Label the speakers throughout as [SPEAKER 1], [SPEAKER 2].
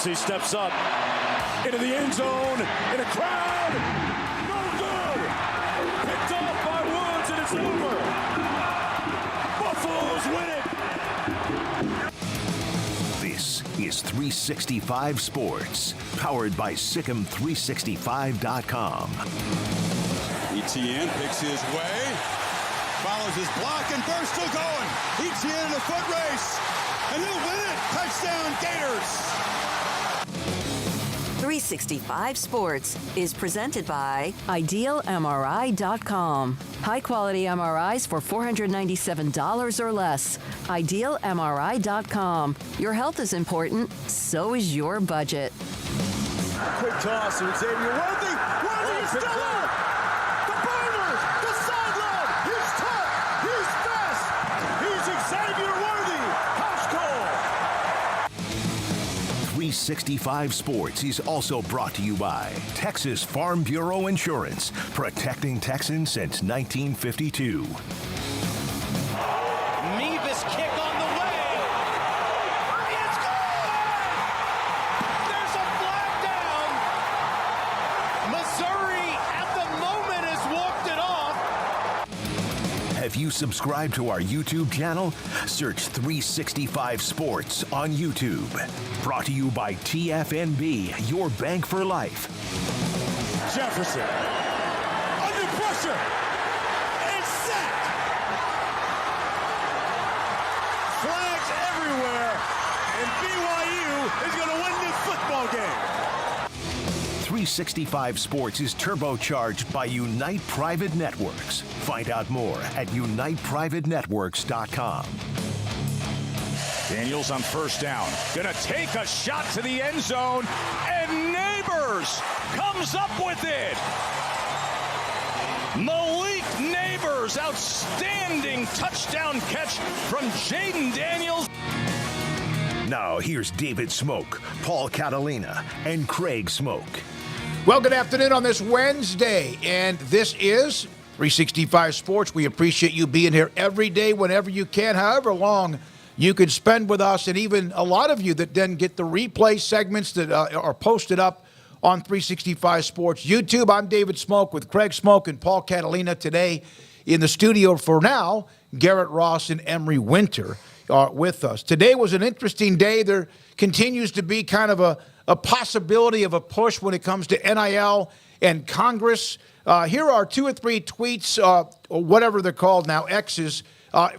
[SPEAKER 1] He steps up into the end zone in a crowd. No good. Picked off by Woods, and it's over. Buffaloes win it.
[SPEAKER 2] This is 365 Sports, powered by SicEm365.com.
[SPEAKER 3] Etienne picks his way, follows his block, and Burr's still going. Etienne in a foot race, and he'll win it. Touchdown, Gators.
[SPEAKER 4] 365 Sports is presented by IdealMRI.com. High-quality MRIs for $497 or less. IdealMRI.com. Your health is important, so is your budget.
[SPEAKER 1] Quick toss, and Xavier Worthy. Worthy is still up. The burner, the sideline. He's tough. He's fast. He's Xavier Worthy. House call.
[SPEAKER 2] 365 Sports is also brought to you by Texas Farm Bureau Insurance, protecting Texans since 1952.
[SPEAKER 5] Mevis kick on the way. It's good! There's a flag down. Missouri at the moment has walked it off.
[SPEAKER 2] Have you subscribed to our YouTube channel? Search 365 Sports on YouTube. Brought to you by TFNB, your bank for life.
[SPEAKER 1] Jefferson. Under pressure. And sacked. Flags everywhere. And BYU is going to win this football game.
[SPEAKER 2] 365 Sports is turbocharged by Unite Private Networks. Find out more at uniteprivatenetworks.com.
[SPEAKER 1] Daniels on first down. Gonna take a shot to the end zone. And Neighbors comes up with it. Malik Neighbors, outstanding touchdown catch from Jaden Daniels.
[SPEAKER 2] Now here's David Smoak, Paul Catalina, and Craig Smoak.
[SPEAKER 6] Well, good afternoon on this Wednesday, and this is 365 Sports. We appreciate you being here every day, whenever you can, however long you can spend with us, and even a lot of you that then get the replay segments that are posted up on 365 Sports YouTube. I'm David Smoak with Craig Smoak and Paul Catalina today in the studio. For now, Garrett Ross and Emery Winter are with us. Today was an interesting day. There continues to be kind of a possibility of a push when it comes to NIL and Congress. Here are two or three tweets, or whatever they're called now, X's,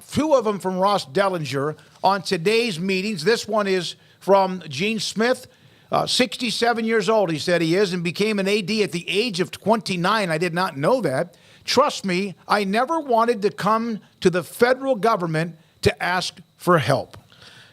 [SPEAKER 6] two of them from Ross Dellinger on today's meetings. This one is from Gene Smith, 67 years old, he said he is, and became an AD at the age of 29. I did not know that. Trust me, I never wanted to come to the federal government to ask for help.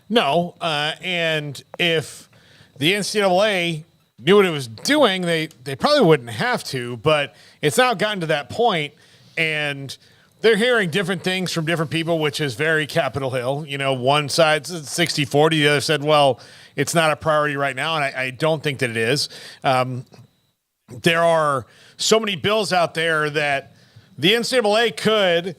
[SPEAKER 7] No, and if the NCAA knew what it was doing, they probably wouldn't have to, but it's now gotten to that point, and they're hearing different things from different people, which is very Capitol Hill. You know, one side said 60-40, the other said, well, it's not a priority right now, and I don't think that it is. There are so many bills out there that the NCAA could,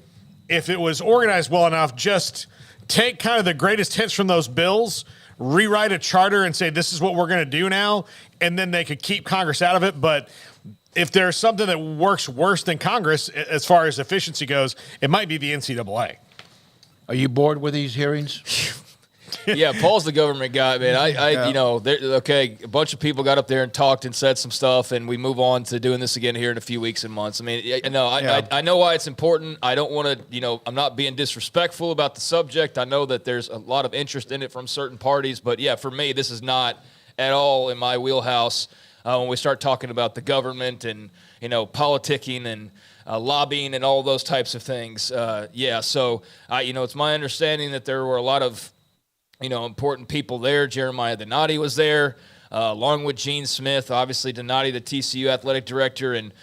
[SPEAKER 7] if it was organized well enough, just take kind of the greatest hits from those bills, rewrite a charter and say, this is what we're going to do now, and then they could keep Congress out of it. But if there's something that works worse than Congress as far as efficiency goes, it might be the NCAA.
[SPEAKER 6] Are you bored with these hearings?
[SPEAKER 8] Yeah, Paul's the government guy, man. You know, okay, a bunch of people got up there and talked and said some stuff, and we move on to doing this again here in a few weeks and months. I mean, I know why it's important. I don't want to, you know, I'm not being disrespectful about the subject. I know that there's a lot of interest in it from certain parties, but yeah, for me, this is not at all in my wheelhouse when we start talking about the government and, you know, politicking and lobbying and all those types of things. So, you know, it's my understanding that there were a lot of, you know, important people there. Jeremiah Donati was there, along with Gene Smith. Obviously, Donati, the TCU athletic director, and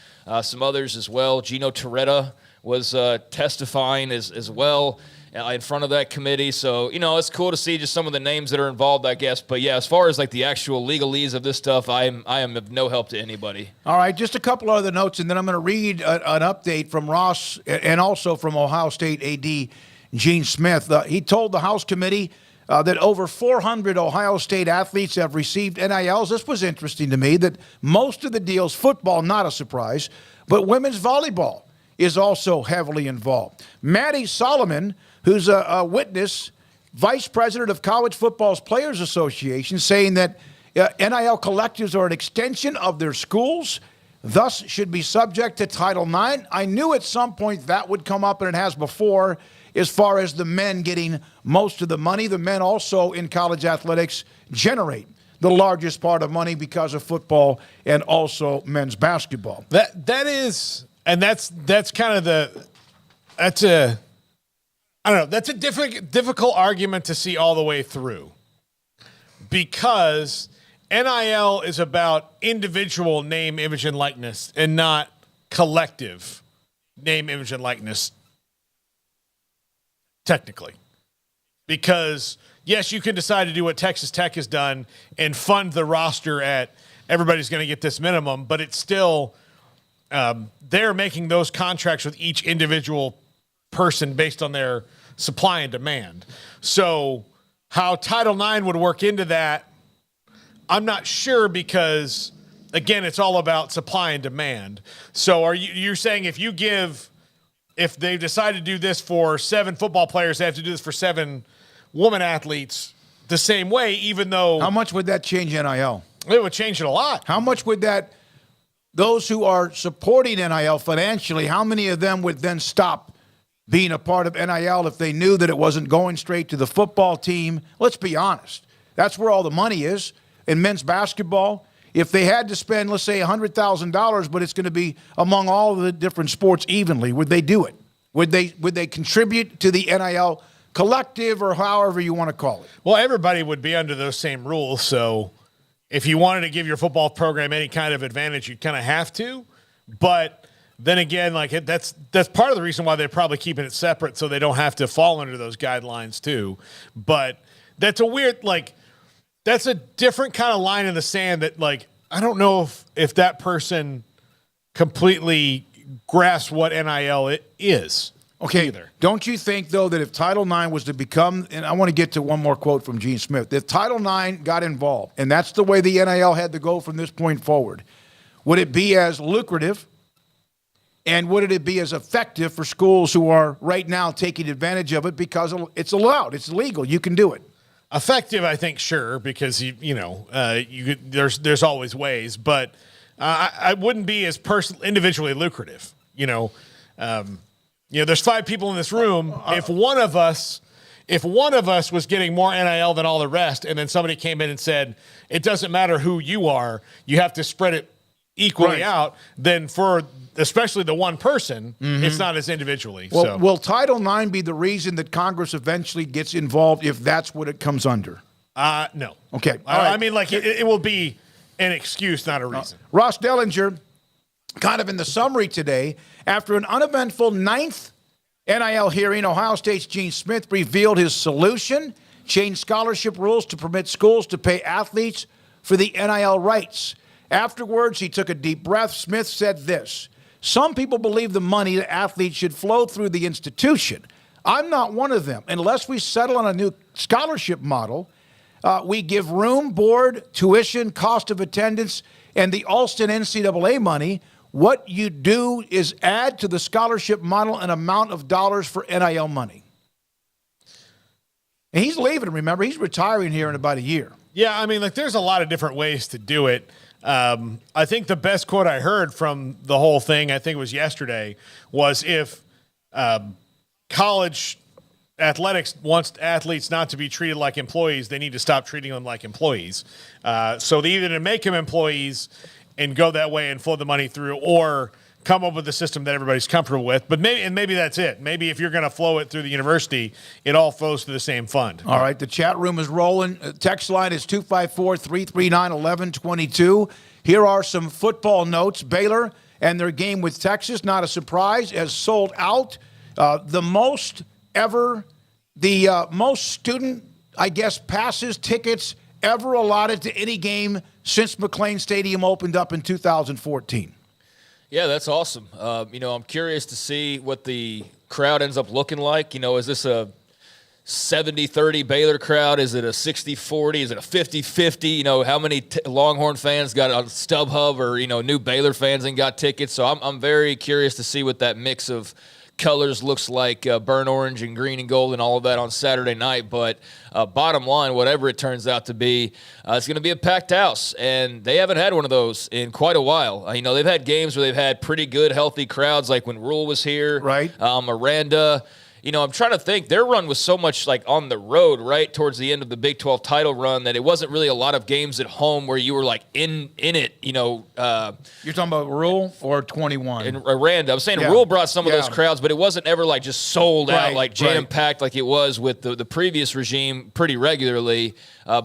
[SPEAKER 8] some others as well. Gino Torretta was testifying as well in front of that committee. So, you know, it's cool to see just some of the names that are involved, I guess. But, yeah, as far as, like, the actual legalese of this stuff, I am of no help to anybody.
[SPEAKER 6] All right, just a couple other notes, and then I'm going to read an update from Ross and also from Ohio State AD Gene Smith. He told the House committee that over 400 Ohio State athletes have received NILs. This was interesting to me that most of the deals, football, not a surprise, but women's volleyball is also heavily involved. Maddie Solomon, who's a witness, vice president of College Football's Players Association, saying that NIL collectives are an extension of their schools, thus should be subject to Title IX. I knew at some point that would come up, and it has before, as far as the men getting most of the money. The men also in college athletics generate the largest part of money because of football and also men's basketball.
[SPEAKER 7] That's kind of that's a difficult argument to see all the way through, because NIL is about individual name, image, and likeness, and not collective name, image, and likeness, technically. Because, yes, you can decide to do what Texas Tech has done and fund the roster at everybody's going to get this minimum, but it's still they're making those contracts with each individual person based on their supply and demand. So how Title IX would work into that, I'm not sure, because, again, it's all about supply and demand. So you're saying if they decide to do this for 7 football players, they have to do this for 7 woman athletes the same way, even though...
[SPEAKER 6] How much would that change NIL?
[SPEAKER 7] It would change it a lot.
[SPEAKER 6] How much would that... Those who are supporting NIL financially, how many of them would then stop being a part of NIL if they knew that it wasn't going straight to the football team? Let's be honest. That's where all the money is in men's basketball. If they had to spend, let's say, $100,000, but it's going to be among all the different sports evenly, would they do it? Would they contribute to the NIL collective, or however you want to call it?
[SPEAKER 7] Well, everybody would be under those same rules, so if you wanted to give your football program any kind of advantage, you'd kind of have to. But then again, that's part of the reason why they're probably keeping it separate, so they don't have to fall under those guidelines too. But that's a weird, that's a different kind of line in the sand that, I don't know if that person completely grasps what NIL is.
[SPEAKER 6] Okay,
[SPEAKER 7] either.
[SPEAKER 6] Don't you think, though, that if Title IX was to become, and I want to get to one more quote from Gene Smith, if Title IX got involved, and that's the way the NIL had to go from this point forward, would it be as lucrative, and would it be as effective for schools who are right now taking advantage of it because it's allowed, it's legal, you can do it?
[SPEAKER 7] Effective, I think, sure, because there's always ways, but I wouldn't be as individually lucrative. There's 5 people in this room. If one of us was getting more NIL than all the rest, and then somebody came in and said, it doesn't matter who you are, you have to spread it equally out, then for especially the one person, it's not as individually.
[SPEAKER 6] Well, will Title IX be the reason that Congress eventually gets involved if that's what it comes under?
[SPEAKER 7] No.
[SPEAKER 6] Okay.
[SPEAKER 7] I mean, it will be an excuse, not a reason.
[SPEAKER 6] Ross Dellinger, kind of in the summary today, after an uneventful 9th NIL hearing, Ohio State's Gene Smith revealed his solution, changed scholarship rules to permit schools to pay athletes for the NIL rights. Afterwards, he took a deep breath. Smith said this: some people believe the money to athletes should flow through the institution. I'm not one of them. Unless we settle on a new scholarship model, we give room, board, tuition, cost of attendance, and the Alston NCAA money. What you do is add to the scholarship model an amount of dollars for NIL money. And he's leaving, remember? He's retiring here in about a year.
[SPEAKER 7] Yeah, I mean, there's a lot of different ways to do it. I think the best quote I heard from the whole thing, I think it was yesterday, was if college athletics wants athletes not to be treated like employees, they need to stop treating them like employees. So they either make them employees and go that way and flow the money through, or come up with a system that everybody's comfortable with. But maybe that's it. Maybe if you're going to flow it through the university, it all flows to the same fund.
[SPEAKER 6] All right, the chat room is rolling. Text line is 254-339-1122. Here are some football notes. Baylor and their game with Texas, not a surprise, has sold out. The most student, passes, tickets ever allotted to any game since McLean Stadium opened up in 2014.
[SPEAKER 8] Yeah, that's awesome. I'm curious to see what the crowd ends up looking like. Is this a 70-30 Baylor crowd? Is it a 60-40? Is it a 50-50? You know, how many Longhorn fans got on StubHub or, you know, new Baylor fans and got tickets? So I'm very curious to see what that mix of colors looks like, burnt orange and green and gold and all of that on Saturday night. But bottom line, whatever it turns out to be, it's going to be a packed house. And they haven't had one of those in quite a while. You know, they've had games where they've had pretty good, healthy crowds, like when Rule was here.
[SPEAKER 6] Right.
[SPEAKER 8] Aranda. You know, I'm trying to think. Their run was so much like on the road, right, towards the end of the Big 12 title run that it wasn't really a lot of games at home where you were like in it. You know,
[SPEAKER 6] you're talking about Rule or 21
[SPEAKER 8] and Aranda. I'm saying Rule brought some of those crowds, but it wasn't ever like just sold out, like jam packed, like it was with the previous regime pretty regularly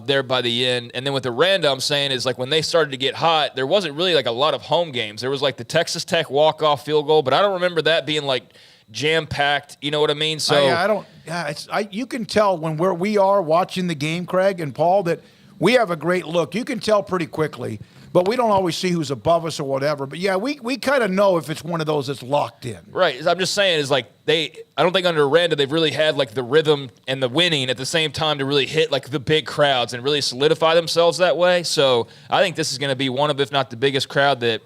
[SPEAKER 8] there by the end. And then with Aranda, I'm saying is like when they started to get hot, there wasn't really like a lot of home games. There was like the Texas Tech walk-off field goal, but I don't remember that being like jam-packed, you know what I mean? So
[SPEAKER 6] I don't. Yeah, you can tell when we are watching the game, Craig and Paul, that we have a great look. You can tell pretty quickly, but we don't always see who's above us or whatever. But yeah, we kind of know if it's one of those that's locked in.
[SPEAKER 8] Right. I'm just saying is like I don't think under Aranda they've really had like the rhythm and the winning at the same time to really hit like the big crowds and really solidify themselves that way. So I think this is going to be one of, if not the biggest crowd that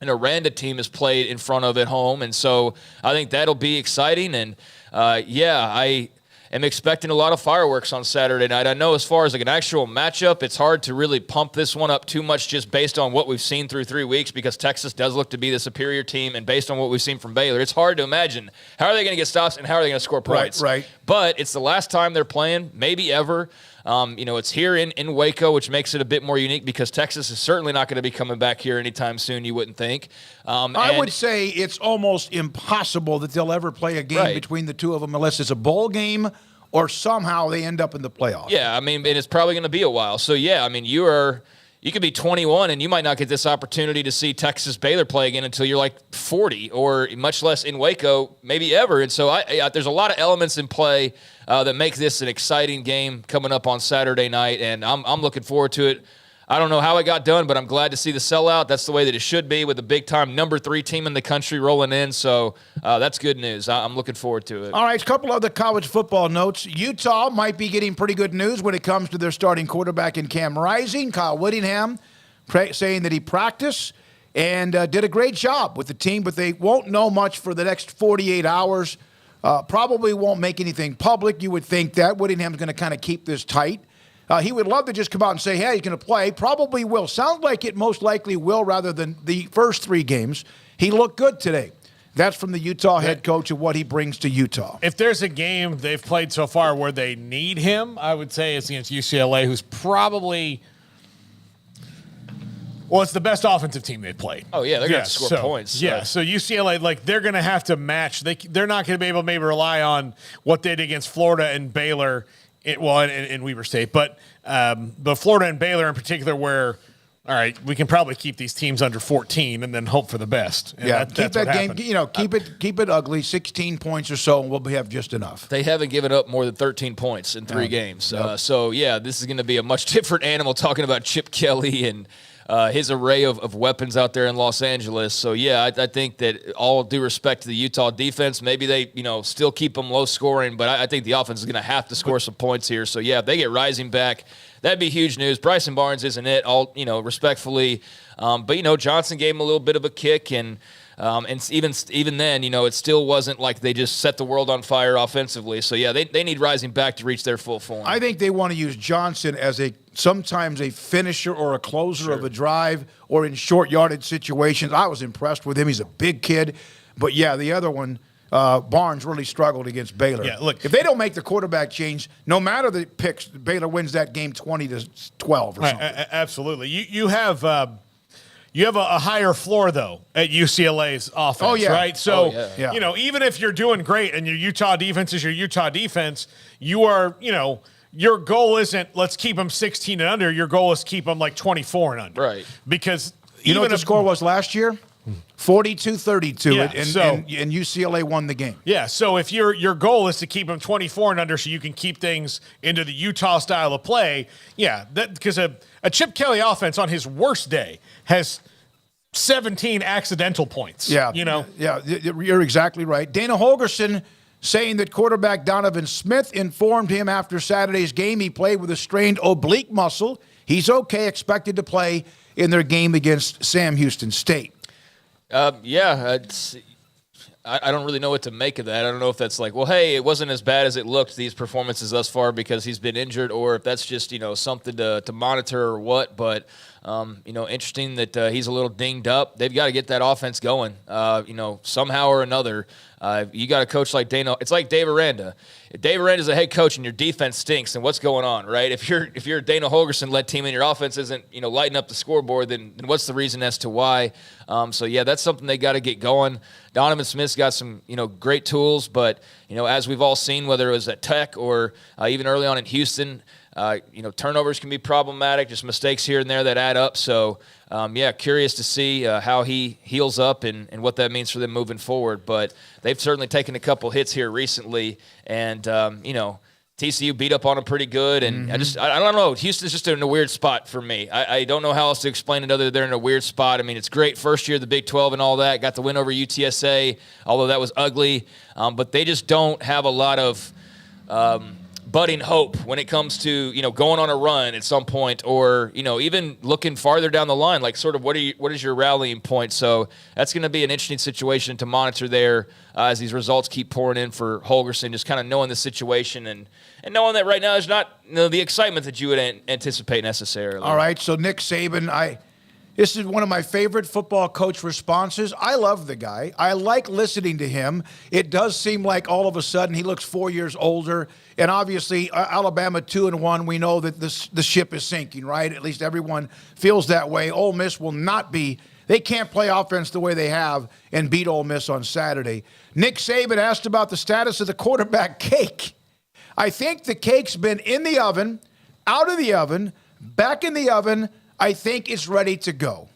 [SPEAKER 8] an Aranda team has played in front of at home. And so I think that'll be exciting. And, I am expecting a lot of fireworks on Saturday night. I know as far as like an actual matchup, it's hard to really pump this one up too much just based on what we've seen through 3 weeks because Texas does look to be the superior team. And based on what we've seen from Baylor, it's hard to imagine how are they going to get stops and how are they going to score points.
[SPEAKER 6] Right.
[SPEAKER 8] But it's the last time they're playing, maybe ever. It's here in Waco, which makes it a bit more unique because Texas is certainly not going to be coming back here anytime soon, you wouldn't think.
[SPEAKER 6] I would say it's almost impossible that they'll ever play a game between the two of them unless it's a bowl game or somehow they end up in the playoffs.
[SPEAKER 8] Yeah, I mean, and it's probably going to be a while. So, yeah, I mean, you could be 21 and you might not get this opportunity to see Texas Baylor play again until you're like 40 or much less in Waco, maybe ever. And so there's a lot of elements in play that make this an exciting game coming up on Saturday night, and I'm looking forward to it. I don't know how it got done, but I'm glad to see the sellout. That's the way that it should be with a big-time number 3 team in the country rolling in. So that's good news. I'm looking forward to it.
[SPEAKER 6] All right, a couple other college football notes. Utah might be getting pretty good news when it comes to their starting quarterback in Cam Rising. Kyle Whittingham saying that he practiced and did a great job with the team, but they won't know much for the next 48 hours. Probably won't make anything public. You would think that Whittingham's going to kind of keep this tight. He would love to just come out and say, hey, he's going to play. Probably will. Sounds like it most likely will rather than the first 3 games. He looked good today. That's from the Utah head coach and what he brings to Utah.
[SPEAKER 7] If there's a game they've played so far where they need him, I would say it's against UCLA, who's probably – well, it's the best offensive team they've played.
[SPEAKER 8] Oh, yeah, they're going to score points.
[SPEAKER 7] Yeah, so UCLA, like, they're going to have to match. They're not going to be able to maybe rely on what they did against Florida and Baylor – in Weber State, but Florida and Baylor in particular, where all right, we can probably keep these teams under 14 and then hope for the best. And
[SPEAKER 6] keep that game. Keep it ugly. 16 points or so, and we'll have just enough.
[SPEAKER 8] They haven't given up more than 13 points in 3 games. So this is going to be a much different animal. Talking about Chip Kelly and his array of weapons out there in Los Angeles. So, I think that all due respect to the Utah defense, maybe they, still keep them low scoring, but I think the offense is going to have to score some points here. So, if they get Rising back, that'd be huge news. Bryson Barnes isn't it, all, respectfully. But, Johnson gave him a little bit of a kick, and even then, it still wasn't like they just set the world on fire offensively. So, they need Rising back to reach their full form.
[SPEAKER 6] I think they want to use Johnson as sometimes a finisher or a closer of a drive or in short yardage situations. I was impressed with him. He's a big kid. But, the other one, Barnes really struggled against Baylor.
[SPEAKER 7] Yeah, look,
[SPEAKER 6] if they don't make the quarterback change, no matter the picks, Baylor wins that game 20-12 or something.
[SPEAKER 7] Absolutely. You have a higher floor, though, at UCLA's offense, right? So, even if you're doing great and your Utah defense is your Utah defense, you are, your goal isn't let's keep them 16 and under. Your goal is keep them like 24 and under.
[SPEAKER 8] Right.
[SPEAKER 7] Because
[SPEAKER 6] you know what the score was last year? 42-32, and UCLA won the game.
[SPEAKER 7] Yeah, so if your goal is to keep them 24 and under so you can keep things into the Utah style of play, because a Chip Kelly offense on his worst day has 17 accidental points.
[SPEAKER 6] Yeah, you're exactly right. Dana Holgorsen saying that quarterback Donovan Smith informed him after Saturday's game he played with a strained oblique muscle. He's okay, expected to play in their game against Sam Houston State.
[SPEAKER 8] I don't really know what to make of that. I don't know if that's like, well, hey, it wasn't as bad as it looked, these performances thus far, because he's been injured, or if that's just, something to monitor or what. But, interesting that he's a little dinged up. They've got to get that offense going, somehow or another. You got a coach like Dana. It's like Dave Aranda. If Dave Aranda's a head coach and your defense stinks, then what's going on, right? If you're a Dana Holgerson-led team and your offense isn't, lighting up the scoreboard, then what's the reason as to why? That's something they got to get going. Donovan Smith's got some, great tools, but, as we've all seen, whether it was at Tech or even early on in Houston, turnovers can be problematic, just mistakes here and there that add up. So, curious to see how he heals up and what that means for them moving forward. But they've certainly taken a couple hits here recently, and, TCU beat up on them pretty good. And I don't know. Houston's just in a weird spot for me. I don't know how else to explain it other than they're in a weird spot. I mean, it's great first year of the Big 12 and all that. Got the win over UTSA, although that was ugly. But they just don't have a lot of budding hope when it comes to, going on a run at some point, or, even looking farther down the line, like sort of what is your rallying point? So that's going to be an interesting situation to monitor there as these results keep pouring in for Holgerson, just kind of knowing the situation and knowing that right now is not the excitement that you would anticipate necessarily.
[SPEAKER 6] All right, so Nick Saban, this is one of my favorite football coach responses. I love the guy. I like listening to him. It does seem like all of a sudden he looks 4 years older. And obviously, Alabama 2-1, we know that the ship is sinking, right? At least everyone feels that way. Ole Miss will not be. They can't play offense the way they have and beat Ole Miss on Saturday. Nick Saban asked about the status of the quarterback cake. I think the cake's been in the oven, out of the oven, back in the oven. I think it's ready to go.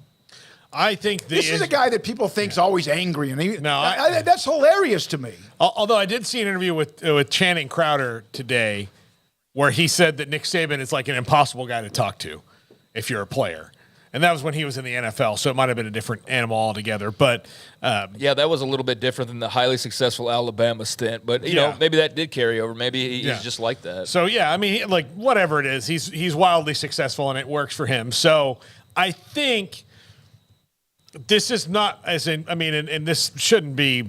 [SPEAKER 7] I think
[SPEAKER 6] this is a guy that people think's always angry, and that's hilarious to me.
[SPEAKER 7] Although I did see an interview with Channing Crowder today, where he said that Nick Saban is like an impossible guy to talk to if you're a player, and that was when he was in the NFL, so it might have been a different animal altogether. But
[SPEAKER 8] that was a little bit different than the highly successful Alabama stint. But you know, maybe that did carry over. Maybe he's just like that.
[SPEAKER 7] So I mean, like whatever it is, he's wildly successful, and it works for him. So I think. This is not and this shouldn't be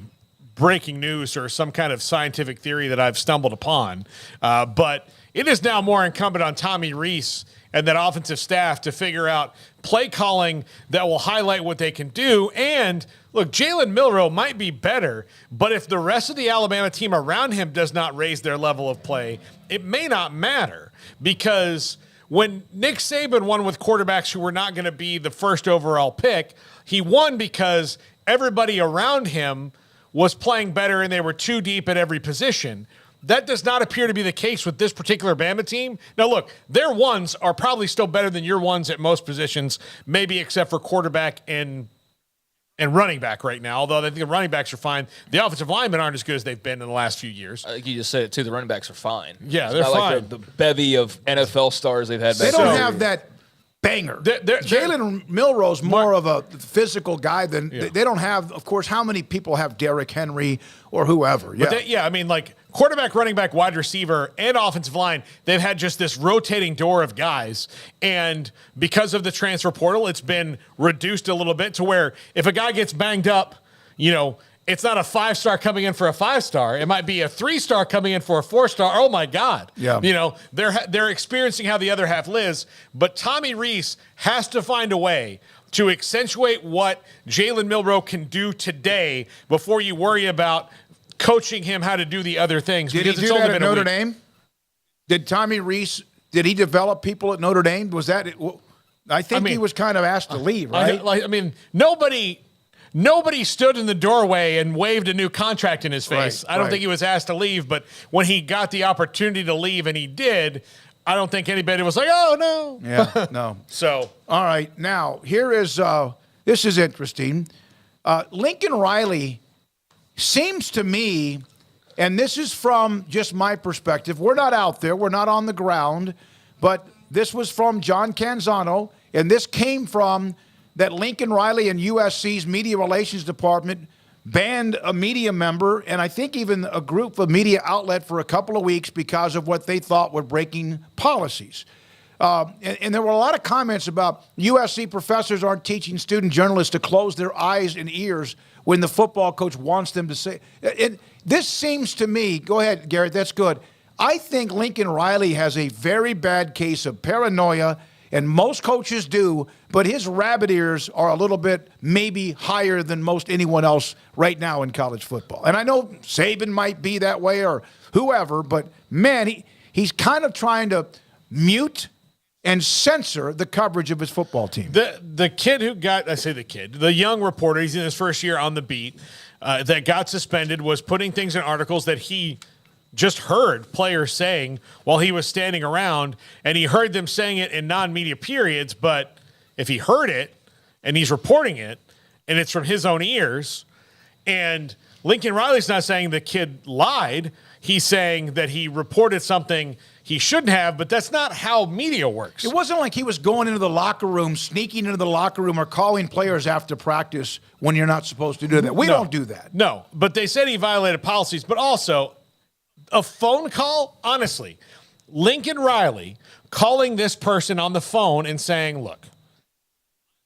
[SPEAKER 7] breaking news or some kind of scientific theory that I've stumbled upon, but it is now more incumbent on Tommy Rees and that offensive staff to figure out play calling that will highlight what they can do. And look, Jalen Milroe might be better, but if the rest of the Alabama team around him does not raise their level of play, it may not matter, because when Nick Saban won with quarterbacks who were not going to be the first overall pick, he won because everybody around him was playing better and they were too deep at every position. That does not appear to be the case with this particular Bama team. Now, look, their ones are probably still better than your ones at most positions, maybe except for quarterback and running back right now, although I think the running backs are fine. The offensive linemen aren't as good as they've been in the last few years.
[SPEAKER 8] I think you just said it, too. The running backs are fine.
[SPEAKER 7] Yeah, they're fine.
[SPEAKER 8] Like the bevy of NFL stars they've had.
[SPEAKER 6] They don't have that banger. Jalen Milroe's more of a physical guy than they don't have. Of course, how many people have Derrick Henry or whoever?
[SPEAKER 7] I mean, like quarterback, running back, wide receiver, and offensive line, they've had just this rotating door of guys. And because of the transfer portal, it's been reduced a little bit to where if a guy gets banged up, it's not a 5-star coming in for a 5-star. It might be a 3-star coming in for a 4-star. Oh my God.
[SPEAKER 6] Yeah.
[SPEAKER 7] They're experiencing how the other half lives, but Tommy Rees has to find a way to accentuate what Jalen Milroe can do today before you worry about coaching him how to do the other things.
[SPEAKER 6] Did he do that at Notre Dame? Did Tommy Rees, did he develop people at Notre Dame? Was that it? I think he was kind of asked to leave, right?
[SPEAKER 7] Nobody stood in the doorway and waved a new contract in his face. I don't think he was asked to leave, but when he got the opportunity to leave and he did, I don't think anybody was like, oh, no.
[SPEAKER 6] Yeah, no.
[SPEAKER 7] So.
[SPEAKER 6] All right. Now, here is, this is interesting. Lincoln Riley seems to me, and this is from just my perspective, we're not out there, we're not on the ground, but this was from John Canzano, and this came from that Lincoln Riley and USC's media relations department banned a media member and I think even a group of media outlet for a couple of weeks because of what they thought were breaking policies. And there were a lot of comments about USC professors aren't teaching student journalists to close their eyes and ears when the football coach wants them to say. This seems to me, go ahead, Garrett, that's good. I think Lincoln Riley has a very bad case of paranoia, and most coaches do, but his rabbit ears are a little bit maybe higher than most anyone else right now in college football. And I know Saban might be that way or whoever, but man, he's kind of trying to mute and censor the coverage of his football team.
[SPEAKER 7] The kid who got, I say the kid, the young reporter, he's in his first year on the beat, that got suspended was putting things in articles that he just heard players saying while he was standing around, and he heard them saying it in non-media periods, but if he heard it and he's reporting it and it's from his own ears, and Lincoln Riley's not saying the kid lied, he's saying that he reported something he shouldn't have, but that's not how media works.
[SPEAKER 6] It wasn't like he was going into the locker room, sneaking into the locker room, or calling players after practice when you're not supposed to do that. We don't do that.
[SPEAKER 7] No, but they said he violated policies, but also a phone call, honestly, Lincoln Riley calling this person on the phone and saying, look,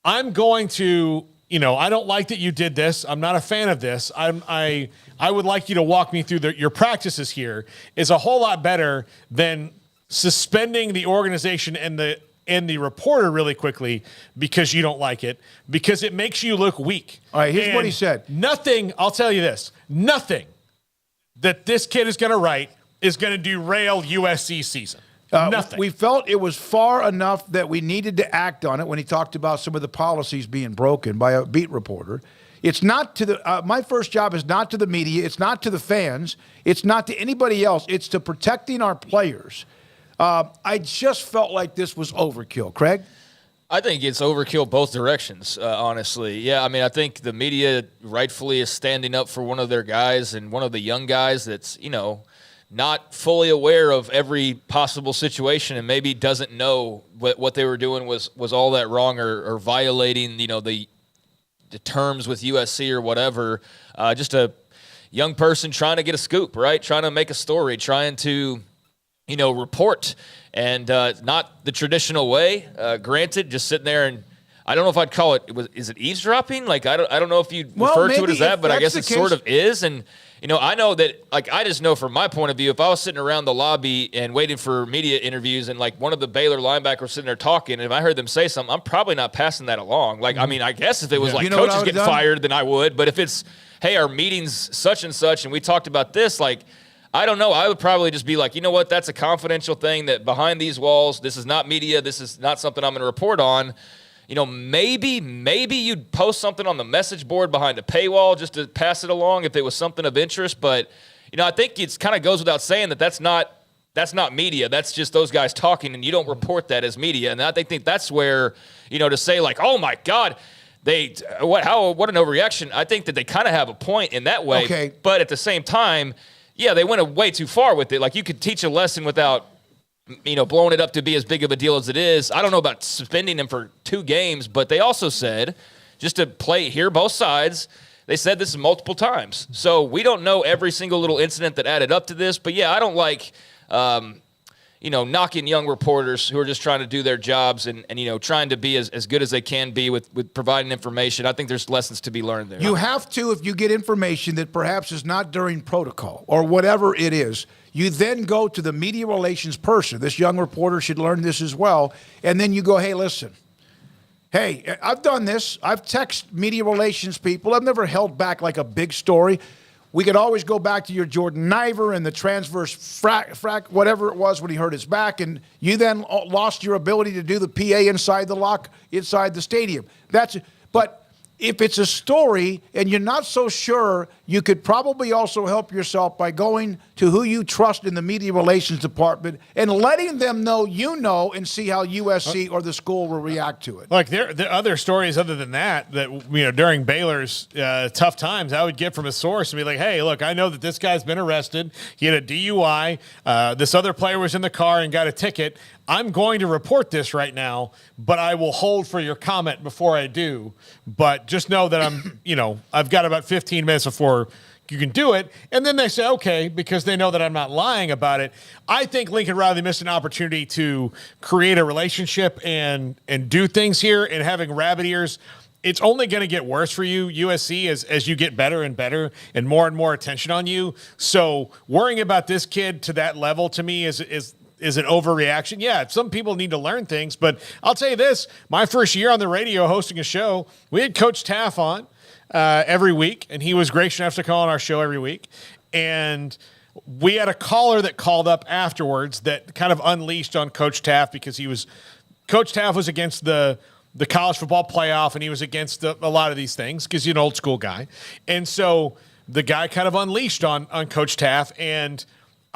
[SPEAKER 7] I'm going to, I don't like that you did this. I'm not a fan of this. I would like you to walk me through your practices here, is a whole lot better than suspending the organization and the reporter really quickly because you don't like it, because it makes you look weak.
[SPEAKER 6] All right, here's what he said.
[SPEAKER 7] Nothing, I'll tell you this, nothing that this kid is going to write is going to derail USC season. Nothing.
[SPEAKER 6] We felt it was far enough that we needed to act on it when he talked about some of the policies being broken by a beat reporter. It's not to the my first job is not to the media. It's not to the fans. It's not to anybody else. It's to protecting our players. I just felt like this was overkill. Craig?
[SPEAKER 8] I think it's overkill both directions, honestly. Yeah, I mean, I think the media rightfully is standing up for one of their guys and one of the young guys that's, not fully aware of every possible situation and maybe doesn't know what they were doing was all that wrong or violating, the terms with USC or whatever. Just a young person trying to get a scoop, right? Trying to make a story, trying to, report, and not the traditional way. Granted, just sitting there and I don't know if I'd call it. Is it eavesdropping? Like I don't know if you refer to it as that, but I guess it sort of is. And I know that, I just know from my point of view, if I was sitting around the lobby and waiting for media interviews and, one of the Baylor linebackers sitting there talking, and if I heard them say something, I'm probably not passing that along. I mean, I guess if it was coaches getting fired, then I would. But if it's, hey, our meeting's such and such, and we talked about this, I don't know. I would probably just be like, you know what, that's a confidential thing that behind these walls, this is not media, this is not something I'm going to report on. Maybe you'd post something on the message board behind a paywall just to pass it along if it was something of interest. But, I think it kind of goes without saying that that's not media. That's just those guys talking, and you don't report that as media. And I think that's where, to say oh my God, what an overreaction. I think that they kind of have a point in that way.
[SPEAKER 6] Okay.
[SPEAKER 8] But at the same time, yeah, they went way too far with it. You could teach a lesson without blowing it up to be as big of a deal as it is. I don't know about suspending him for 2 games, but they also said, just to hear both sides, they said this multiple times. So we don't know every single little incident that added up to this, but yeah, I don't like, knocking young reporters who are just trying to do their jobs and trying to be as good as they can be with providing information. I think there's lessons to be learned there.
[SPEAKER 6] You have to, if you get information that perhaps is not during protocol or whatever it is, you then go to the media relations person. This young reporter should learn this as well. And then you go, hey, listen. Hey, I've done this. I've texted media relations people. I've never held back a big story. We could always go back to your Jordan Niver and the transverse frac, whatever it was when he hurt his back, and you then lost your ability to do the PA inside the stadium. But if it's a story and you're not so sure, you could probably also help yourself by going to who you trust in the media relations department and letting them know and see how USC or the school will react to it.
[SPEAKER 7] There are other stories other than that during Baylor's tough times I would get from a source and be like, hey, look, I know that this guy's been arrested. He had a DUI. This other player was in the car and got a ticket. I'm going to report this right now, but I will hold for your comment before I do. But just know that I've got about 15 minutes before you can do it. And then they say, okay, because they know that I'm not lying about it. I think Lincoln Riley missed an opportunity to create a relationship and do things here, and having rabbit ears. It's only going to get worse for you, USC, as you get better and better and more attention on you. So worrying about this kid to that level, to me, is an overreaction. Yeah, some people need to learn things, but I'll tell you this. My first year on the radio hosting a show, we had Coach Taff on every week, and he was gracious enough to call on our show every week. And we had a caller that called up afterwards that kind of unleashed on Coach Taff, because Coach Taff was against the college football playoff, and he was against a lot of these things because he's an old school guy. And so the guy kind of unleashed on Coach Taff, and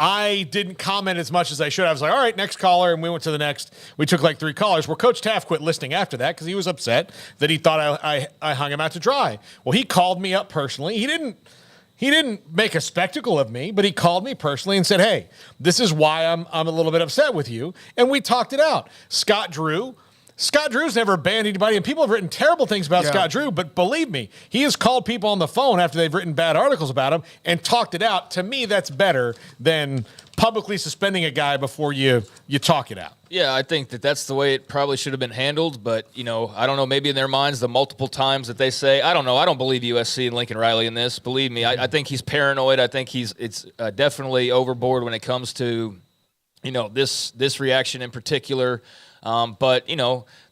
[SPEAKER 7] I didn't comment as much as I should. I was like, all right, next caller, and we went to the next. We took like 3 callers. Well, Coach Taff quit listening after that because he was upset that he thought I hung him out to dry. Well, he called me up personally. He didn't make a spectacle of me, but he called me personally and said, hey, this is why I'm a little bit upset with you. And we talked it out. Scott Drew's never banned anybody, and people have written terrible things about Scott Drew, but believe me, he has called people on the phone after they've written bad articles about him and talked it out. To me, that's better than publicly suspending a guy before you talk it out.
[SPEAKER 8] Yeah, I think that's the way it probably should have been handled, but, I don't know, maybe in their minds, the multiple times that they say, I don't know, I don't believe USC and Lincoln Riley in this. Believe me, I think he's paranoid. I think it's definitely overboard when it comes to, this reaction in particular. But,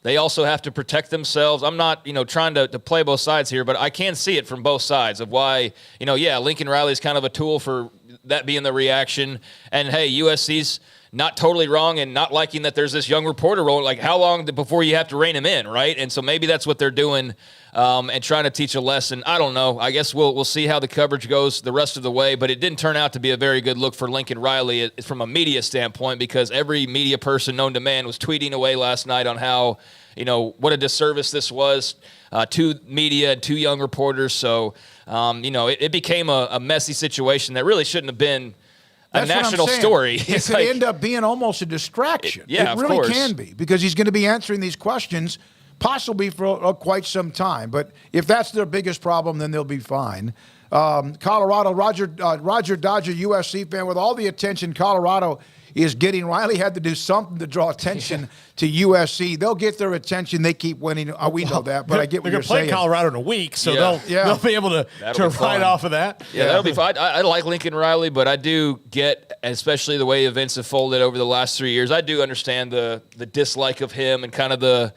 [SPEAKER 8] they also have to protect themselves. I'm not, trying to play both sides here, but I can see it from both sides of why, Lincoln Riley is kind of a tool for that being the reaction. And, hey, USC's not totally wrong in not liking that there's this young reporter role. Like, how long before you have to rein him in, right? And so maybe that's what they're doing and trying to teach a lesson. I don't know. I guess we'll see how the coverage goes the rest of the way, but it didn't turn out to be a very good look for Lincoln Riley from a media standpoint, because every media person known to man was tweeting away last night on how, what a disservice this was to media and to young reporters. So, it became a messy situation that really shouldn't have been a national story.
[SPEAKER 6] It could end up being almost a distraction.
[SPEAKER 8] It
[SPEAKER 6] really can be, because he's going to be answering these questions possibly for quite some time. But if that's their biggest problem, then they'll be fine. Colorado, Roger Dodger, USC fan, with all the attention Colorado is getting, Riley had to do something to draw attention to USC. They'll get their attention. They keep winning. We know that, but I get what you're saying.
[SPEAKER 7] They're going to play Colorado in a week, so they'll be able to ride off of that.
[SPEAKER 8] Yeah, that'll be fine. I like Lincoln Riley, but I do get, especially the way events have folded over the last 3 years, I do understand the dislike of him and kind of the,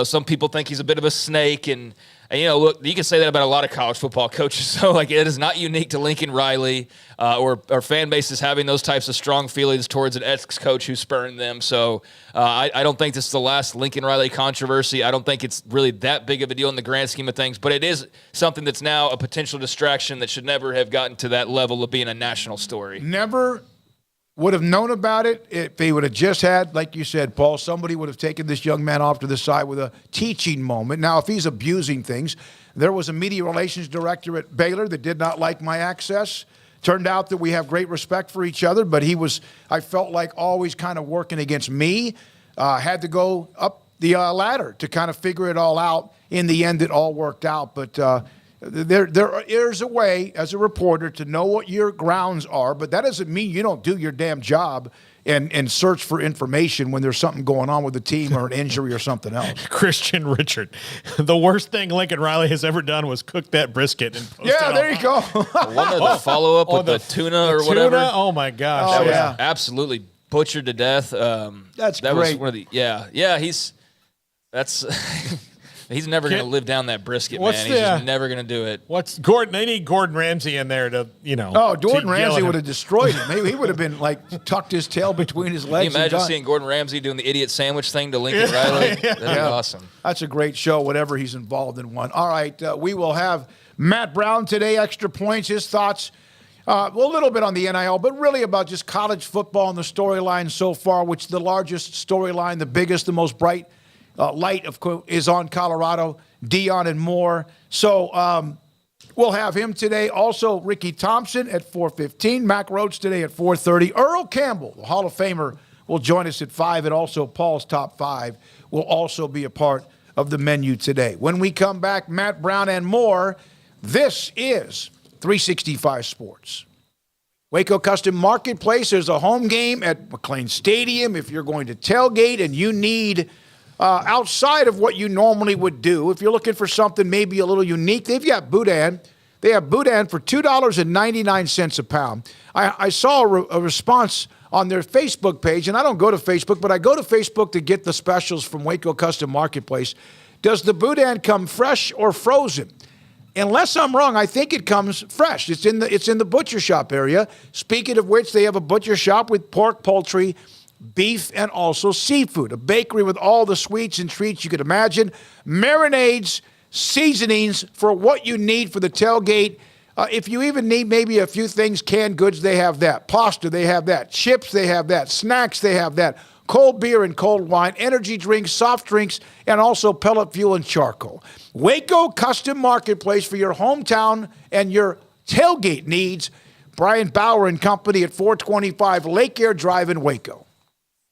[SPEAKER 8] some people think he's a bit of a snake, and look, you can say that about a lot of college football coaches. So, it is not unique to Lincoln Riley or fan bases having those types of strong feelings towards an ex-coach who spurned them. So, I don't think this is the last Lincoln Riley controversy. I don't think it's really that big of a deal in the grand scheme of things, but it is something that's now a potential distraction that should never have gotten to that level of being a national story.
[SPEAKER 6] Never would have known about it if he would have just had, like you said, Paul, somebody would have taken this young man off to the side with a teaching moment. Now, if he's abusing things, there was a media relations director at Baylor that did not like my access. Turned out that we have great respect for each other, but he was, I felt like, always kind of working against me. Had to go up the ladder to kind of figure it all out. In the end, it all worked out, but there is a way as a reporter to know what your grounds are, but that doesn't mean you don't do your damn job and search for information when there's something going on with the team or an injury or something else.
[SPEAKER 7] Christian Richard, the worst thing Lincoln Riley has ever done was cook that brisket and post it
[SPEAKER 6] there you go.
[SPEAKER 8] One of the follow-up with the tuna or whatever.
[SPEAKER 7] Tuna? Oh, my gosh.
[SPEAKER 8] That was absolutely butchered to death.
[SPEAKER 6] That
[SPEAKER 8] great.
[SPEAKER 6] Was
[SPEAKER 8] one of the, he's never going to live down that brisket, man. He's just never going to do it.
[SPEAKER 7] What's Gordon? They need Gordon Ramsay in there to,
[SPEAKER 6] Oh, Gordon Ramsay would have destroyed him. Maybe he would have been tucked his tail between his legs.
[SPEAKER 8] Can you imagine seeing Gordon Ramsay doing the idiot sandwich thing to Lincoln Riley? That'd be awesome.
[SPEAKER 6] That's a great show, whatever he's involved in one. All right, we will have Matt Brown today, Extra Points, his thoughts. A little bit on the NIL, but really about just college football and the storyline so far, which the largest storyline, the biggest, the most bright light is on Colorado, Dion and more. So we'll have him today. Also, Ricky Thompson at 4:15. Mac Rhodes today at 4:30. Earl Campbell, the Hall of Famer, will join us at 5, and also Paul's Top 5 will also be a part of the menu today. When we come back, Matt Brown and more. This is 365 Sports. Waco Custom Marketplace is a home game at McLean Stadium. If you're going to tailgate and you need outside of what you normally would do, if you're looking for something maybe a little unique, they've got boudin. They have boudin for $2.99 a pound. I saw a response on their Facebook page, and I don't go to Facebook, but I go to Facebook to get the specials from Waco Custom Marketplace. Does the boudin come fresh or frozen? Unless I'm wrong, I think it comes fresh. It's in the butcher shop area. Speaking of which, they have a butcher shop with pork, poultry, beef, and also seafood. A bakery with all the sweets and treats you could imagine. Marinades, seasonings for what you need for the tailgate. If you even need maybe a few things, canned goods, they have that. Pasta, they have that. Chips, they have that. Snacks, they have that. Cold beer and cold wine, energy drinks, soft drinks, and also pellet fuel and charcoal. Waco Custom Marketplace for your hometown and your tailgate needs. Brian Bauer and Company at 425 Lake Air Drive in Waco.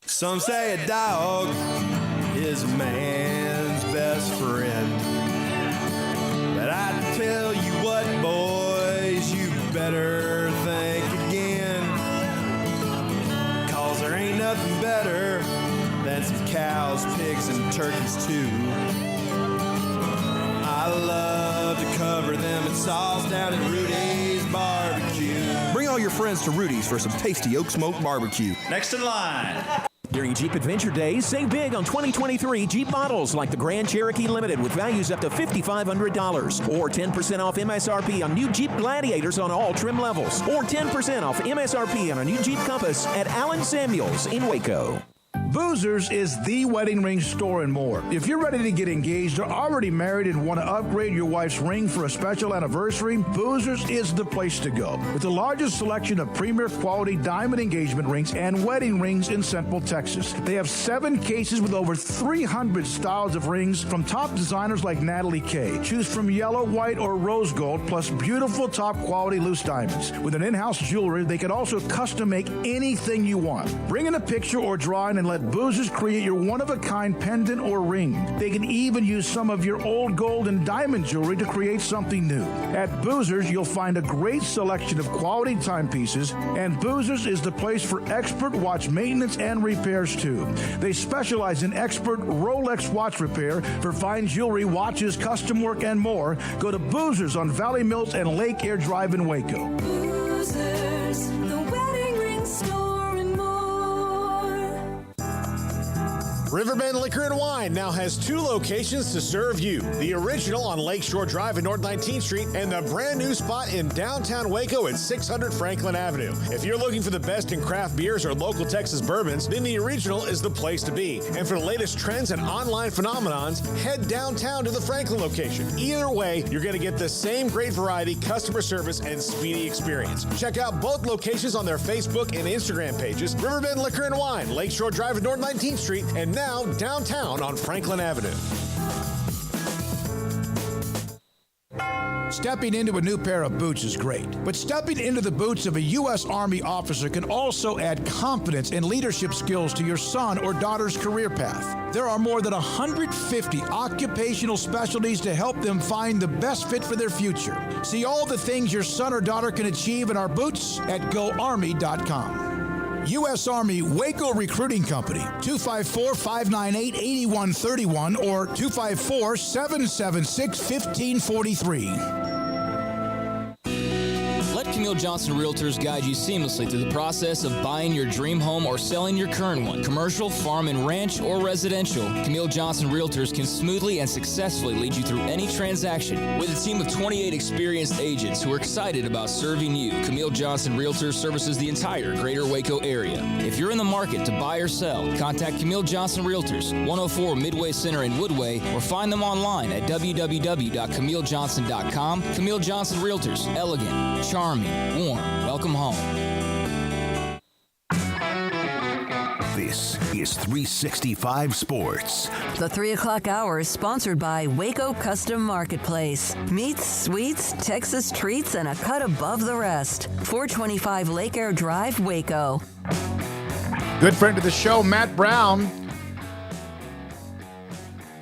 [SPEAKER 1] Some say a dog is a man's best friend. But I tell you what, boys, you better think again. 'Cause there ain't nothing better than some cows, pigs, and turkeys too. I love to cover them in sauce down at Rudy's Barbecue.
[SPEAKER 9] Bring all your friends to Rudy's for some tasty oak smoke barbecue.
[SPEAKER 1] Next in line.
[SPEAKER 10] During Jeep Adventure Days, save big on 2023 Jeep models like the Grand Cherokee Limited with values up to $5,500. Or 10% off MSRP on new Jeep Gladiators on all trim levels. Or 10% off MSRP on a new Jeep Compass at Allen Samuels in Waco.
[SPEAKER 11] Boozers is the wedding ring store and more. If you're ready to get engaged or already married and want to upgrade your wife's ring for a special anniversary, Boozers is the place to go. With the largest selection of premier quality diamond engagement rings and wedding rings in Central Texas. They have 7 cases with over 300 styles of rings from top designers like Natalie Kay. Choose from yellow, white, or rose gold, plus beautiful top quality loose diamonds. With an in-house jeweler, they can also custom make anything you want. Bring in a picture or drawing and let Boozers create your one-of-a-kind pendant or ring. They can even use some of your old gold and diamond jewelry to create something new. At Boozers, you'll find a great selection of quality timepieces, and Boozers is the place for expert watch maintenance and repairs too. They specialize in expert Rolex watch repair for fine jewelry, watches, custom work, and more. Go to Boozers on Valley Mills and Lake Air Drive in Waco.
[SPEAKER 12] Boozers, the wedding ring store and more.
[SPEAKER 7] Riverbend Liquor and Wine now has 2 locations to serve you. The original on Lakeshore Drive at North 19th Street and the brand new spot in downtown Waco at 600 Franklin Avenue. If you're looking for the best in craft beers or local Texas bourbons, then the original is the place to be. And for the latest trends and online phenomenons, head downtown to the Franklin location. Either way, you're going to get the same great variety, customer service, and speedy experience. Check out both locations on their Facebook and Instagram pages. Riverbend Liquor and Wine, Lakeshore Drive at North 19th Street, and now downtown on Franklin Avenue.
[SPEAKER 6] Stepping into a new pair of boots is great, but stepping into the boots of a U.S. Army officer can also add confidence and leadership skills to your son or daughter's career path. There are more than 150 occupational specialties to help them find the best fit for their future. See all the things your son or daughter can achieve in our boots at GoArmy.com. U.S. Army Waco Recruiting Company, 254-598-8131 or 254-776-1543.
[SPEAKER 13] Let Camille Johnson Realtors guide you seamlessly through the process of buying your dream home or selling your current one. Commercial, farm and ranch, or residential, Camille Johnson Realtors can smoothly and successfully lead you through any transaction. With a team of 28 experienced agents who are excited about serving you, Camille Johnson Realtors services the entire greater Waco area. If you're in the market to buy or sell, contact Camille Johnson Realtors, 104 Midway Center in Woodway, or find them online at www.camillejohnson.com. Camille Johnson Realtors, elegant, charming, warm. Welcome home.
[SPEAKER 2] This is 365 Sports.
[SPEAKER 4] The 3 o'clock hour is sponsored by Waco Custom Marketplace. Meats, sweets, Texas treats, and a cut above the rest. 425 Lake Air Drive, Waco.
[SPEAKER 6] Good friend of the show, Matt Brown,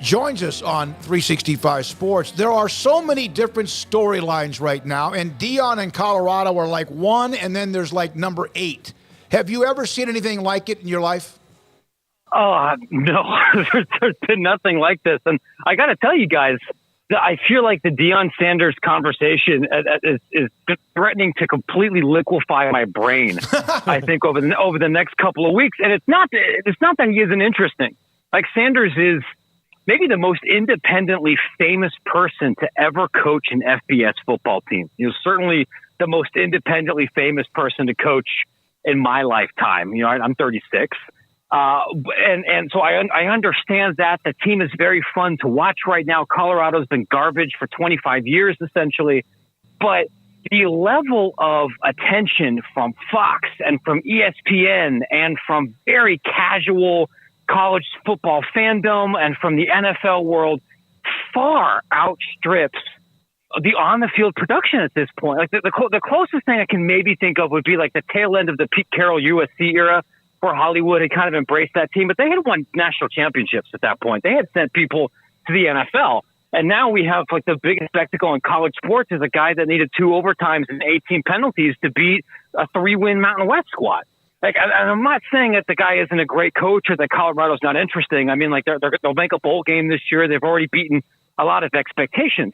[SPEAKER 6] joins us on 365 Sports. There are so many different storylines right now, and Deion and Colorado are like 1, and then there's like number 8. Have you ever seen anything like it in your life?
[SPEAKER 14] Oh, no. There's been nothing like this. And I got to tell you guys, I feel like the Deion Sanders conversation is threatening to completely liquefy my brain. I think over the next couple of weeks, and it's not that he isn't interesting. Like, Sanders is maybe the most independently famous person to ever coach an FBS football team. He was certainly the most independently famous person to coach in my lifetime. You know, I'm 36. And so I understand that the team is very fun to watch right now. Colorado's been garbage for 25 years, essentially. But the level of attention from Fox and from ESPN and from very casual college football fandom and from the NFL world far outstrips the on-the-field production at this point. Like the closest thing I can maybe think of would be like the tail end of the Pete Carroll USC era, where Hollywood had kind of embraced that team, but they had won national championships at that point. They had sent people to the NFL. And now we have like the biggest spectacle in college sports is a guy that needed 2 overtimes and 18 penalties to beat a 3-win Mountain West squad. Like, and I'm not saying that the guy isn't a great coach or that Colorado's not interesting. I mean, like they'll make a bowl game this year. They've already beaten a lot of expectations,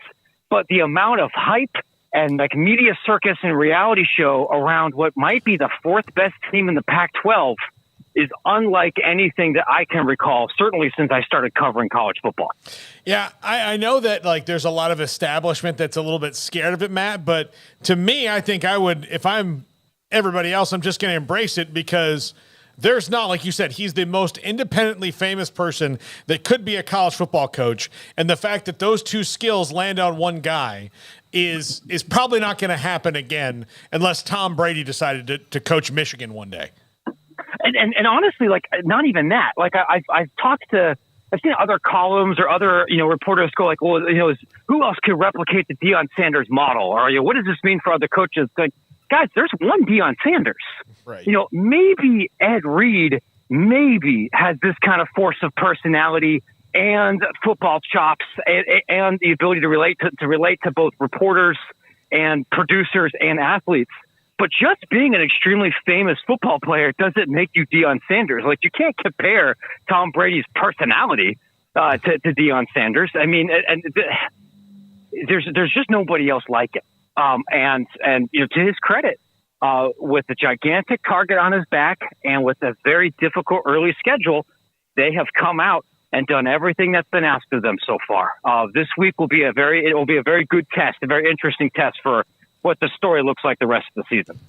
[SPEAKER 14] but the amount of hype and like media circus and reality show around what might be the 4th best team in the Pac-12 is unlike anything that I can recall, certainly since I started covering college football.
[SPEAKER 7] Yeah, I know that like there's a lot of establishment that's a little bit scared of it, Matt, but to me, I think I would, if I'm everybody else, I'm just going to embrace it because there's not, like you said, he's the most independently famous person that could be a college football coach. And the fact that those 2 skills land on one guy is probably not going to happen again unless Tom Brady decided to coach Michigan one day.
[SPEAKER 14] And honestly, like, not even that. Like, I've seen other columns or other, reporters go like, well, who else could replicate the Deion Sanders model? Or, what does this mean for other coaches? Like, guys, there's one Deion Sanders.
[SPEAKER 7] Right.
[SPEAKER 14] Maybe Ed Reed has this kind of force of personality and football chops and the ability to relate to both reporters and producers and athletes. But just being an extremely famous football player doesn't make you Deion Sanders. Like, you can't compare Tom Brady's personality to Deion Sanders. I mean, there's just nobody else like it. And to his credit, with the gigantic target on his back and with a very difficult early schedule, they have come out and done everything that's been asked of them so far. This week will be a very good test, a very interesting test for what the story looks like the rest of the season.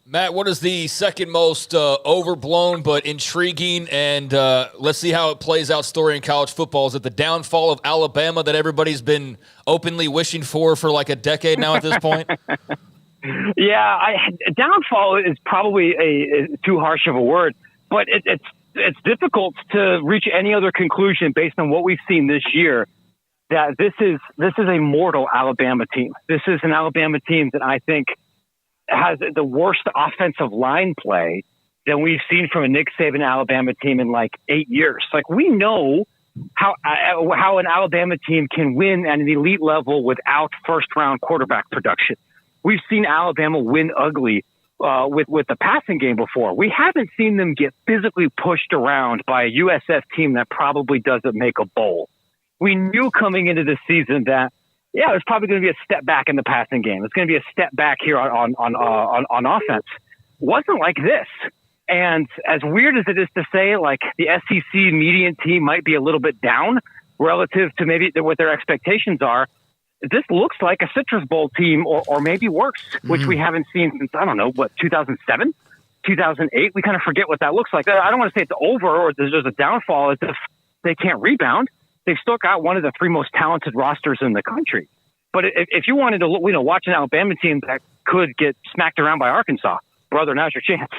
[SPEAKER 8] Matt, what is the second most overblown but intriguing and let's see how it plays out story in college football? Is it the downfall of Alabama that everybody's been openly wishing for like a decade now at this point?
[SPEAKER 14] Yeah, downfall is probably too harsh of a word, but it's difficult to reach any other conclusion based on what we've seen this year. That this is a mortal Alabama team. This is an Alabama team that I think has the worst offensive line play than we've seen from a Nick Saban Alabama team in like 8 years. Like, we know how an Alabama team can win at an elite level without first-round quarterback production. We've seen Alabama win ugly with the passing game before. We haven't seen them get physically pushed around by a USF team that probably doesn't make a bowl. We knew coming into the season that, there's probably going to be a step back in the passing game. It's going to be a step back here on offense. Wasn't like this. And as weird as it is to say, like, the SEC median team might be a little bit down relative to maybe what their expectations are, this looks like a Citrus Bowl team or maybe worse, which we haven't seen since, 2007, 2008. We kind of forget what that looks like. I don't want to say it's over or there's a downfall as if they can't rebound. They've still got one of the 3 most talented rosters in the country. But if you wanted to, watch an Alabama team that could get smacked around by Arkansas, brother, now's your chance.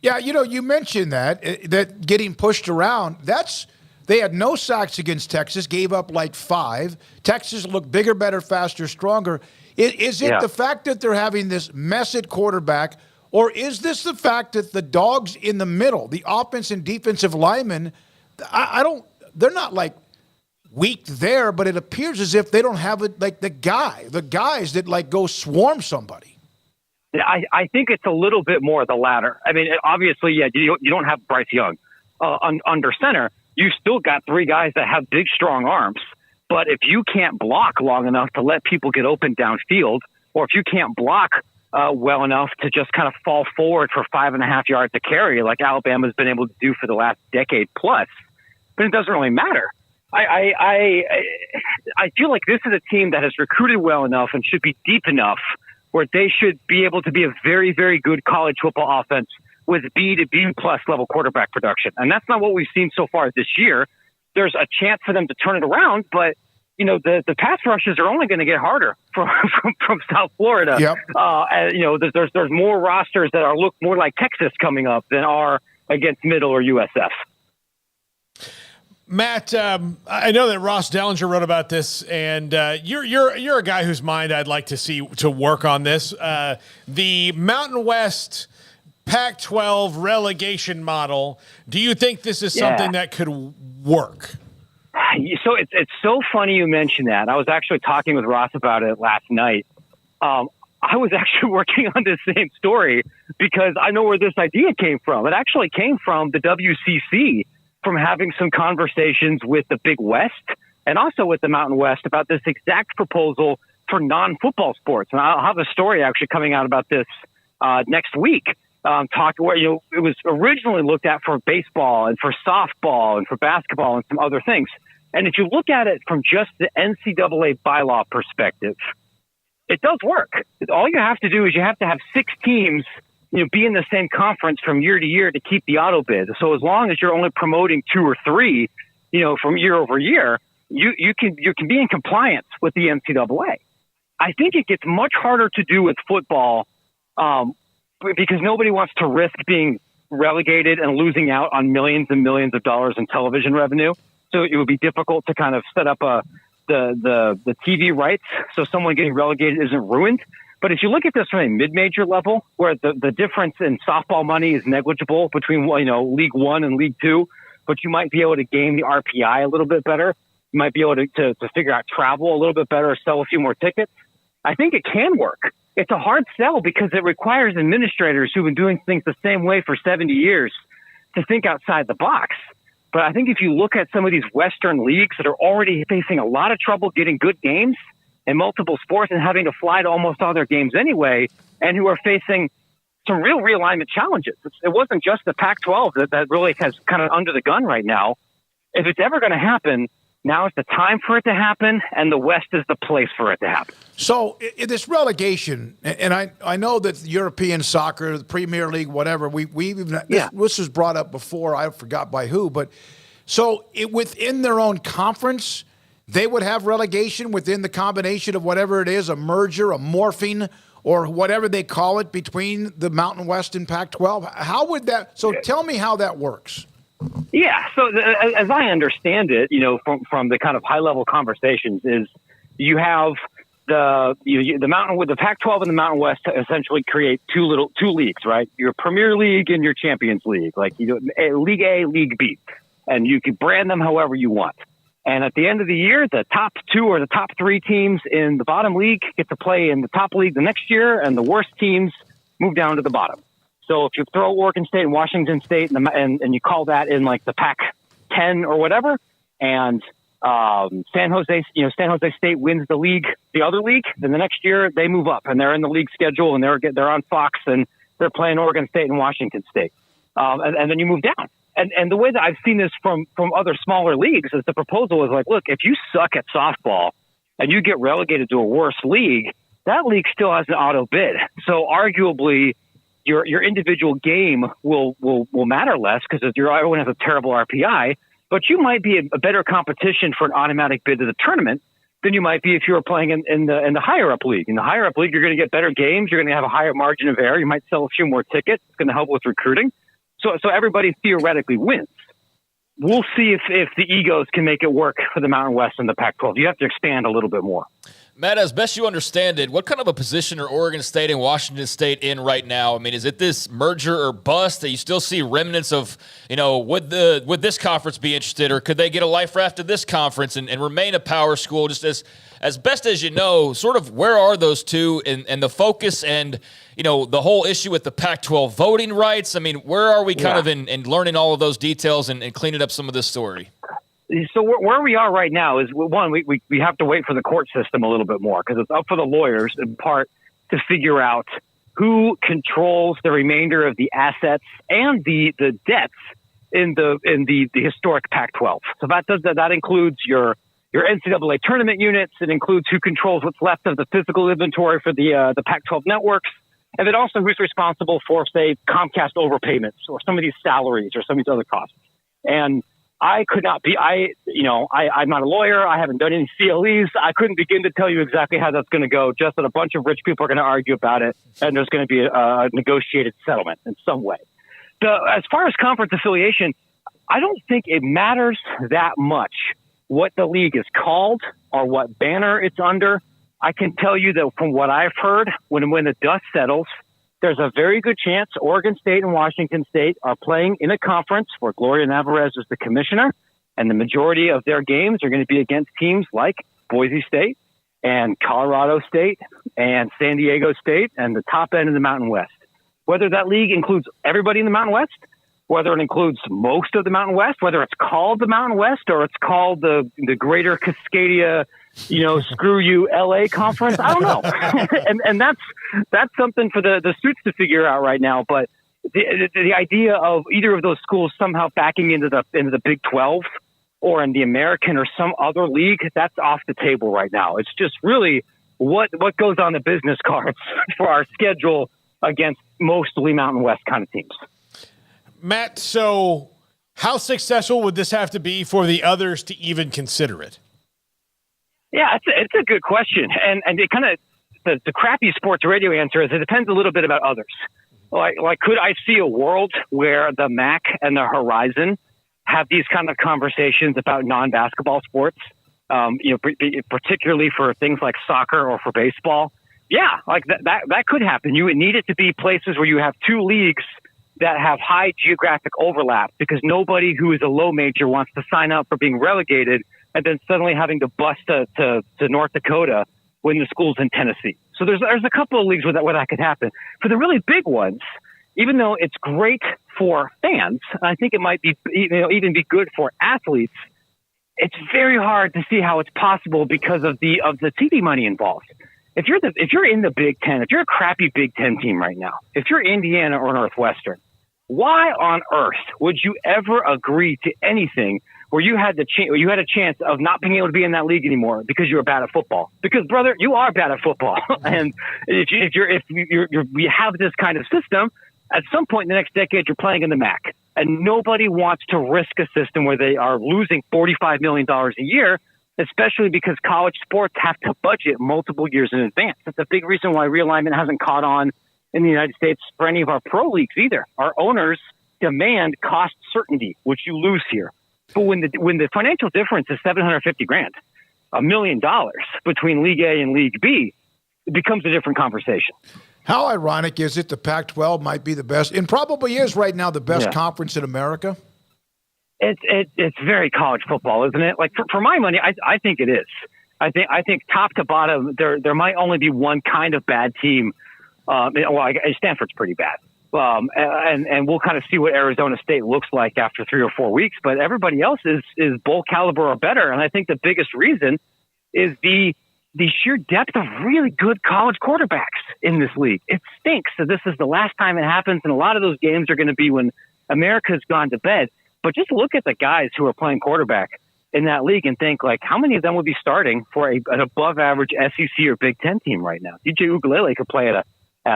[SPEAKER 6] Yeah, you mentioned that getting pushed around, they had no sacks against Texas, gave up like 5. Texas looked bigger, better, faster, stronger. Is it the fact that they're having this mess at quarterback, Or is this the fact that the dogs in the middle, the offense and defensive linemen, they're not like weak there, but it appears as if they don't have like the guys that like go swarm somebody.
[SPEAKER 14] I think it's a little bit more the latter. I mean, obviously, yeah, you don't have Bryce Young under center. You still got three guys that have big, strong arms. But if you can't block long enough to let people get open downfield, or if you can't block well enough to just kind of fall forward for 5.5 yards to carry, like Alabama's been able to do for the last decade plus, then it doesn't really matter. I feel like this is a team that has recruited well enough and should be deep enough where they should be able to be a very, very good college football offense with B to B plus level quarterback production. And that's not what we've seen so far this year. There's a chance for them to turn it around, but the pass rushes are only going to get harder from South Florida.
[SPEAKER 6] Yep.
[SPEAKER 14] There's more rosters that look more like Texas coming up than are against Middle or USF.
[SPEAKER 7] Matt, I know that Ross Dellinger wrote about this, and you're a guy whose mind I'd like to see to work on this. The Mountain West Pac-12 relegation model. Do you think this is something that could work?
[SPEAKER 14] So it's so funny you mentioned that. I was actually talking with Ross about it last night. I was actually working on this same story because I know where this idea came from. It actually came from the WCC, from having some conversations with the Big West and also with the Mountain West about this exact proposal for non-football sports. And I'll have a story actually coming out about this next week. Where it was originally looked at for baseball and for softball and for basketball and some other things. And if you look at it from just the NCAA bylaw perspective, it does work. All you have to do is you have to have 6 teams, be in the same conference from year to year to keep the auto bid. So as long as you're only promoting 2 or 3, from year over year, you can be in compliance with the NCAA. I think it gets much harder to do with football, because nobody wants to risk being relegated and losing out on millions and millions of dollars in television revenue. So it would be difficult to kind of set up the TV rights so someone getting relegated isn't ruined. But if you look at this from a mid-major level, where the difference in softball money is negligible between League One and League Two, but you might be able to game the RPI a little bit better. You might be able to figure out travel a little bit better, sell a few more tickets. I think it can work. It's a hard sell because it requires administrators who've been doing things the same way for 70 years to think outside the box. But I think if you look at some of these Western leagues that are already facing a lot of trouble getting good games in multiple sports and having to fly to almost all their games anyway, and who are facing some real realignment challenges. It wasn't just the Pac-12 that really has kind of under the gun right now. If it's ever going to happen, now is the time for it to happen, and the West is the place for it to happen.
[SPEAKER 6] So in this relegation, and I know that European soccer, the Premier League, whatever, this was brought up before. I forgot by who, but so within their own conference, they would have relegation within the combination of whatever it is, a merger, a morphing, or whatever they call it between the Mountain West and Pac-12. How would that? So tell me how that works.
[SPEAKER 14] Yeah. So as I understand it, from the kind of high level conversations, is you have the Mountain with the Pac-12 and the Mountain West to essentially create two leagues, right? Your Premier League and your Champions League, like League A, League B, and you can brand them however you want. And at the end of the year, the top 2 or the top 3 teams in the bottom league get to play in the top league the next year, and the worst teams move down to the bottom. So if you throw Oregon State and Washington State and you call that in like the Pac-10 or whatever, and San Jose State wins the other league, then the next year they move up and they're in the league schedule and they're on Fox and they're playing Oregon State and Washington State, and then you move down. And the way that I've seen this from other smaller leagues is the proposal is like, look, if you suck at softball and you get relegated to a worse league, that league still has an auto bid. So arguably, your individual game will matter less because everyone has a terrible RPI, but you might be a better competition for an automatic bid to the tournament than you might be if you were playing in the higher up league. In the higher up league, you're going to get better games. You're going to have a higher margin of error. You might sell a few more tickets. It's going to help with recruiting. So everybody theoretically wins. We'll see if the egos can make it work for the Mountain West and the Pac-12. You have to expand a little bit more.
[SPEAKER 8] Matt, as best you understand it, what kind of a position are Oregon State and Washington State in right now? I mean, is it this merger or bust that you still see remnants of, would this conference be interested, or could they get a life raft to this conference and remain a power school? Just as best as you know, sort of where are those two and the focus and, the whole issue with the Pac-12 voting rights? I mean, where are we kind of in learning all of those details and cleaning up some of this story?
[SPEAKER 14] So where we are right now is, one, we have to wait for the court system a little bit more, because it's up for the lawyers in part to figure out who controls the remainder of the assets and the debts in the historic Pac-12. So that includes your NCAA tournament units. It includes who controls what's left of the physical inventory for the Pac-12 networks, and then also who's responsible for, say, Comcast overpayments or some of these salaries or some of these other costs. And I could not be, I'm not a lawyer. I haven't done any CLEs. I couldn't begin to tell you exactly how that's going to go, just that a bunch of rich people are going to argue about it, and there's going to be a negotiated settlement in some way. As far as conference affiliation, I don't think it matters that much what the league is called or what banner it's under. I can tell you that from what I've heard, when the dust settles, there's a very good chance Oregon State and Washington State are playing in a conference where Gloria Navarez is the commissioner, and the majority of their games are going to be against teams like Boise State and Colorado State and San Diego State and the top end of the Mountain West. Whether that league includes everybody in the Mountain West, whether it includes most of the Mountain West, whether it's called the Mountain West or it's called the Greater Cascadia, screw you LA conference. I don't know. and that's something for the suits to figure out right now. But the idea of either of those schools somehow backing into the Big 12 or in the American or some other league, that's off the table right now. It's just really what goes on the business cards for our schedule against mostly Mountain West kind of teams.
[SPEAKER 7] Matt, so how successful would this have to be for the others to even consider it?
[SPEAKER 14] Yeah, it's a good question. And it kind of, the crappy sports radio answer is it depends a little bit about others. Like could I see a world where the MAC and the Horizon have these kind of conversations about non-basketball sports, particularly for things like soccer or for baseball? Yeah, like that could happen. You would need it to be places where you have two leagues that have high geographic overlap, because nobody who is a low major wants to sign up for being relegated and then suddenly having to bust to North Dakota when the school's in Tennessee. So there's a couple of leagues where that could happen. For the really big ones, even though it's great for fans, I think it might be even be good for athletes, it's very hard to see how it's possible because of the TV money involved. If you're in the Big Ten, if you're a crappy Big Ten team right now, if you're Indiana or Northwestern, why on earth would you ever agree to anything where you had a chance of not being able to be in that league anymore because you were bad at football? Because, brother, you are bad at football, and if we have this kind of system, at some point in the next decade, you're playing in the MAC, and nobody wants to risk a system where they are losing $45 million a year, especially because college sports have to budget multiple years in advance. That's a big reason why realignment hasn't caught on in the United States for any of our pro leagues either. Our owners demand cost certainty, which you lose here. But when the financial difference is $750,000, $1 million between League A and League B, it becomes a different conversation.
[SPEAKER 6] How ironic is it the Pac-12 might be the best, and probably is right now the best conference in America?
[SPEAKER 14] It's very college football, isn't it? Like for my money, I think it is. I think top to bottom, there might only be one kind of bad team. Stanford's pretty bad. And we'll kind of see what Arizona State looks like after 3 or 4 weeks. But everybody else is bowl caliber or better. And I think the biggest reason is the sheer depth of really good college quarterbacks in this league. It stinks. So this is the last time it happens. And a lot of those games are going to be when America's gone to bed. But just look at the guys who are playing quarterback in that league and think, like, how many of them would be starting for an above average SEC or Big Ten team right now? DJ Uiagalelei could play at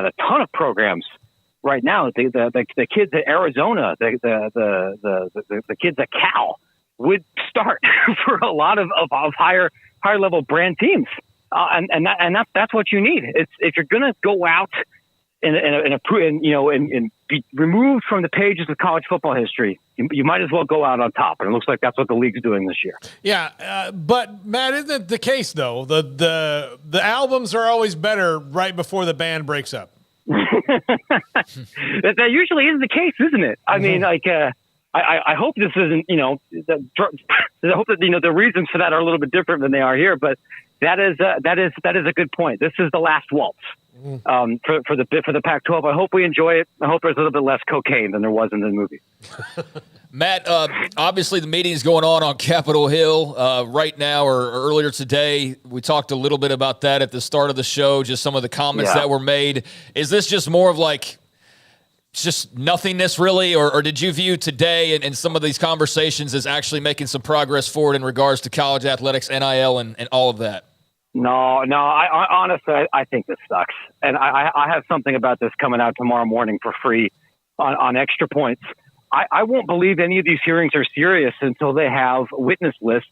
[SPEAKER 14] a ton of programs right now. The kids at Arizona, the kids at Cal would start for a lot of higher level brand teams. And that's what you need. It's if you're going to go out and be removed from the pages of college football history, you might as well go out on top. And it looks like that's what the league's doing this year.
[SPEAKER 7] Yeah, but Matt, isn't it the case though? The albums are always better right before the band breaks up.
[SPEAKER 14] That usually is the case, isn't it? I mean, like, I hope this isn't, I hope that, the reasons for that are a little bit different than they are here, but that is a good point. This is the last waltz for the Pac-12. I hope we enjoy it. I hope there's a little bit less cocaine than there was in the movie.
[SPEAKER 8] Matt, obviously the meeting is going on Capitol Hill right now or earlier today. We talked a little bit about that at the start of the show, just some of the comments that were made. Is this just more of like just nothingness really, or did you view today and some of these conversations as actually making some progress forward in regards to college athletics, NIL, and all of that?
[SPEAKER 14] No. I honestly, I think this sucks. And I have something about this coming out tomorrow morning for free on Extra Points. I won't believe any of these hearings are serious until they have witness lists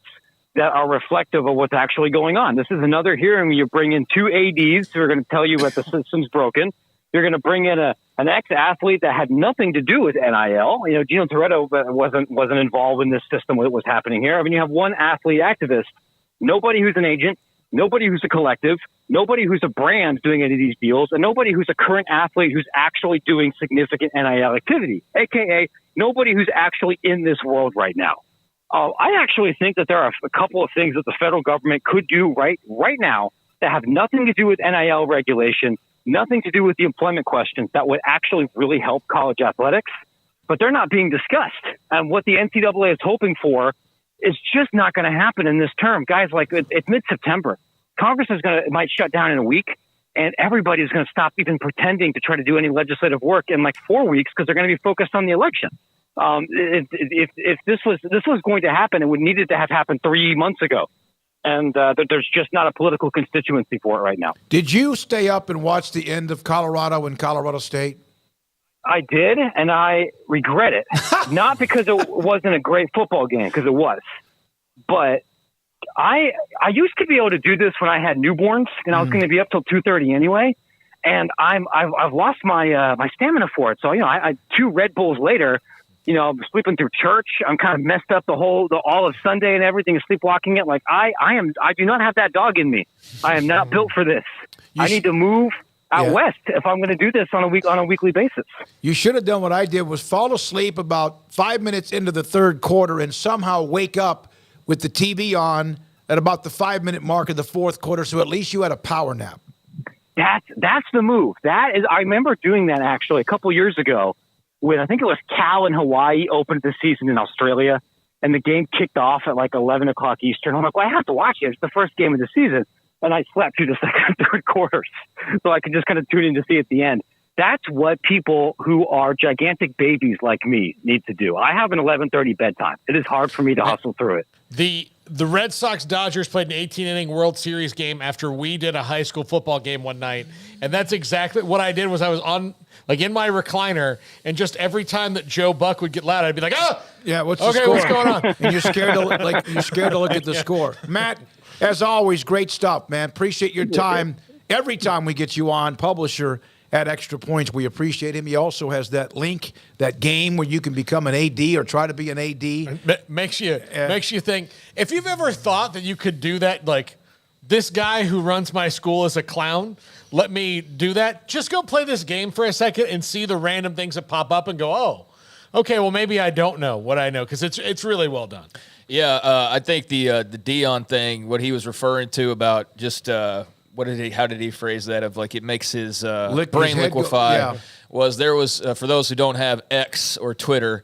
[SPEAKER 14] that are reflective of what's actually going on. This is another hearing where you bring in two ADs who are going to tell you what the system's broken. You're going to bring in an ex-athlete that had nothing to do with NIL. Gino Toretto wasn't involved in this system when it was happening here. I mean, you have one athlete activist, nobody who's an agent, nobody who's a collective, nobody who's a brand doing any of these deals, and nobody who's a current athlete who's actually doing significant NIL activity, a.k.a. nobody who's actually in this world right now. I actually think that there are a couple of things that the federal government could do right now that have nothing to do with NIL regulation, nothing to do with the employment questions that would actually really help college athletics, but they're not being discussed. And what the NCAA is hoping for is just not going to happen in this term. Guys, like it's mid-September. Congress might shut down in a week, and everybody's going to stop even pretending to try to do any legislative work in like 4 weeks because they're going to be focused on the election. If this was going to happen, it would needed to have happened 3 months ago. And there's just not a political constituency for it right now.
[SPEAKER 6] Did you stay up and watch the end of Colorado and Colorado State?
[SPEAKER 14] I did, and I regret it. Not because it wasn't a great football game, because it was. But I used to be able to do this when I had newborns, and I was going to be up till 2:30 anyway. And I've lost my my stamina for it. So I 2 Red Bulls later. I'm sleeping through church. I'm kind of messed up all of Sunday and everything, and sleepwalking it. Like I do not have that dog in me. I am not built for this. I need to move out west if I'm going to do this on a weekly basis.
[SPEAKER 6] You should have done what I did, was fall asleep about 5 minutes into the third quarter and somehow wake up with the TV on at about the 5-minute mark of the fourth quarter. So at least you had a power nap.
[SPEAKER 14] That's the move. I remember doing that actually a couple years ago. When I think it was Cal in Hawaii opened the season in Australia, and the game kicked off at like 11 o'clock Eastern. I'm like, well, I have to watch it. It's the first game of the season. And I slept through the second and third quarters. So I could just kind of tune in to see at the end. That's what people who are gigantic babies like me need to do. I have an 11:30 bedtime. It is hard for me to hustle through it.
[SPEAKER 7] The Red Sox-Dodgers played an 18-inning World Series game after we did a high school football game one night. And that's exactly what I did. Was I was on, like, in my recliner, and just every time that Joe Buck would get loud, I'd be like, oh!
[SPEAKER 6] Yeah, what's the score?
[SPEAKER 7] What's going on?
[SPEAKER 6] And you're scared to look at the score. Matt, as always, great stuff, man. Appreciate your time. Every time we get you on, publisher at Extra Points, we appreciate him. He also has that link, that game where you can become an AD or try to be an AD.
[SPEAKER 7] Makes you think, if you've ever thought that you could do that, like, this guy who runs my school is a clown, let me do that. Just go play this game for a second and see the random things that pop up and go, oh, okay, well, maybe I don't know what I know, because it's really well done.
[SPEAKER 8] Yeah, I think the Dion thing, what he was referring to about just how did he phrase that, of like it makes his brain liquefy, was for those who don't have X or Twitter,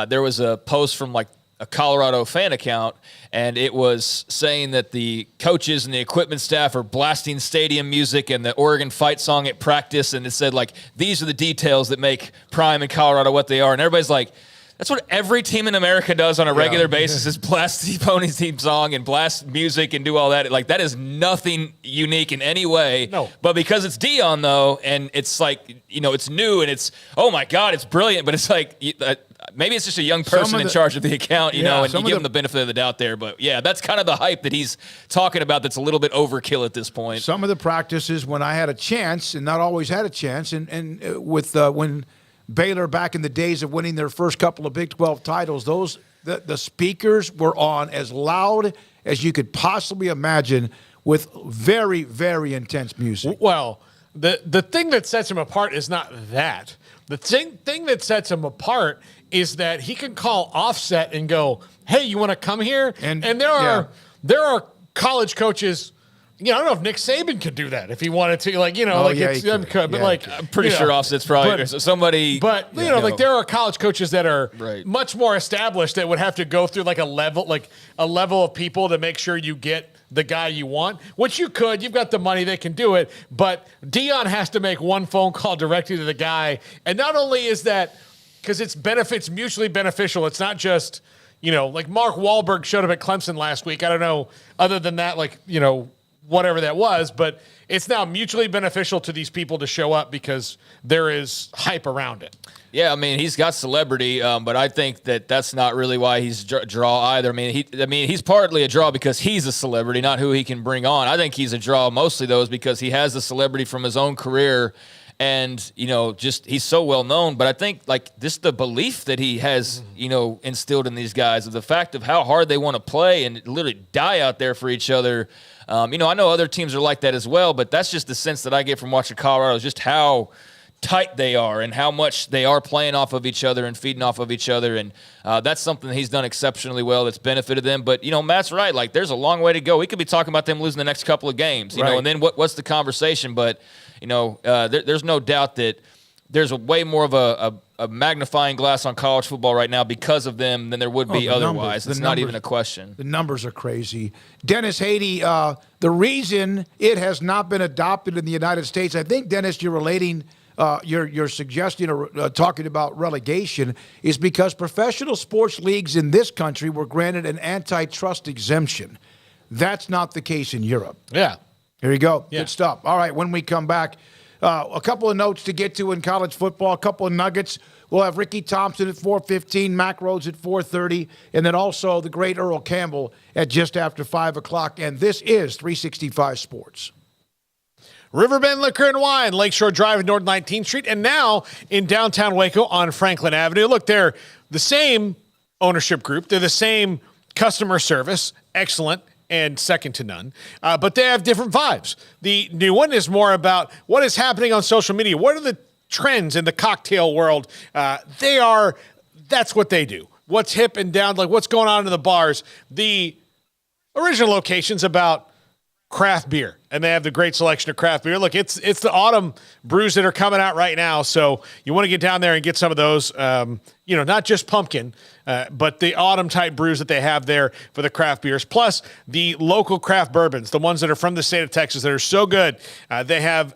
[SPEAKER 8] there was a post from like a Colorado fan account, and it was saying that the coaches and the equipment staff are blasting stadium music and the Oregon fight song at practice, and it said like, these are the details that make Prime in Colorado what they are, and everybody's like, that's what every team in America does on a regular basis, is blast the opponent's team song and blast music and do all that. Like, that is nothing unique in any way. No. But because it's Dion, though, and it's like, it's new and it's, oh, my God, it's brilliant. But it's like, maybe it's just a young person in charge of the account, and you give them the benefit of the doubt there. But, yeah, that's kind of the hype that he's talking about that's a little bit overkill at this point. Some
[SPEAKER 6] of the practices when I had a chance, and not always had a chance, and with when Baylor back in the days of winning their first couple of Big 12 titles, the speakers were on as loud as you could possibly imagine with very, very intense music.
[SPEAKER 7] Well, the thing that sets him apart is not that. The thing that sets him apart is that he can call offset and go, hey, you want to come here? And there are college coaches. I don't know if Nick Saban could do that if he wanted to.
[SPEAKER 8] I'm pretty sure offset's probably somebody.
[SPEAKER 7] But there are college coaches that are much more established that would have to go through a level of people to make sure you get the guy you want, which you could. You've got the money, they can do it. But Deion has to make one phone call directly to the guy. And not only is that because it's mutually beneficial, it's not just, like Mark Wahlberg showed up at Clemson last week. I don't know, other than that, whatever that was, but it's now mutually beneficial to these people to show up because there is hype around it.
[SPEAKER 8] Yeah, I mean, he's got celebrity, but I think that's not really why he's a draw either. I mean, he's partly a draw because he's a celebrity, not who he can bring on. I think he's a draw mostly, though, is because he has the celebrity from his own career and, just he's so well known. But I think, this the belief that he has, instilled in these guys, of the fact of how hard they want to play and literally die out there for each other. I know other teams are like that as well, but that's just the sense that I get from watching Colorado, is just how tight they are and how much they are playing off of each other and feeding off of each other. And that's something that he's done exceptionally well that's benefited them. But, Matt's right. There's a long way to go. We could be talking about them losing the next couple of games, you know, and then what's the conversation? But, there's no doubt that there's a way more of a magnifying glass on college football right now because of them than there would be otherwise. It's not even a question. The
[SPEAKER 6] numbers are crazy. Dennis Haiti, the reason it has not been adopted in the United States, I think, Dennis, you're relating – you're suggesting or talking about relegation is because professional sports leagues in this country were granted an antitrust exemption. That's not the case in Europe.
[SPEAKER 7] Yeah.
[SPEAKER 6] Here you go. Yeah. Good stuff. All right, when we come back, a couple of notes to get to in college football, a couple of nuggets. We'll have Ricky Thompson at 4:15, Mac Rhodes at 4:30, and then also the great Earl Campbell at just after 5 o'clock. And this is 365 Sports.
[SPEAKER 7] Riverbend Liquor and Wine, Lakeshore Drive at North 19th Street, and now in downtown Waco on Franklin Avenue. Look, they're the same ownership group. They're the same customer service, excellent and second to none, but they have different vibes. The new one is more about what is happening on social media. What are the trends in the cocktail world? That's what they do. What's hip and down, what's going on in the bars. The original location's about craft beer, and they have the great selection of craft beer. Look, it's the autumn brews that are coming out right now, so you want to get down there and get some of those, not just pumpkin, but the autumn type brews that they have there for the craft beers, plus the local craft bourbons, the ones that are from the state of Texas that are so good. They have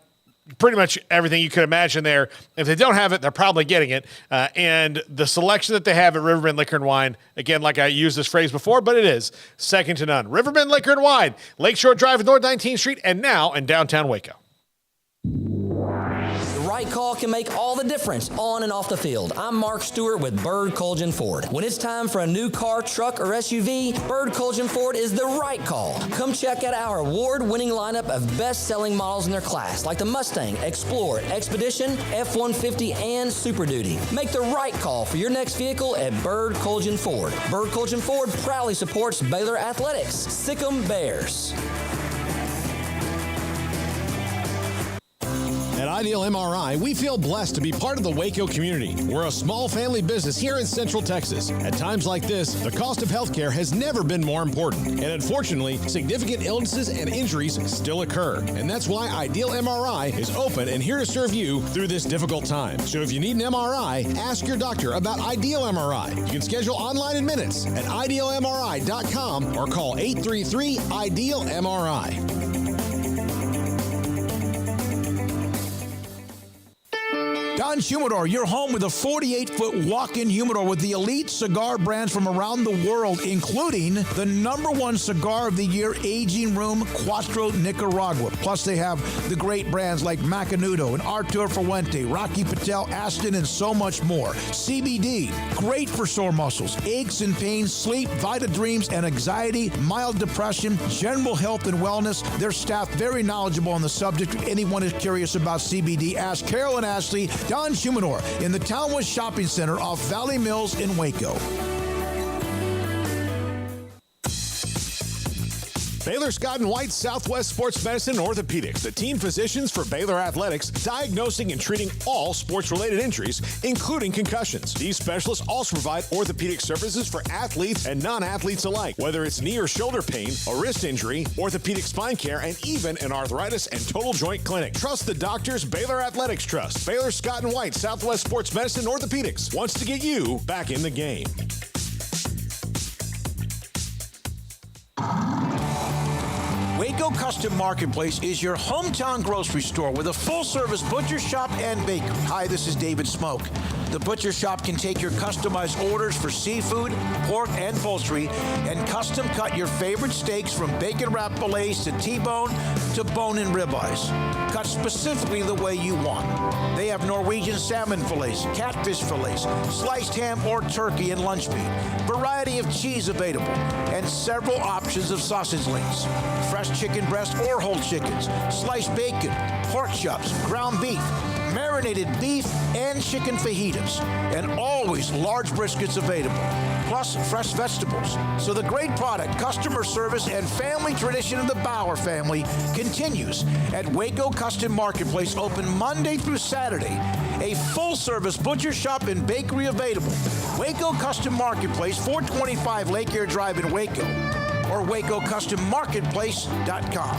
[SPEAKER 7] pretty much everything you could imagine there. If they don't have it, they're probably getting it. And the selection that they have at Riverbend Liquor and Wine, again, like I used this phrase before, but it is second to none. Riverbend Liquor and Wine, Lakeshore Drive at North 19th Street, and now in downtown Waco.
[SPEAKER 15] The right call can make all the difference on and off the field. I'm Mark Stewart with Bird Colgin Ford. When it's time for a new car, truck, or SUV, Bird Colgin Ford is the right call. Come check out our award-winning lineup of best-selling models in their class, like the Mustang, Explorer, Expedition, F-150, and Super Duty. Make the right call for your next vehicle at Bird Colgin Ford. Bird Colgin Ford proudly supports Baylor Athletics. Sic 'em Bears.
[SPEAKER 16] At Ideal MRI, we feel blessed to be part of the Waco community. We're a small family business here in Central Texas. At times like this, the cost of healthcare has never been more important. And unfortunately, significant illnesses and injuries still occur. And that's why Ideal MRI is open and here to serve you through this difficult time. So if you need an MRI, ask your doctor about Ideal MRI. You can schedule online in minutes at idealmri.com or call 833-IDEAL-MRI.
[SPEAKER 11] Don's Humidor, your home with a 48-foot walk-in humidor with the elite cigar brands from around the world, including the #1 cigar of the year, Aging Room Cuatro Nicaragua. Plus, they have the great brands like Macanudo and Artur Fuente, Rocky Patel, Aston, and so much more. CBD, great for sore muscles, aches and pains, sleep, Vita Dreams, and anxiety, mild depression, general health and wellness. Their staff very knowledgeable on the subject. If anyone is curious about CBD, ask Carol and Ashley. Don Shumanor in the Townwest Shopping Center off Valley Mills in Waco.
[SPEAKER 16] Baylor Scott & White Southwest Sports Medicine and Orthopedics, the team physicians for Baylor Athletics, diagnosing and treating all sports-related injuries, including concussions. These specialists also provide orthopedic services for athletes and non-athletes alike, whether it's knee or shoulder pain, a wrist injury, orthopedic spine care, and even an arthritis and total joint clinic. Trust the doctors Baylor Athletics trust. Baylor Scott & White Southwest Sports Medicine and Orthopedics wants to get you back in the game.
[SPEAKER 6] Waco Custom Marketplace is your hometown grocery store with a full-service butcher shop and bakery. Hi, this is David Smoak. The butcher shop can take your customized orders for seafood, pork, and poultry and custom cut your favorite steaks from bacon-wrapped fillets to T-bone to bone-in ribeyes. Cut specifically the way you want. They have Norwegian salmon fillets, catfish fillets, sliced ham or turkey and lunch meat, variety of cheese available, and several options of sausage links. Fresh chicken breast or whole chickens, sliced bacon, pork chops, ground beef, marinated beef, and chicken fajitas, and always large briskets available, plus fresh vegetables. So the great product, customer service, and family tradition of the Bauer family continues at Waco Custom Marketplace, open Monday through Saturday. A full-service butcher shop and bakery available. Waco Custom Marketplace, 425 Lake Air Drive in Waco, or WacoCustomMarketplace.com.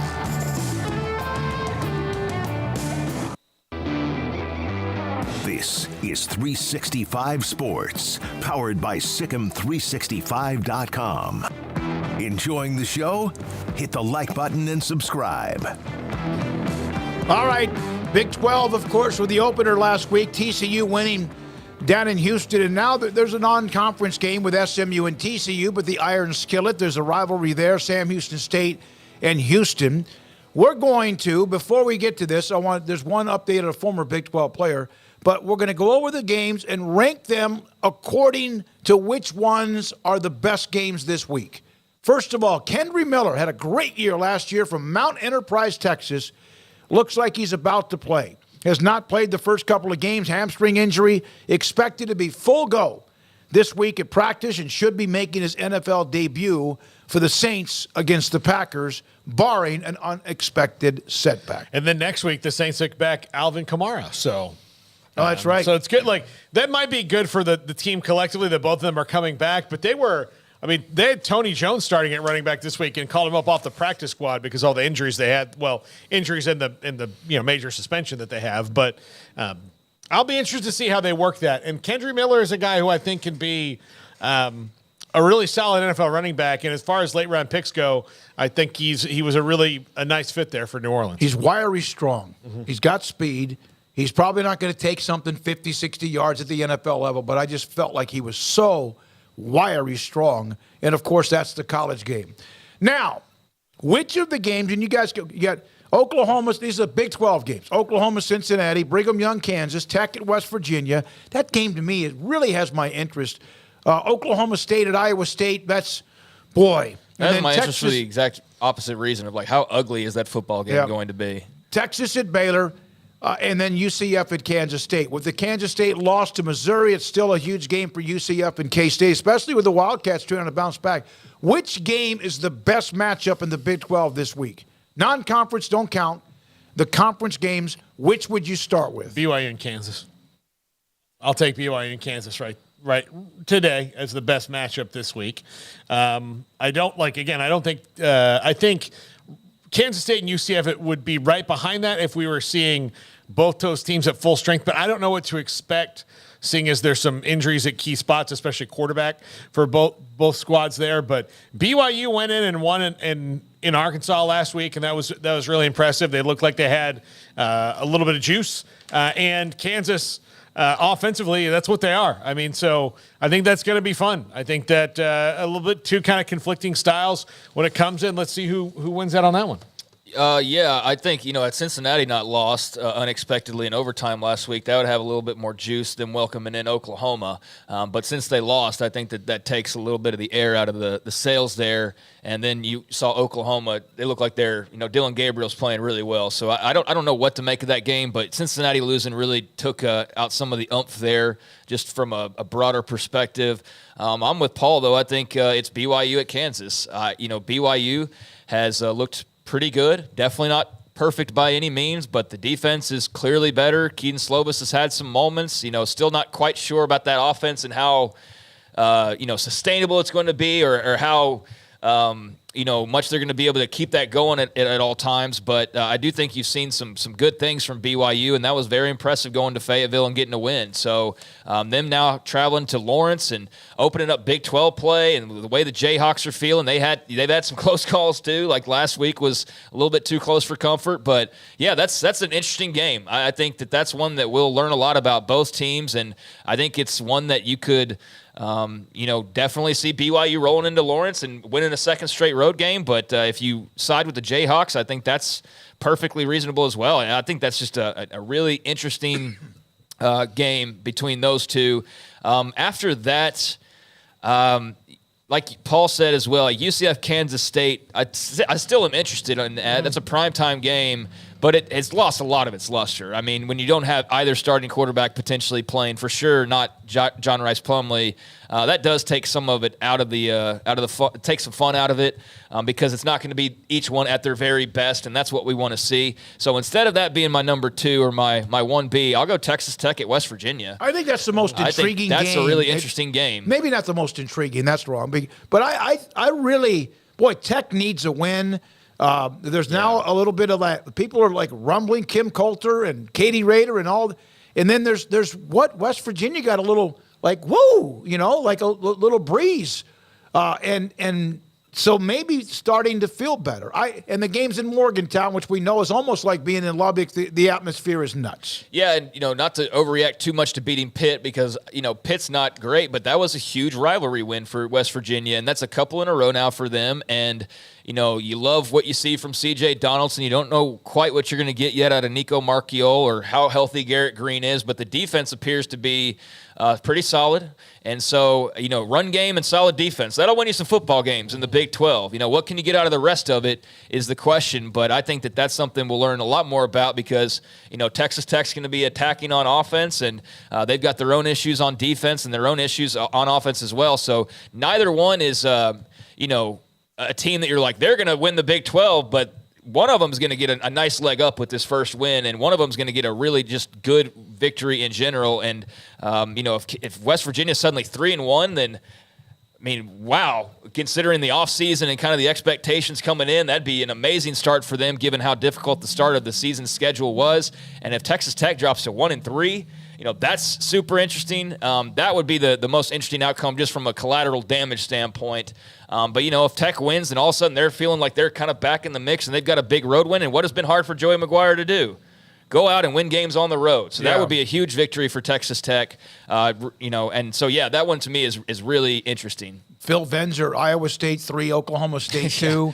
[SPEAKER 2] This is 365 Sports, powered by Sikkim365.com. Enjoying the show? Hit the like button and subscribe.
[SPEAKER 6] All right, Big 12, of course, with the opener last week, TCU winning down in Houston, and now there's a non-conference game with SMU and TCU, but the Iron Skillet, there's a rivalry there, Sam Houston State and Houston. We're going to, before we get to this, there's one update on a former Big 12 player, but we're going to go over the games and rank them according to which ones are the best games this week. First of all, Kendry Miller had a great year last year from Mount Enterprise, Texas. Looks like he's about to play. Has not played the first couple of games, hamstring injury, expected to be full go this week at practice and should be making his NFL debut for the Saints against the Packers, barring an unexpected setback.
[SPEAKER 7] And then next week, the Saints took back Alvin Kamara, so...
[SPEAKER 6] Oh, that's right.
[SPEAKER 7] So it's good. Like, that might be good for the team collectively that both of them are coming back. But they had Tony Jones starting at running back this week and called him up off the practice squad because all the injuries they had. Well, injuries in the major suspension that they have. But I'll be interested to see how they work that. And Kendry Miller is a guy who I think can be a really solid NFL running back. And as far as late round picks go, I think he was a nice fit there for New Orleans.
[SPEAKER 6] He's wiry strong. Mm-hmm. He's got speed. He's probably not going to take something 50, 60 yards at the NFL level, but I just felt like he was so wiry strong. And, of course, that's the college game. Now, which of the games, and you got Oklahoma, these are Big 12 games. Oklahoma, Cincinnati, Brigham Young, Kansas, Tech at West Virginia. That game to me, it really has my interest. Oklahoma State at Iowa State, that's, boy.
[SPEAKER 8] That has my interest for the exact opposite reason of, like, how ugly is that football game going to be?
[SPEAKER 6] Texas at Baylor. And then UCF at Kansas State. With the Kansas State loss to Missouri, it's still a huge game for UCF and K-State, especially with the Wildcats trying to bounce back. Which game is the best matchup in the Big 12 this week? Non-conference don't count. The conference games, which would you start with?
[SPEAKER 7] BYU and Kansas. I'll take BYU and Kansas right today as the best matchup this week. I think Kansas State and UCF, it would be right behind that if we were seeing both those teams at full strength. But I don't know what to expect, seeing as there's some injuries at key spots, especially quarterback for both squads there. But BYU went in and won in Arkansas last week, and that was really impressive. They looked like they had a little bit of juice. And Kansas, offensively, that's what they are. I mean, so I think that's going to be fun. I think that a little bit two kind of conflicting styles when it comes in. Let's see who wins out on that one.
[SPEAKER 8] Yeah, I think, at Cincinnati not lost unexpectedly in overtime last week, that would have a little bit more juice than welcoming in Oklahoma. But since they lost, I think that takes a little bit of the air out of the sails there. And then you saw Oklahoma, they look like they're, Dylan Gabriel's playing really well. So I don't know what to make of that game, but Cincinnati losing really took out some of the oomph there just from a broader perspective. I'm with Paul, though. I think it's BYU at Kansas. BYU has looked pretty good. Definitely not perfect by any means, but the defense is clearly better. Keaton Slovis has had some moments. Still not quite sure about that offense and how sustainable it's going to be, or how much they're going to be able to keep that going at all times. But I do think you've seen some good things from BYU, and that was very impressive going to Fayetteville and getting a win. So them now traveling to Lawrence and opening up Big 12 play, and the way the Jayhawks are feeling, they've had some close calls too. Like last week was a little bit too close for comfort. But yeah, that's an interesting game. I think that's one that we'll learn a lot about both teams, and I think it's one that you could definitely see BYU rolling into Lawrence and winning a second straight road game. But if you side with the Jayhawks, I think that's perfectly reasonable as well. And I think that's just a really interesting game between those two. After that, like Paul said as well, UCF Kansas State, I still am interested in that. That's a primetime game, but it's lost a lot of its luster. I mean, when you don't have either starting quarterback potentially playing, for sure not John Rice Plumlee, that does take some of it out of the take some fun out of it, because it's not going to be each one at their very best, and that's what we want to see. So instead of that being my number 2 or my 1B, I'll go Texas Tech at West Virginia.
[SPEAKER 6] I think that's the most intriguing game.
[SPEAKER 8] That's a really interesting game.
[SPEAKER 6] Maybe not the most intriguing. That's wrong. But I really, Tech needs a win. There's now a little bit of that. People are like rumbling Kim Coulter and Katie Rader and all. And then there's West Virginia got a little like, whoa, like a little breeze. And so maybe starting to feel better. And the game's in Morgantown, which we know is almost like being in Lubbock. The atmosphere is nuts.
[SPEAKER 8] Yeah, and not to overreact too much to beating Pitt, because Pitt's not great, but that was a huge rivalry win for West Virginia, and that's a couple in a row now for them. And you love what you see from C.J. Donaldson. You don't know quite what you're going to get yet out of Nico Marchiol or how healthy Garrett Green is, but the defense appears to be pretty solid. And so, run game and solid defense, that'll win you some football games in the Big 12. What can you get out of the rest of it is the question. But I think that's something we'll learn a lot more about, because, Texas Tech's going to be attacking on offense, and they've got their own issues on defense and their own issues on offense as well. So neither one is, a team that you're like, they're going to win the Big 12, but one of them is going to get a nice leg up with this first win, and one of them is going to get a really just good victory in general. And, if West Virginia is suddenly 3-1, then, wow, considering the offseason and kind of the expectations coming in, that'd be an amazing start for them, given how difficult the start of the season schedule was. And if Texas Tech drops to 1-3, that's super interesting. That would be the most interesting outcome just from a collateral damage standpoint. But, if Tech wins, then all of a sudden they're feeling like they're kind of back in the mix, and they've got a big road win. And what has been hard for Joey McGuire to do? Go out and win games on the road. So that would be a huge victory for Texas Tech. And so, that one to me is really interesting.
[SPEAKER 6] Phil Venzer, Iowa State 3, Oklahoma State 2.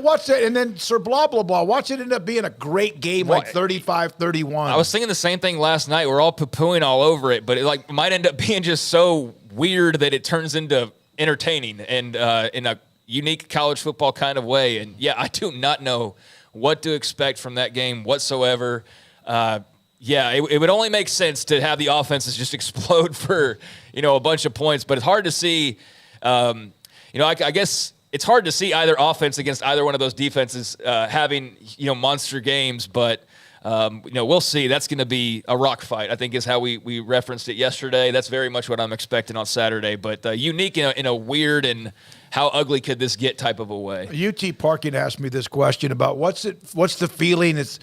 [SPEAKER 6] Watch that, and then Sir blah, blah, blah. Watch it end up being a great game, like 35-31.
[SPEAKER 8] I was thinking the same thing last night. We're all poo-pooing all over it, but it might end up being just so weird that it turns into entertaining and in a unique college football kind of way. And, I do not know what to expect from that game whatsoever. It would only make sense to have the offenses just explode for, a bunch of points, but it's hard to see. I guess it's hard to see either offense against either one of those defenses having, monster games, but, we'll see. That's going to be a rock fight, I think is how we referenced it yesterday. That's very much what I'm expecting on Saturday, but unique in a weird and how ugly could this get type of a way.
[SPEAKER 6] UT Parking asked me this question about what's the feeling. It's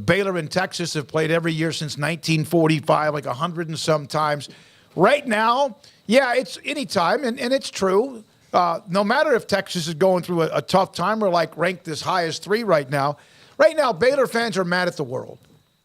[SPEAKER 6] Baylor and Texas have played every year since 1945, like 100 and some times. Right now, it's any time, and it's true. No matter if Texas is going through a tough time, we're like ranked as high as 3 right now. Right now, Baylor fans are mad at the world.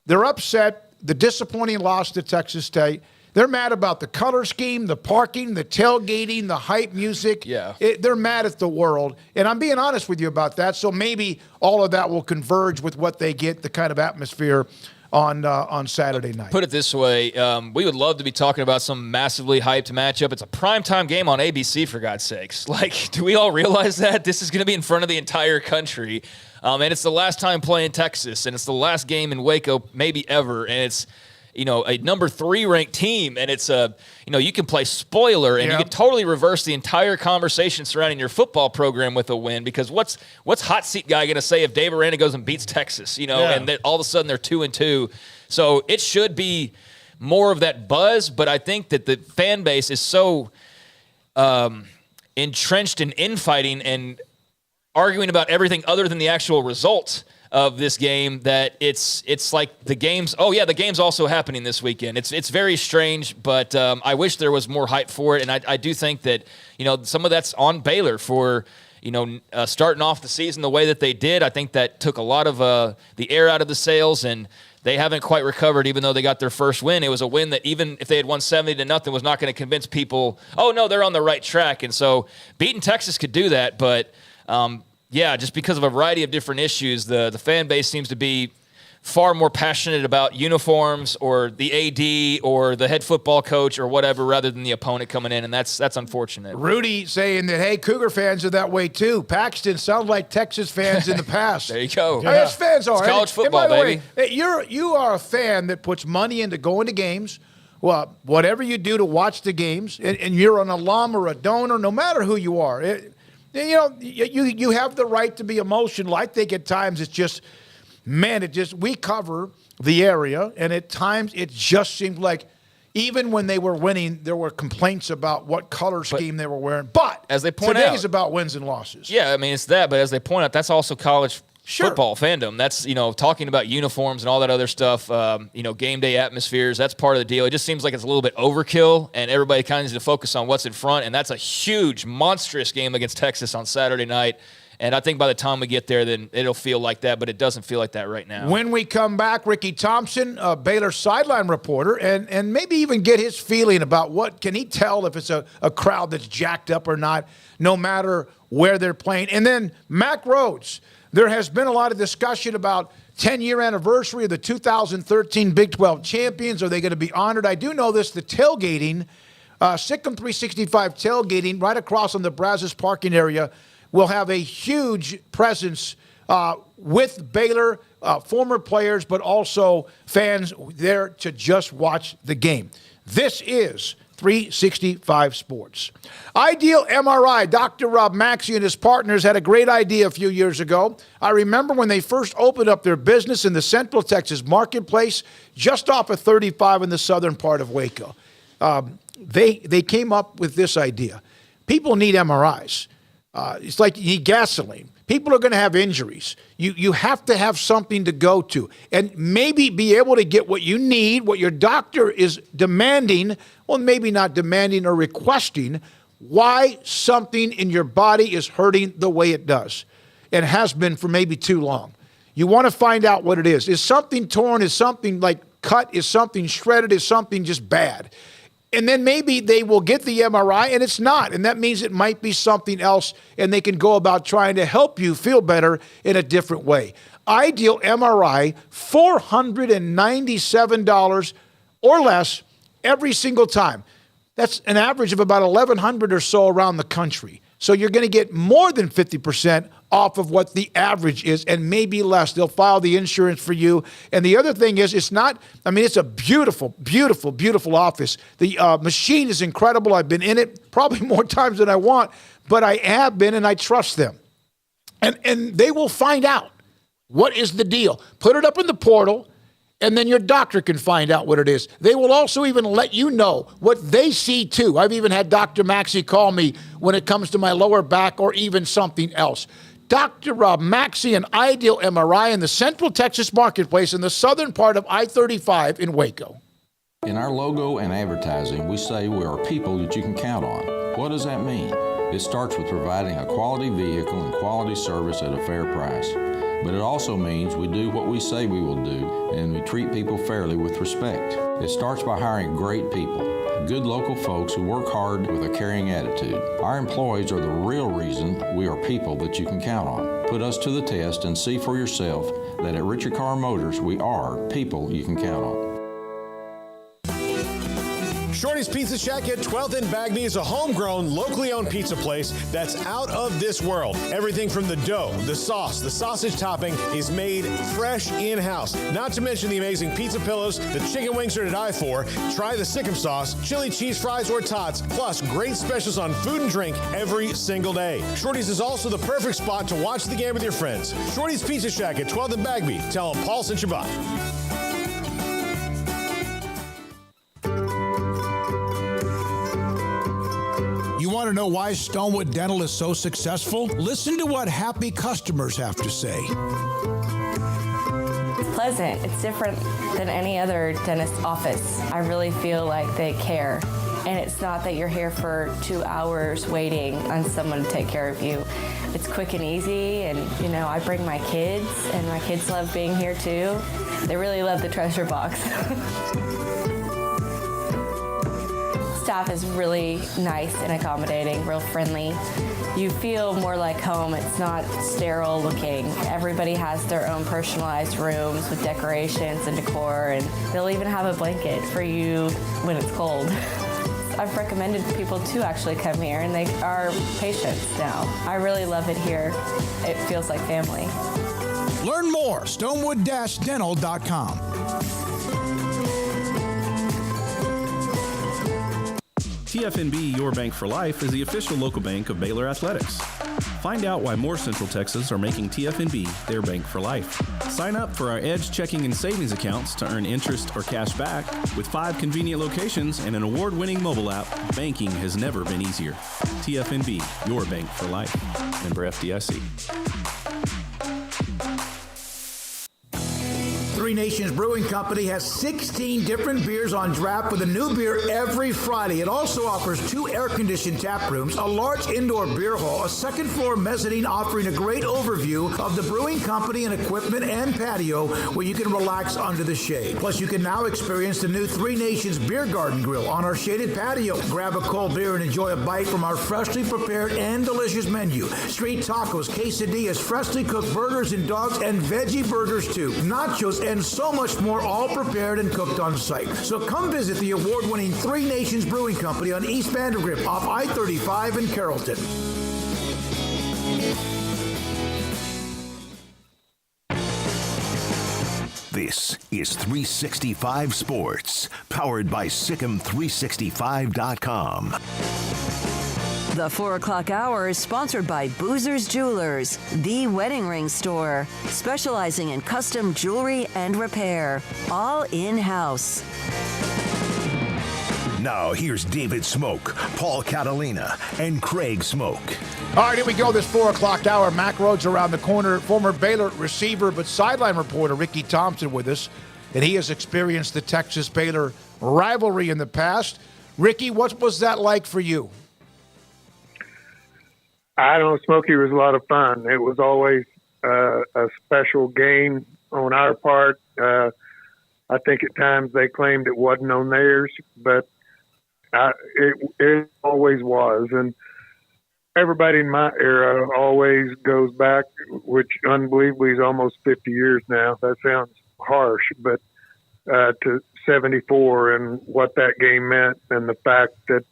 [SPEAKER 6] They're upset. The disappointing loss to Texas State. They're mad about the color scheme, the parking, the tailgating, the hype music.
[SPEAKER 8] Yeah.
[SPEAKER 6] They're mad at the world. And I'm being honest with you about that. So maybe all of that will converge with what they get, the kind of atmosphere on Saturday night.
[SPEAKER 8] Put it this way, we would love to be talking about some massively hyped matchup. It's a primetime game on ABC, for God's sakes. Like, do we all realize that? This is going to be in front of the entire country. And it's the last time playing Texas, and it's the last game in Waco maybe ever, and it's a number 3 ranked team, and it's you can play spoiler, and you can totally reverse the entire conversation surrounding your football program with a win, because what's hot seat guy going to say if Dave Aranda goes and beats Texas, and then all of a sudden they're 2-2. So it should be more of that buzz, but I think that the fan base is so entrenched in infighting and arguing about everything other than the actual result of this game that it's like the game's also happening this weekend. It's very strange, but I wish there was more hype for it, and I do think that some of that's on Baylor for starting off the season the way that they did. I think that took a lot of the air out of the sails, and they haven't quite recovered even though they got their first win. It was a win that even if they had won 70-0 was not going to convince people, oh no, they're on the right track. And so beating Texas could do that, but just because of a variety of different issues, the fan base seems to be far more passionate about uniforms or the AD or the head football coach or whatever rather than the opponent coming in, and that's unfortunate.
[SPEAKER 6] Rudy saying that, hey, Cougar fans are that way too. Paxton sounds like Texas fans in the past.
[SPEAKER 8] There you go.
[SPEAKER 6] Yeah. Yes, fans are.
[SPEAKER 8] It's college football, baby.
[SPEAKER 6] Way, you are a fan that puts money into going to games. Well, whatever you do to watch the games, and you're an alum or a donor, no matter who you are, you have the right to be emotional. I think at times it's just, we cover the area, and at times it just seemed like even when they were winning, there were complaints about what color scheme they were wearing. But
[SPEAKER 8] as they point
[SPEAKER 6] today's
[SPEAKER 8] out,
[SPEAKER 6] about wins and losses.
[SPEAKER 8] Yeah, I mean, it's that, but as they point out, that's also college football fandom. That's, talking about uniforms and all that other stuff, game day atmospheres, that's part of the deal. It just seems like it's a little bit overkill, and everybody kind of needs to focus on what's in front, and that's a huge, monstrous game against Texas on Saturday night. And I think by the time we get there, then it'll feel like that, but it doesn't feel like that right now.
[SPEAKER 6] When we come back, Ricky Thompson, Baylor sideline reporter, and maybe even get his feeling about what can he tell if it's a crowd that's jacked up or not, no matter where they're playing. And then Mack Rhoades. There has been a lot of discussion about 10-year anniversary of the 2013 Big 12 champions. Are they going to be honored? I do know this, the tailgating, Sikkim 365 tailgating right across on the Brazos parking area will have a huge presence with Baylor, former players, but also fans there to just watch the game. This is 365 Sports. Ideal MRI. Dr. Rob Maxey and his partners had a great idea a few years ago. I remember when they first opened up their business in the Central Texas marketplace, just off of 35 in the southern part of Waco. They came up with this idea. People need MRIs. It's like you need gasoline. People are going to have injuries. You have to have something to go to and maybe be able to get what you need, what your doctor is demanding, well, maybe not demanding or requesting, why something in your body is hurting the way it does and has been for maybe too long. You want to find out what it is. Is something torn? Is something like cut? Is something shredded? Is something just bad? And then maybe they will get the MRI and it's not. And that means it might be something else, and they can go about trying to help you feel better in a different way. Ideal MRI, $497 or less every single time. That's an average of about $1,100 or so around the country. So you're going to get more than 50% off of what the average is and maybe less. They'll file the insurance for you. And the other thing is it's a beautiful, beautiful, beautiful office. The machine is incredible. I've been in it probably more times than I want, but I have been and I trust them. And they will find out what is the deal. Put it up in the portal, and then your doctor can find out what it is. They will also even let you know what they see too. I've even had Dr. Maxey call me when it comes to my lower back or even something else. Dr. Rob Maxey and Ideal MRI in the Central Texas marketplace in the southern part of I-35 in Waco.
[SPEAKER 17] In our logo and advertising, we say we are people that you can count on. What does that mean? It starts with providing a quality vehicle and quality service at a fair price. but it also means we do what we say we will do, and we treat people fairly with respect. It starts by hiring great people, good local folks who work hard with a caring attitude. Our employees are the real reason we are people that you can count on. Put us to the test and see for yourself that at Richard Carr Motors, we are people you can count on.
[SPEAKER 16] Shorty's Pizza Shack at 12th and Bagby is a homegrown, locally owned pizza place that's out of this world. Everything from the dough, the sauce, the sausage topping is made fresh in-house. Not to mention the amazing pizza pillows, the chicken wings are to die for. Try the Sikkim sauce, chili cheese fries or tots, plus great specials on food and drink every single day. Shorty's is also the perfect spot to watch the game with your friends. Shorty's Pizza Shack at 12th and Bagby. Tell them Paul sent you by.
[SPEAKER 6] You want to know why Stonewood Dental is so successful? Listen to what happy customers have to say.
[SPEAKER 18] It's pleasant. It's different than any other dentist office. I really feel like they care. And it's not that you're here for 2 hours waiting on someone to take care of you. It's quick and easy, and I bring my kids, and my kids love being here too. They really love the treasure box. Staff is really nice and accommodating, real friendly. You feel more like home. It's not sterile looking. Everybody has their own personalized rooms with decorations and decor, and they'll even have a blanket for you when it's cold. I've recommended people to actually come here, and they are patients now. I really love it here. It feels like family.
[SPEAKER 6] Learn more, stonewood-dental.com.
[SPEAKER 19] TFNB Your Bank for Life is the official local bank of Baylor Athletics. Find out why more Central Texas are making TFNB their bank for life. Sign up for our Edge checking and savings accounts to earn interest or cash back. With 5 convenient locations and an award-winning mobile app, banking has never been easier. TFNB, your bank for life. Member FDIC.
[SPEAKER 6] Three Nations Brewing Company has 16 different beers on draft with a new beer every Friday. It also offers 2 air-conditioned tap rooms, a large indoor beer hall, a second-floor mezzanine offering a great overview of the brewing company and equipment and patio where you can relax under the shade. Plus, you can now experience the new Three Nations Beer Garden Grill on our shaded patio. Grab a cold beer and enjoy a bite from our freshly prepared and delicious menu. Street tacos, quesadillas, freshly cooked burgers and dogs, and veggie burgers too. Nachos and so much more, all prepared and cooked on site. So come visit the award-winning Three Nations Brewing Company on East Vandergrift off I-35 in Carrollton.
[SPEAKER 2] This is 365 Sports, powered by Sikkim365.com.
[SPEAKER 4] The 4 o'clock hour is sponsored by Boozer's Jewelers, the wedding ring store, specializing in custom jewelry and repair, all in-house.
[SPEAKER 2] Now here's David Smoak, Paul Catalina, and Craig Smoak.
[SPEAKER 6] All right, here we go. This 4 o'clock hour. Mac Rhodes around the corner. Former Baylor receiver, but sideline reporter Ricky Thompson with us. And he has experienced the Texas-Baylor rivalry in the past. Ricky, what was that like for you?
[SPEAKER 20] I don't know, Smokey, was a lot of fun. It was always a special game on our part. I think at times they claimed it wasn't on theirs, but it always was. And everybody in my era always goes back, which unbelievably is almost 50 years now. That sounds harsh, but to 74 and what that game meant, and the fact that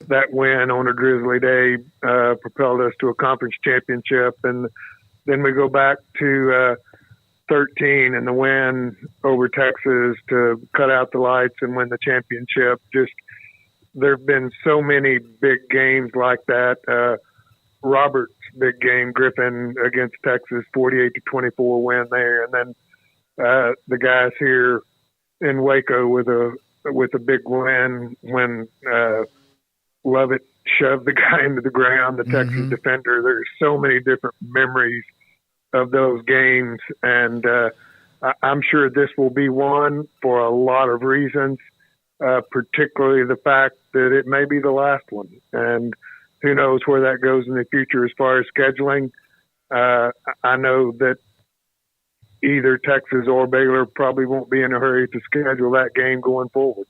[SPEAKER 20] that win on a drizzly day propelled us to a conference championship. And then we go back to 13 and the win over Texas to cut out the lights and win the championship. Just, there have been so many big games like that. Robert's big game, Griffin against Texas, 48-24 win there. And then the guys here in Waco with a big win when Lovett shoved the guy into the ground, the Texas defender. There's so many different memories of those games, and I'm sure this will be one for a lot of reasons, particularly the fact that it may be the last one. And who knows where that goes in the future as far as scheduling. I know that either Texas or Baylor probably won't be in a hurry to schedule that game going forward.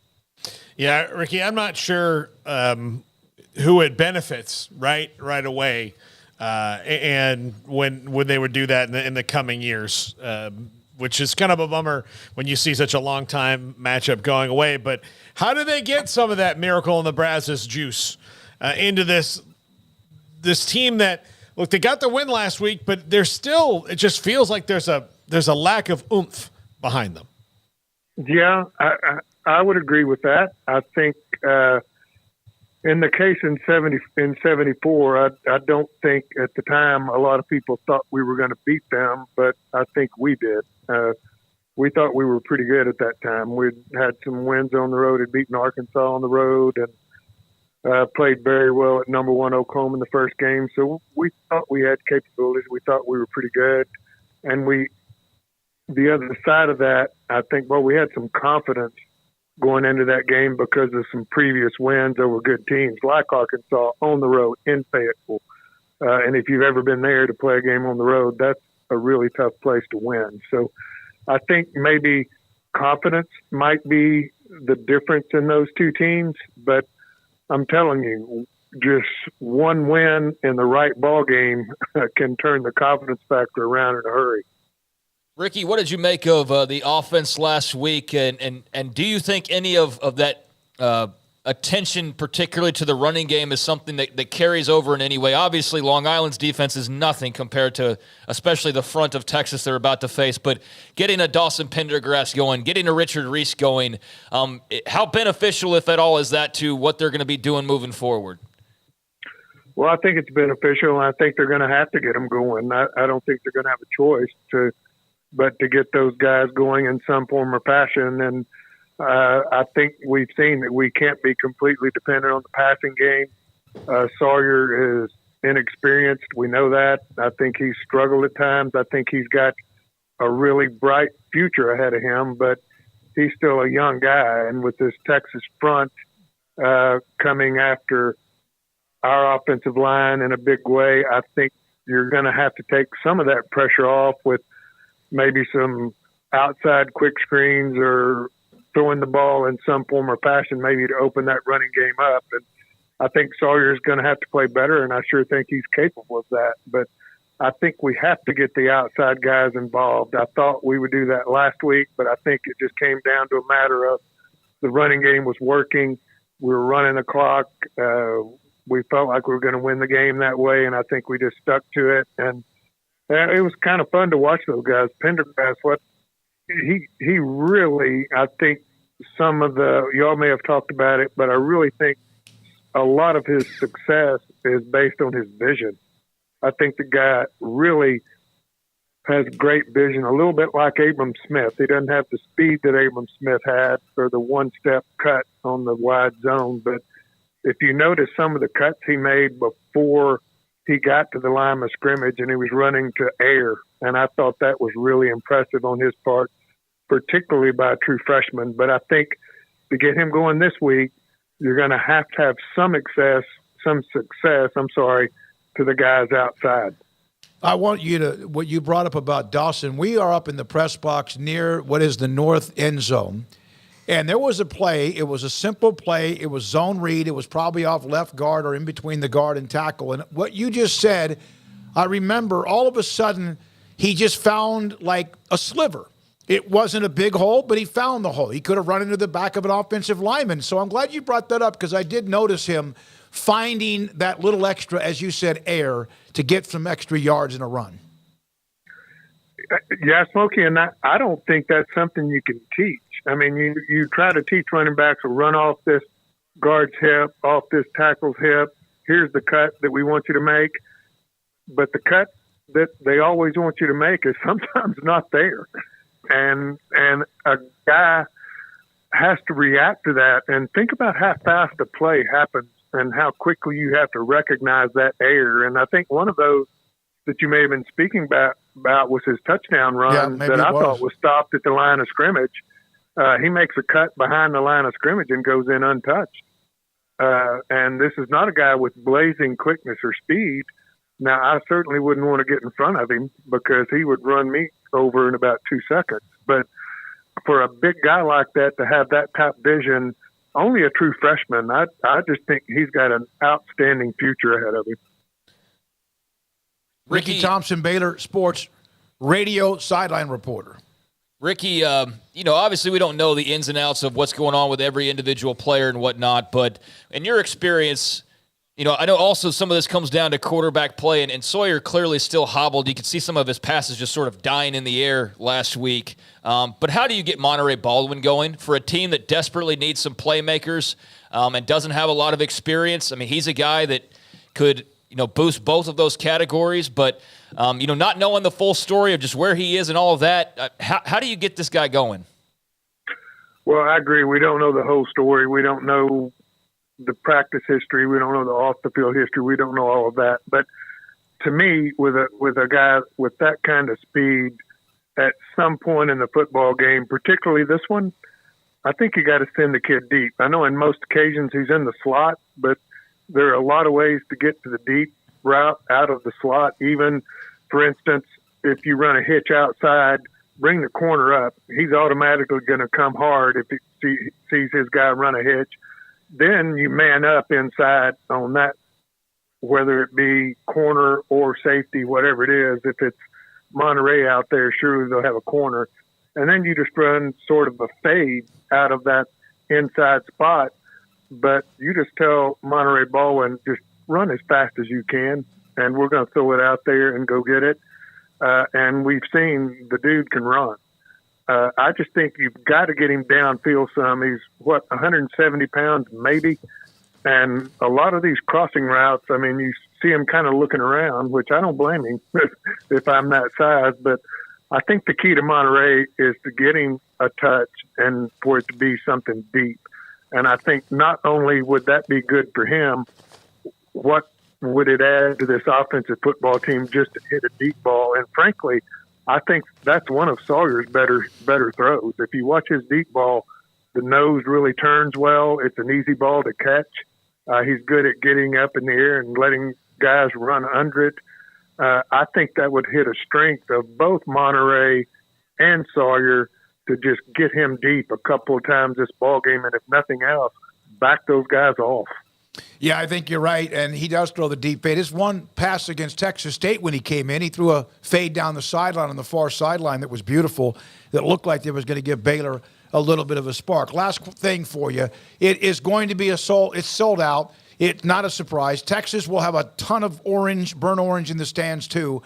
[SPEAKER 7] Yeah, Ricky, I'm not sure who it benefits right away, and when they would do that in the coming years, which is kind of a bummer when you see such a long time matchup going away. But how do they get some of that Miracle in the Brazos juice into this team that, look, they got the win last week, but there's still, it just feels like there's a lack of oomph behind them.
[SPEAKER 20] Yeah, I would agree with that. I think in the case in 74, I don't think at the time a lot of people thought we were going to beat them, but I think we did. We thought we were pretty good at that time. We'd had some wins on the road, had beaten Arkansas on the road, and played very well at number 1 Oklahoma in the first game. So we thought we had capabilities. We thought we were pretty good. And the other side of that, I think, we had some confidence going into that game because of some previous wins over good teams like Arkansas on the road in Fayetteville. And if you've ever been there to play a game on the road, that's a really tough place to win. So I think maybe confidence might be the difference in those two teams, but I'm telling you, just one win in the right ball game can turn the confidence factor around in a hurry.
[SPEAKER 8] Ricky, what did you make of the offense last week, and do you think any of that attention, particularly to the running game, is something that carries over in any way? Obviously, Long Island's defense is nothing compared to especially the front of Texas they're about to face, but getting a Dawson Pendergrass going, getting a Richard Reese going, how beneficial, if at all, is that to what they're going to be doing moving forward?
[SPEAKER 20] Well, I think it's beneficial, and I think they're going to have to get them going. I don't think they're going to have a choice but to get those guys going in some form or fashion. And I think we've seen that we can't be completely dependent on the passing game. Sawyer is inexperienced. We know that. I think he's struggled at times. I think he's got a really bright future ahead of him, but he's still a young guy. And with this Texas front coming after our offensive line in a big way, I think you're going to have to take some of that pressure off with maybe some outside quick screens or throwing the ball in some form or fashion, maybe to open that running game up. And I think Sawyer's going to have to play better, and I sure think he's capable of that. But I think we have to get the outside guys involved. I thought we would do that last week, but I think it just came down to a matter of the running game was working. We were running the clock. We felt like we were going to win the game that way, and I think we just stuck to it. And it was kind of fun to watch those guys. Pendergrass, he really, I think some of y'all may have talked about it, but I really think a lot of his success is based on his vision. I think the guy really has great vision, a little bit like Abram Smith. He doesn't have the speed that Abram Smith had or the one-step cut on the wide zone, but if you notice some of the cuts he made before he got to the line of scrimmage and he was running to air, and I thought that was really impressive on his part, particularly by a true freshman. But I think to get him going this week, you're going to have some success to the guys outside.
[SPEAKER 6] I want you to, what you brought up about Dawson, we are up in the press box near what is the north end zone. And there was a play. It was a simple play. It was zone read. It was probably off left guard or in between the guard and tackle. And what you just said, I remember all of a sudden he just found like a sliver. It wasn't a big hole, but he found the hole. He could have run into the back of an offensive lineman. So I'm glad you brought that up because I did notice him finding that little extra, as you said, air to get some extra yards in a run.
[SPEAKER 20] Yeah, Smokey, and I don't think that's something you can teach. I mean, you try to teach running backs to run off this guard's hip, off this tackle's hip. Here's the cut that we want you to make. But the cut that they always want you to make is sometimes not there. And a guy has to react to that. And think about how fast a play happens and how quickly you have to recognize that error. And I think one of those that you may have been speaking about was his touchdown run that I thought was stopped at the line of scrimmage. He makes a cut behind the line of scrimmage and goes in untouched. And this is not a guy with blazing quickness or speed. Now, I certainly wouldn't want to get in front of him because he would run me over in about 2 seconds. But for a big guy like that to have that type vision, only a true freshman, I just think he's got an outstanding future ahead of him.
[SPEAKER 6] Ricky Thompson, Baylor Sports Radio sideline reporter.
[SPEAKER 8] Ricky, obviously we don't know the ins and outs of what's going on with every individual player and whatnot, but in your experience, I know also some of this comes down to quarterback play, and Sawyer clearly still hobbled. You could see some of his passes just sort of dying in the air last week. But how do you get Monterey Baldwin going for a team that desperately needs some playmakers and doesn't have a lot of experience? I mean, he's a guy that could, boost both of those categories, but, not knowing the full story of just where he is and all of that, how do you get this guy going?
[SPEAKER 20] Well, I agree. We don't know the whole story. We don't know the practice history. We don't know the off-the-field history. We don't know all of that. But to me, with a guy with that kind of speed at some point in the football game, particularly this one, I think you got to send the kid deep. I know in most occasions he's in the slot, but there are a lot of ways to get to the deep route out of the slot. Even, for instance, if you run a hitch outside, bring the corner up. He's automatically going to come hard if he sees his guy run a hitch. Then you man up inside on that, whether it be corner or safety, whatever it is. If it's Monterey out there, surely they'll have a corner. And then you just run sort of a fade out of that inside spot. But you just tell Monterey Baldwin, just run as fast as you can, and we're going to throw it out there and go get it. And we've seen the dude can run. I just think you've got to get him downfield some. He's, 170 pounds maybe? And a lot of these crossing routes, I mean, you see him kind of looking around, which I don't blame him if I'm that size. But I think the key to Monterey is to get him a touch and for it to be something deep. And I think not only would that be good for him, what would it add to this offensive football team just to hit a deep ball? And frankly, I think that's one of Sawyer's better throws. If you watch his deep ball, the nose really turns well. It's an easy ball to catch. He's good at getting up in the air and letting guys run under it. I think that would hit a strength of both Monterey and Sawyer to just get him deep a couple of times this ball game, and if nothing else, back those guys off.
[SPEAKER 6] Yeah, I think you're right, and he does throw the deep fade. His one pass against Texas State when he came in, he threw a fade down the sideline on the far sideline that was beautiful, that looked like it was going to give Baylor a little bit of a spark. Last thing for you, it is going to be it's sold out. It's not a surprise. Texas will have a ton of burnt orange in the stands too.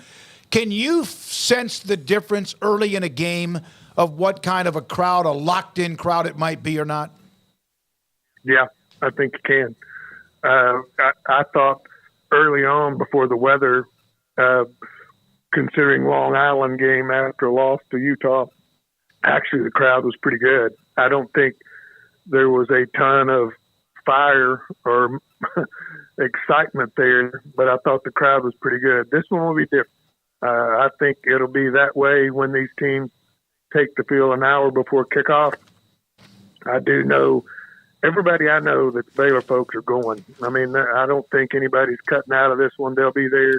[SPEAKER 6] Can you sense the difference early in a game of what kind of a crowd, a locked-in crowd it might be or not?
[SPEAKER 20] Yeah, I think you can. I thought early on before the weather, considering Long Island game after a loss to Utah, actually the crowd was pretty good. I don't think there was a ton of fire or excitement there, but I thought the crowd was pretty good. This one will be different. I think it'll be that way when these teams take the field an hour before kickoff. I do know everybody I know that Baylor folks are going. I mean, I don't think anybody's cutting out of this one. They'll be there.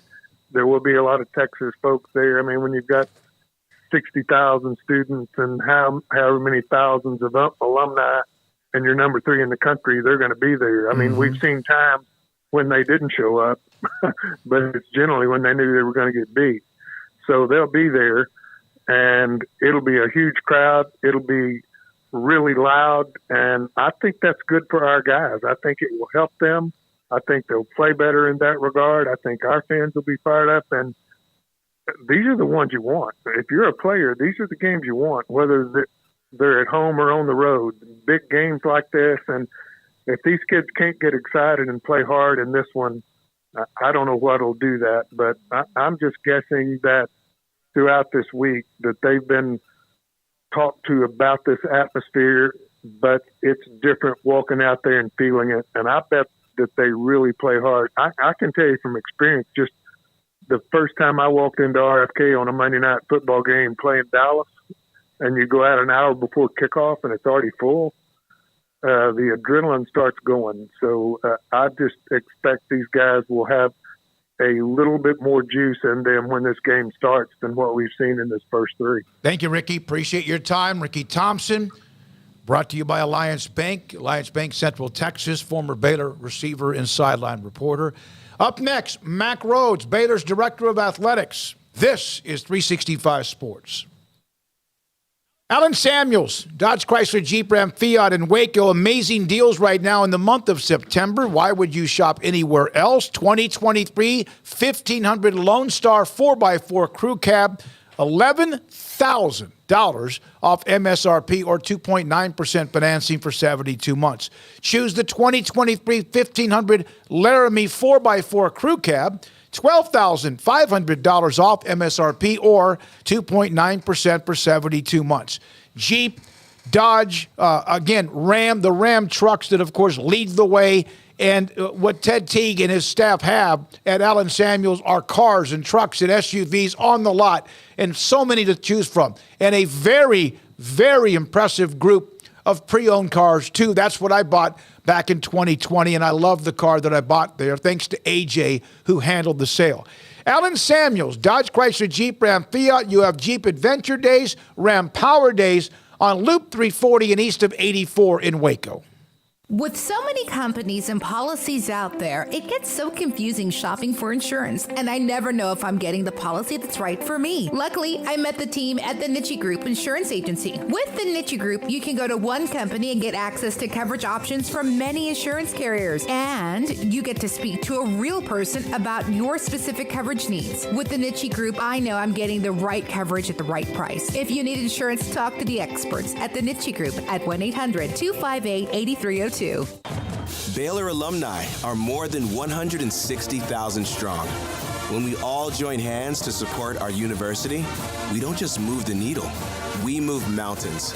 [SPEAKER 20] There will be a lot of Texas folks there. I mean, when you've got 60,000 students and however many thousands of alumni and you're number 3 in the country, they're going to be there. I mean, we've seen times when they didn't show up, but it's generally when they knew they were going to get beat. So they'll be there, and it'll be a huge crowd. It'll be really loud, and I think that's good for our guys. I think it will help them. I think they'll play better in that regard. I think our fans will be fired up, and these are the ones you want. If you're a player, these are the games you want, whether they're at home or on the road. Big games like this, and if these kids can't get excited and play hard in this one, I don't know what'll do that, but I'm just guessing that throughout this week that they've been talked to about this atmosphere, but it's different walking out there and feeling it. And I bet that they really play hard. I can tell you from experience, just the first time I walked into RFK on a Monday night football game playing Dallas, and you go out an hour before kickoff and it's already full, the adrenaline starts going. So I just expect these guys will have a little bit more juice in them when this game starts than what we've seen in this first three.
[SPEAKER 6] Thank you, Ricky. Appreciate your time. Ricky Thompson, brought to you by Alliance Bank, Central Texas, former Baylor receiver and sideline reporter. Up next, Mack Rhodes, Baylor's Director of Athletics. This is 365 Sports. Alan Samuels, Dodge Chrysler Jeep Ram Fiat in Waco. Amazing deals right now in the month of September. Why would you shop anywhere else? 2023 1500 Lone Star 4x4 Crew Cab, $11,000 off MSRP or 2.9% financing for 72 months. Choose the 2023 1500 Laramie 4x4 Crew Cab, $12,500 off MSRP or 2.9% for 72 months. Jeep, Dodge, again, Ram, the Ram trucks that, of course, lead the way. And what Ted Teague and his staff have at Allen Samuels are cars and trucks and SUVs on the lot, and so many to choose from. And a very, very impressive group of pre-owned cars, too. That's what I bought back in 2020, and I love the car that I bought there, thanks to AJ, who handled the sale. Allen Samuels, Dodge Chrysler Jeep Ram Fiat. You have Jeep Adventure Days, Ram Power Days on Loop 340 and east of 84 in Waco.
[SPEAKER 21] With so many companies and policies out there, it gets so confusing shopping for insurance, and I never know if I'm getting the policy that's right for me. Luckily, I met the team at the Niche Group Insurance Agency. With the Niche Group, you can go to one company and get access to coverage options from many insurance carriers, and you get to speak to a real person about your specific coverage needs. With the Niche Group, I know I'm getting the right coverage at the right price. If you need insurance, talk to the experts at the Niche Group at 1-800-258-8302.
[SPEAKER 22] Baylor alumni are more than 160,000 strong. When we all join hands to support our university, we don't just move the needle, we move mountains.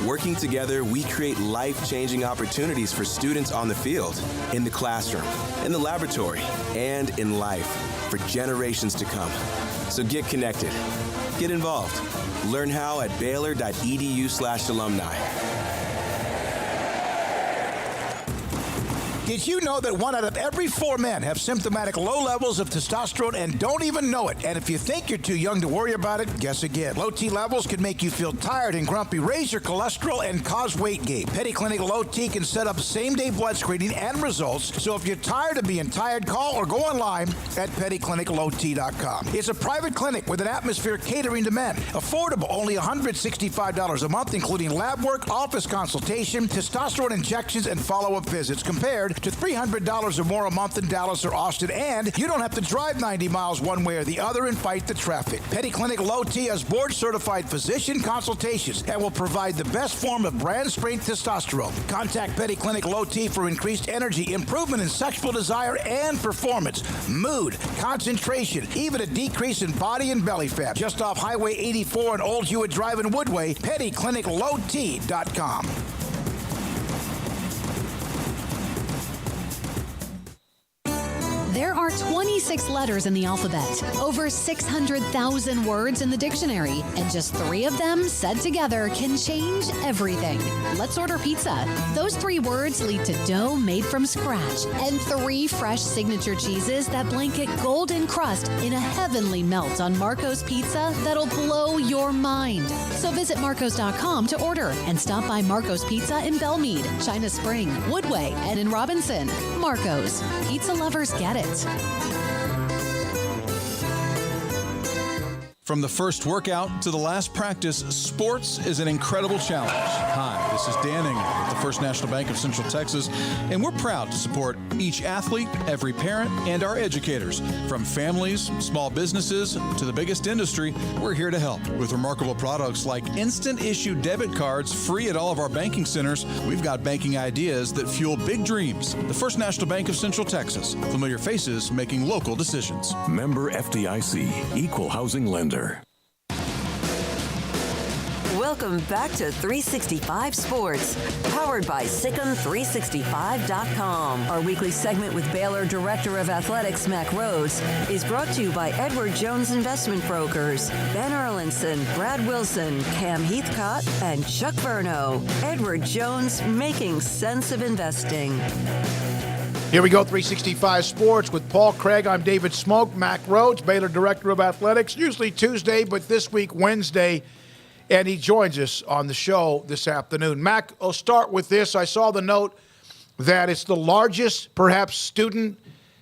[SPEAKER 22] Working together, we create life-changing opportunities for students on the field, in the classroom, in the laboratory, and in life for generations to come. So get connected. Get involved. Learn how at baylor.edu/alumni.
[SPEAKER 11] Did you know that 1 out of every 4 men have symptomatic low levels of testosterone and don't even know it? And if you think you're too young to worry about it, guess again. Low T levels can make you feel tired and grumpy, raise your cholesterol, and cause weight gain. Petty Clinic Low T can set up same-day blood screening and results. So if you're tired of being tired, call or go online at pettycliniclowt.com. It's a private clinic with an atmosphere catering to men. Affordable, only $165 a month, including lab work, office consultation, testosterone injections, and follow-up visits, compared to $300 or more a month in Dallas or Austin, and you don't have to drive 90 miles one way or the other and fight the traffic. Petty Clinic Low T has board-certified physician consultations that will provide the best form of brand-strength testosterone. Contact Petty Clinic Low T for increased energy, improvement in sexual desire and performance, mood, concentration, even a decrease in body and belly fat. Just off Highway 84 and Old Hewitt Drive in Woodway, pettycliniclowt.com.
[SPEAKER 23] There are 26 letters in the alphabet, over 600,000 words in the dictionary, and just 3 of them said together can change everything. Let's order pizza. Those 3 words lead to dough made from scratch and 3 fresh signature cheeses that blanket golden crust in a heavenly melt on Marco's Pizza that'll blow your mind. So visit marcos.com to order and stop by Marco's Pizza in Belmead, China Spring, Woodway, and in Robinson. Marco's. Pizza lovers get it.
[SPEAKER 24] From the first workout to the last practice, sports is an incredible challenge. Hi, this is Dan Engel with the First National Bank of Central Texas, and we're proud to support each athlete, every parent, and our educators. From families, small businesses, to the biggest industry, we're here to help. With remarkable products like instant issue debit cards free at all of our banking centers, we've got banking ideas that fuel big dreams. The First National Bank of Central Texas. Familiar faces making local decisions.
[SPEAKER 2] Member FDIC, Equal Housing Lender.
[SPEAKER 4] Welcome back to 365 Sports, powered by Sikkim365.com. Our weekly segment with Baylor Director of Athletics, Mack Rhodes, is brought to you by Edward Jones Investment Brokers, Ben Erlinson, Brad Wilson, Cam Heathcott, and Chuck Verno. Edward Jones, making sense of investing.
[SPEAKER 6] Here we go, 365 Sports with Paul Craig. I'm David Smoak. Mac Rhodes, Baylor Director of Athletics, usually Tuesday, but this week, Wednesday, and he joins us on the show this afternoon. Mac, I'll start with this. I saw the note that it's the largest, perhaps, student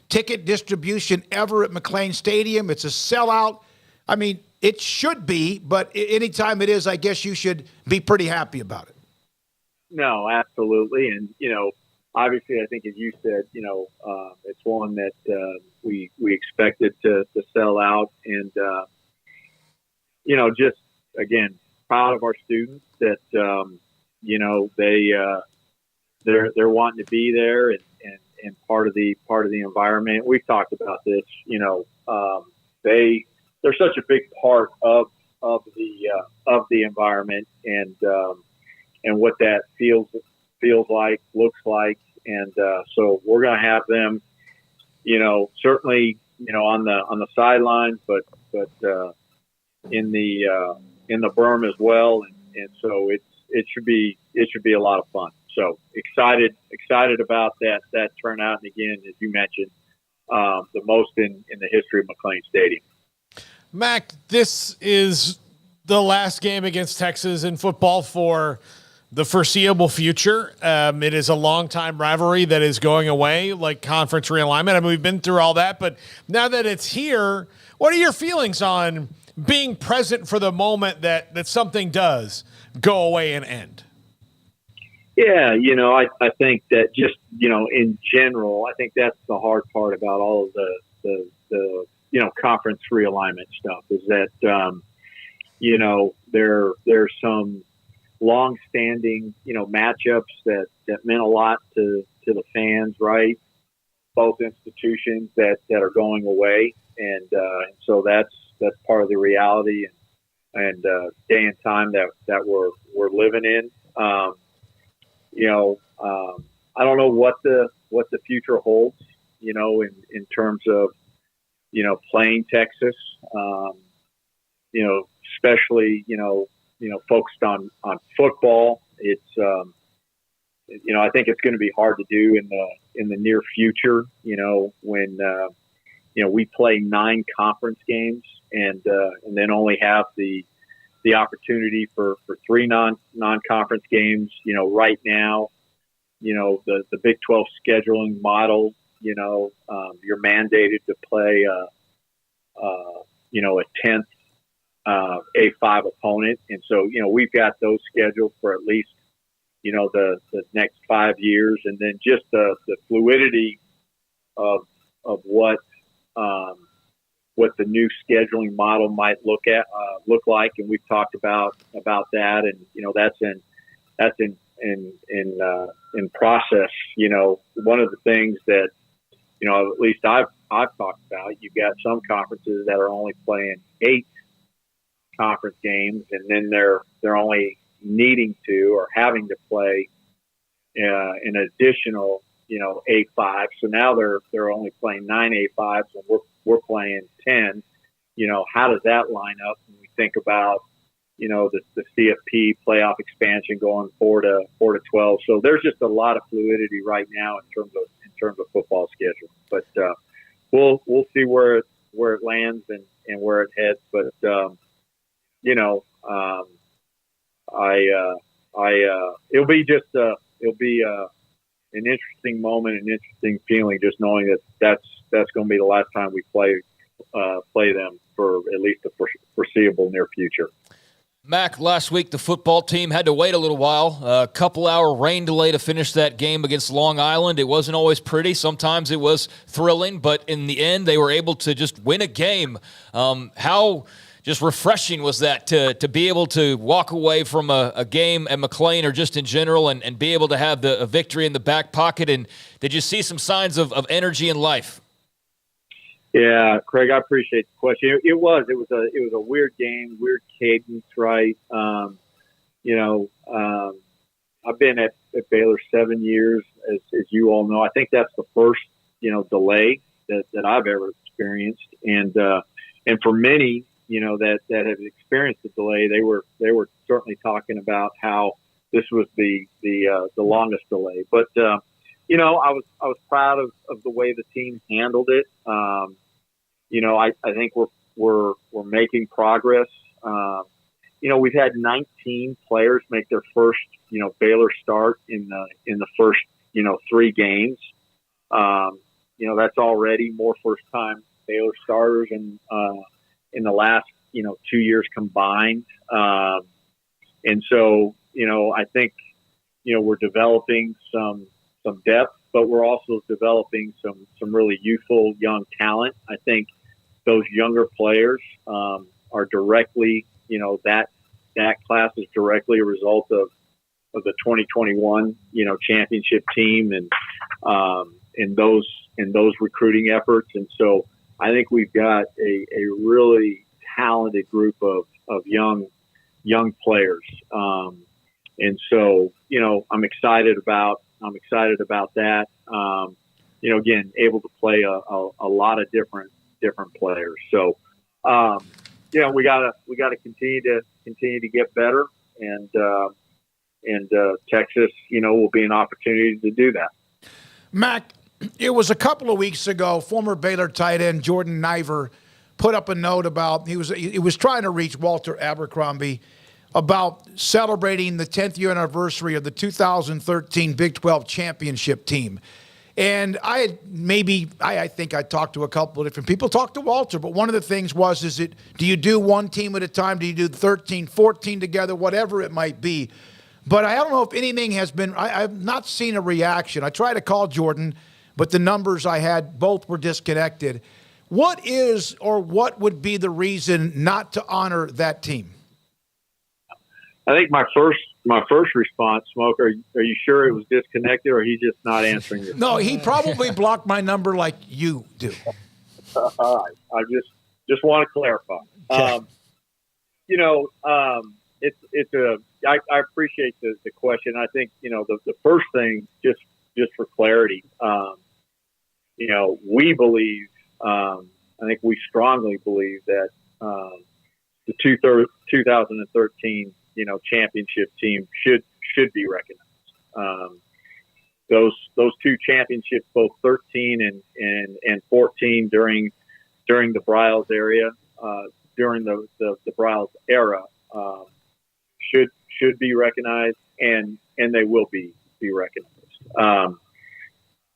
[SPEAKER 6] ticket distribution ever at McLean Stadium. It's a sellout. I mean, it should be, but anytime it is, I guess you should be pretty happy about it.
[SPEAKER 1] No, absolutely. And, obviously, I think, as you said, it's one that we expected to sell out. And, just, again, proud of our students that, they're wanting to be there and part of the environment. We've talked about this, they're such a big part of the environment and what that feels like, looks like. And so we're going to have them, certainly, on the sidelines, but in the berm as well. And so it should be a lot of fun. So excited about that turnout. And again, as you mentioned, the most in the history of McLean Stadium.
[SPEAKER 7] Mac, this is the last game against Texas in football for the foreseeable future. It is a long-time rivalry that is going away, like conference realignment. I mean, we've been through all that, but now that it's here, what are your feelings on being present for the moment that something does go away and end?
[SPEAKER 1] Yeah, I think that just, in general, I think that's the hard part about all of the conference realignment stuff is that, there's some long-standing, matchups that meant a lot to the fans, right? Both institutions that are going away. And so that's part of the reality and day and time that we're living in. I don't know what the future holds, in terms of, playing Texas, especially, focused on football. It's, I think it's going to be hard to do in the near future, when, we play 9 conference games and then only have the opportunity for 3 non-conference games. Right now, the Big 12 scheduling model, you're mandated to play a 10th A5 opponent. And so, we've got those scheduled for at least, the next 5 years. And then just the fluidity of what the new scheduling model might look like. And we've talked about that. And, that's in process. One of the things that, at least I've talked about, you've got some conferences that are only playing 8 conference games, and then they're only needing to or having to play an additional, A5. So now they're only playing 9 A5s, and we're playing 10. How does that line up when we think about, the CFP playoff expansion going 4 to 12? So there's just a lot of fluidity right now in terms of football schedule. But we'll see where it lands and where it heads. But it'll be an interesting moment, an interesting feeling, just knowing that's going to be the last time we play them for at least the foreseeable near future.
[SPEAKER 8] Mac, last week the football team had to wait a little while, a couple-hour rain delay to finish that game against Long Island. It wasn't always pretty. Sometimes it was thrilling, but in the end they were able to just win a game. How just refreshing was that to be able to walk away from a game at McLean or just in general and be able to have a victory in the back pocket? And did you see some signs of energy and life?
[SPEAKER 1] Yeah, Craig, I appreciate the question. It was a weird game, weird cadence, right? I've been at Baylor 7 years, as you all know. I think that's the first, delay that I've ever experienced. And for many, that have experienced the delay, they were certainly talking about how this was the longest delay. But I was proud of the way the team handled it. I think we're making progress. We've had 19 players make their first, Baylor start in the first, 3 games. That's already more first-time Baylor starters in the last, 2 years combined. And so, I think, we're developing some depth, but we're also developing some really youthful young talent. I think those younger players are directly, that class is directly a result of the 2021, championship team and in those recruiting efforts. And so I think we've got a really talented group of young players. And so, I'm excited about that. Again, able to play a lot of different players. So, we gotta continue to get better, and Texas, will be an opportunity to do that.
[SPEAKER 6] Mac, it was a couple of weeks ago, former Baylor tight end Jordan Niver put up a note about he was trying to reach Walter Abercrombie about celebrating the 10th year anniversary of the 2013 Big 12 championship team. And I think I talked to a couple of different people, talked to Walter, but one of the things do you do one team at a time? Do you do 13, 14 together, whatever it might be? But I don't know if anything has been, I've not seen a reaction. I tried to call Jordan, but the numbers I had, both were disconnected. What would be the reason not to honor that team?
[SPEAKER 1] I think my first response, Smoak, are you sure it was disconnected, or he's just not answering your phone?
[SPEAKER 6] No, he probably blocked my number like you do.
[SPEAKER 1] All right. I just want to clarify.
[SPEAKER 6] Okay.
[SPEAKER 1] I appreciate the question. I think, the first thing, just for clarity, we believe, I think we strongly believe that the 2013 championship team should be recognized. Those 2 championships, both 13 and 14 during the Bryles area, during the Bryles era, should be recognized, and they will be recognized.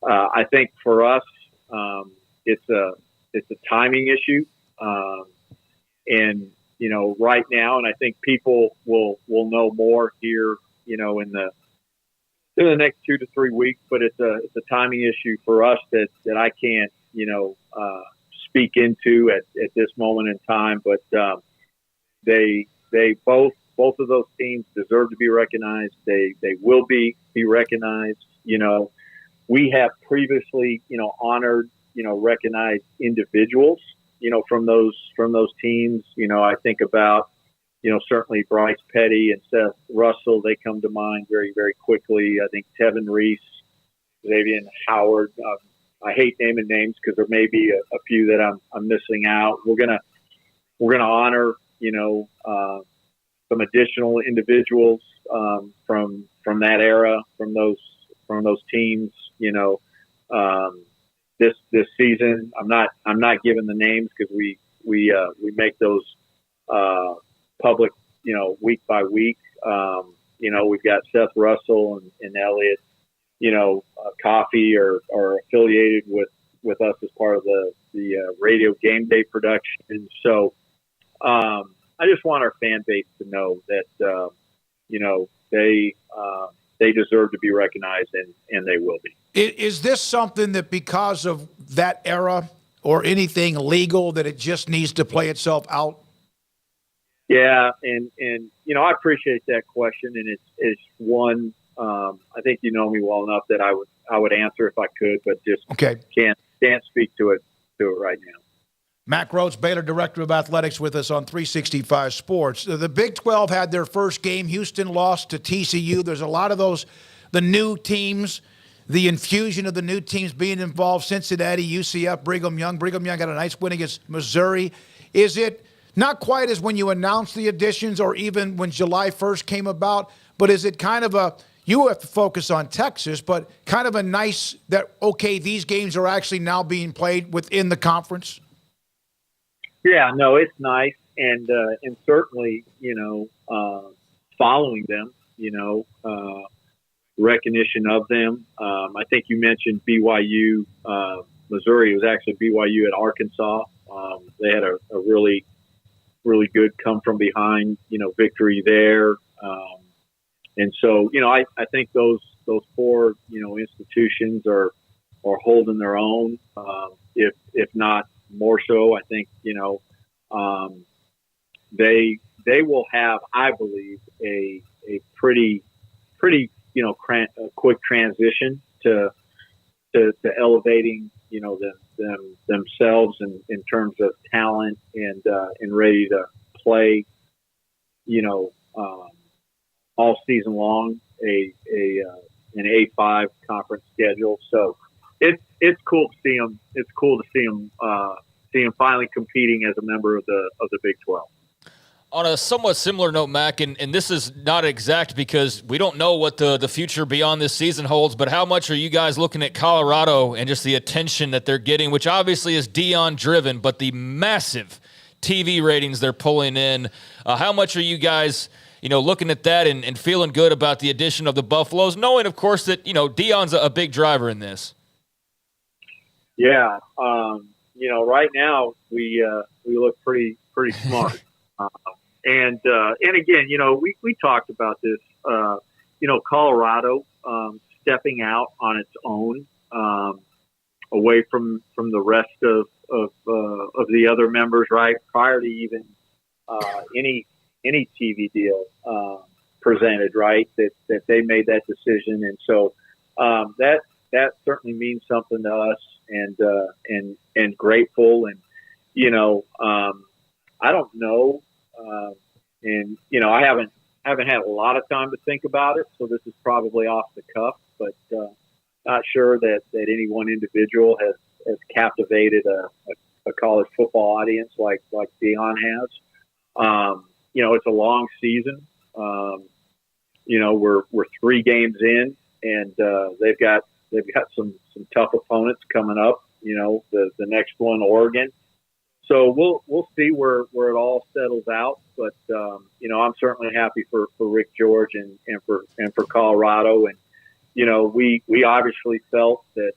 [SPEAKER 1] I think for us, it's a timing issue, and right now, and I think people will know more here, in the next 2 to 3 weeks. But it's a timing issue for us that I can't speak into at this moment in time. But they both of those teams deserve to be recognized. They will be recognized. We have previously honored recognized individuals from those teams. I think about, certainly Bryce Petty and Seth Russell. They come to mind very, very quickly. I think Tevin Reese, Xavier Howard. I hate naming names because there may be a few that I'm missing out. We're gonna honor, some additional individuals from that era, from those teams. This season, I'm not giving the names because we make those public, week by week. We've got Seth Russell and Elliott, Coffee are affiliated with us as part of the radio game day production. So I just want our fan base to know that they deserve to be recognized, and they will be.
[SPEAKER 6] Is this something that because of that era or anything legal that it just needs to play itself out?
[SPEAKER 1] Yeah, and I appreciate that question, and it's one I think you know me well enough that I would answer if I could, but just can't speak to it right now.
[SPEAKER 6] Mac Rhodes, Baylor Director of Athletics, with us on 365 Sports. The Big 12 had their first game. Houston lost to TCU. There's a lot of the new teams, the infusion of the new teams being involved. Cincinnati, UCF, Brigham Young. Brigham Young got a nice win against Missouri. Is it not quite as when you announced the additions or even when July 1st came about, but is it kind of you have to focus on Texas, but kind of a nice that, okay, these games are actually now being played within the conference?
[SPEAKER 1] Yeah, no, it's nice. And certainly, following them, recognition of them. I think you mentioned BYU, Missouri. It was actually BYU at Arkansas. They had a really, really good come from behind, victory there. And so, I think those four, institutions are holding their own, if not more so. I think, they will have, I believe, a pretty, quick transition to elevating, themselves in terms of talent and ready to play, all season long, an A5 conference schedule. So it's cool to see them. It's cool to see them finally competing as a member of the Big 12.
[SPEAKER 8] On a somewhat similar note, Mac, and this is not exact because we don't know what the future beyond this season holds, but how much are you guys looking at Colorado and just the attention that they're getting, which obviously is Deion-driven, but the massive TV ratings they're pulling in? How much are you guys, looking at that and feeling good about the addition of the Buffaloes, knowing, of course, that, Deion's a big driver in this?
[SPEAKER 1] Yeah. Right now we look pretty smart. And again, we talked about this, Colorado stepping out on its own, away from the rest of the other members, right? Prior to even any TV deal presented, right? That they made that decision, and so that certainly means something to us, and grateful, and I don't know. And I haven't had a lot of time to think about it, so this is probably off the cuff, but not sure that any one individual has captivated a college football audience like Deion has. It's a long season. We're 3 games in, and they've got some tough opponents coming up. The next one, Oregon. So we'll see where it all settles out, but I'm certainly happy for Rick George and for Colorado, and we obviously felt that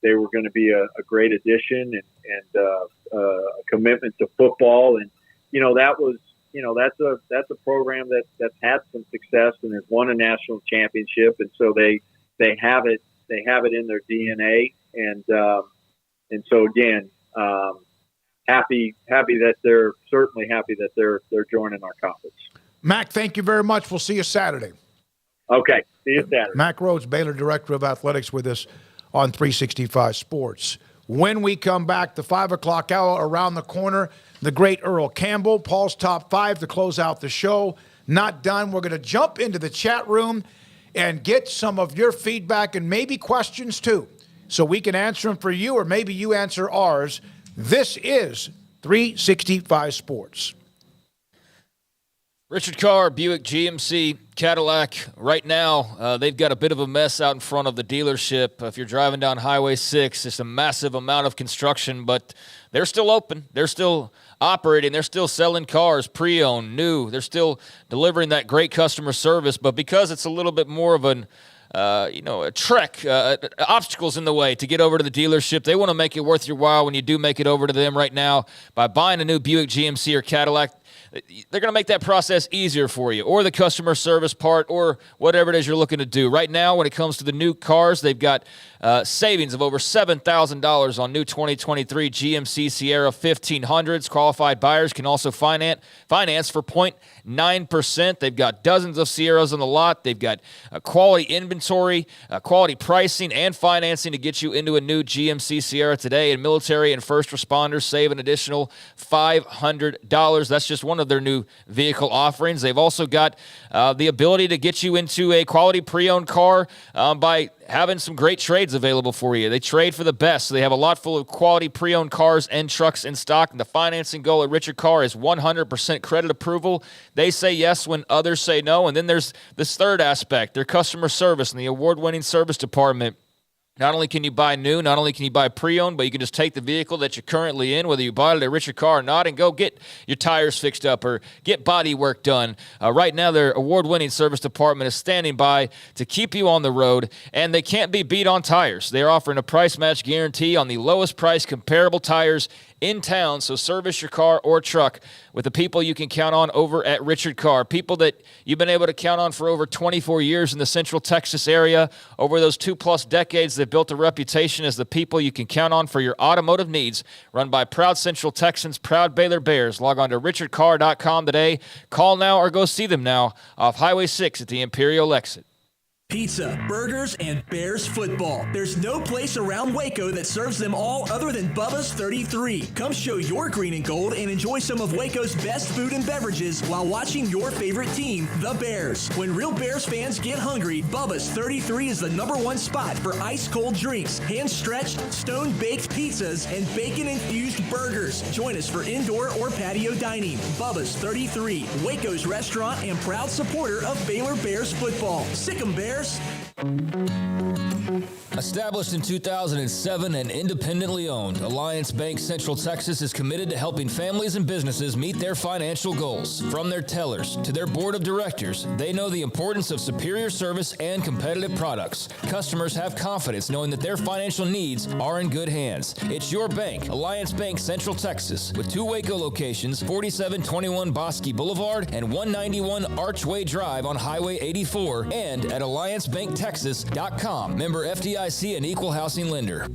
[SPEAKER 1] they were going to be a great addition and a commitment to football, and that was that's a program that's had some success and has won a national championship, and so they have it in their DNA, and so again. Happy that they're joining our conference.
[SPEAKER 6] Mac, thank you very much. We'll see you Saturday.
[SPEAKER 1] Okay, see you Saturday.
[SPEAKER 6] Mac Rhodes, Baylor Director of Athletics, with us on 365 Sports. When we come back, the 5 o'clock hour around the corner, the great Earl Campbell, Paul's Top 5 to close out the show. Not done. We're going to jump into the chat room and get some of your feedback and maybe questions too, so we can answer them for you, or maybe you answer ours. This is 365 Sports.
[SPEAKER 8] Richard Carr, Buick GMC, Cadillac. Right now, they've got a bit of a mess out in front of the dealership. If you're driving down Highway 6, it's a massive amount of construction, but they're still open. They're still operating. They're still selling cars, pre-owned, new. They're still delivering that great customer service, but because it's a little bit more of an a trek, obstacles in the way to get over to the dealership. They want to make it worth your while when you do make it over to them right now by buying a new Buick GMC or Cadillac. They're going to make that process easier for you, or the customer service part, or whatever it is you're looking to do. Right now, when it comes to the new cars, they've got savings of over $7,000 on new 2023 GMC Sierra 1500s. Qualified buyers can also finance for 0.9%. They've got dozens of Sierras on the lot. They've got quality inventory, quality pricing, and financing to get you into a new GMC Sierra today. And military and first responders save an additional $500. That's just just one of their new vehicle offerings. They've also got the ability to get you into a quality pre-owned car by having some great trades available for you. They trade for the best, so they have a lot full of quality pre-owned cars and trucks in stock. And the financing goal at Richard Carr is 100% credit approval. They say yes when others say no. And then there's this third aspect, their customer service and the award-winning service department. Not only can you buy new, not only can you buy pre-owned, but you can just take the vehicle that you're currently in, whether you bought it at Richard Carr or not, and go get your tires fixed up or get body work done. Right now, their award-winning service department is standing by to keep you on the road, and they can't be beat on tires. They're offering a price match guarantee on the lowest price comparable tires in town, so service your car or truck with the people you can count on over at Richard Carr, people that you've been able to count on for over 24 years in the Central Texas area. Over those 2+ decades, they've built a reputation as the people you can count on for your automotive needs, run by proud Central Texans, proud Baylor Bears. Log on to richardcarr.com today. Call now or go see them now off Highway 6 at the Imperial exit.
[SPEAKER 3] Pizza, burgers, and Bears football. There's no place around Waco that serves them all other than Bubba's 33. Come show your green and gold and enjoy some of Waco's best food and beverages while watching your favorite team, the Bears. When real Bears fans get hungry, Bubba's 33 is the #1 spot for ice-cold drinks, hand-stretched, stone-baked pizzas, and bacon-infused burgers. Join us for indoor or patio dining. Bubba's 33, Waco's restaurant and proud supporter of Baylor Bears football. Sick 'em, Bears.
[SPEAKER 13] Established in 2007 and independently owned, Alliance Bank Central Texas is committed to helping families and businesses meet their financial goals. From their tellers to their board of directors, they know the importance of superior service and competitive products. Customers have confidence knowing that their financial needs are in good hands. It's your bank, Alliance Bank Central Texas, with 2 Waco locations, 4721 Bosque Boulevard and 191 Archway Drive on Highway 84, and at AllianceBankTexas.com. Member FDIC and equal housing lender.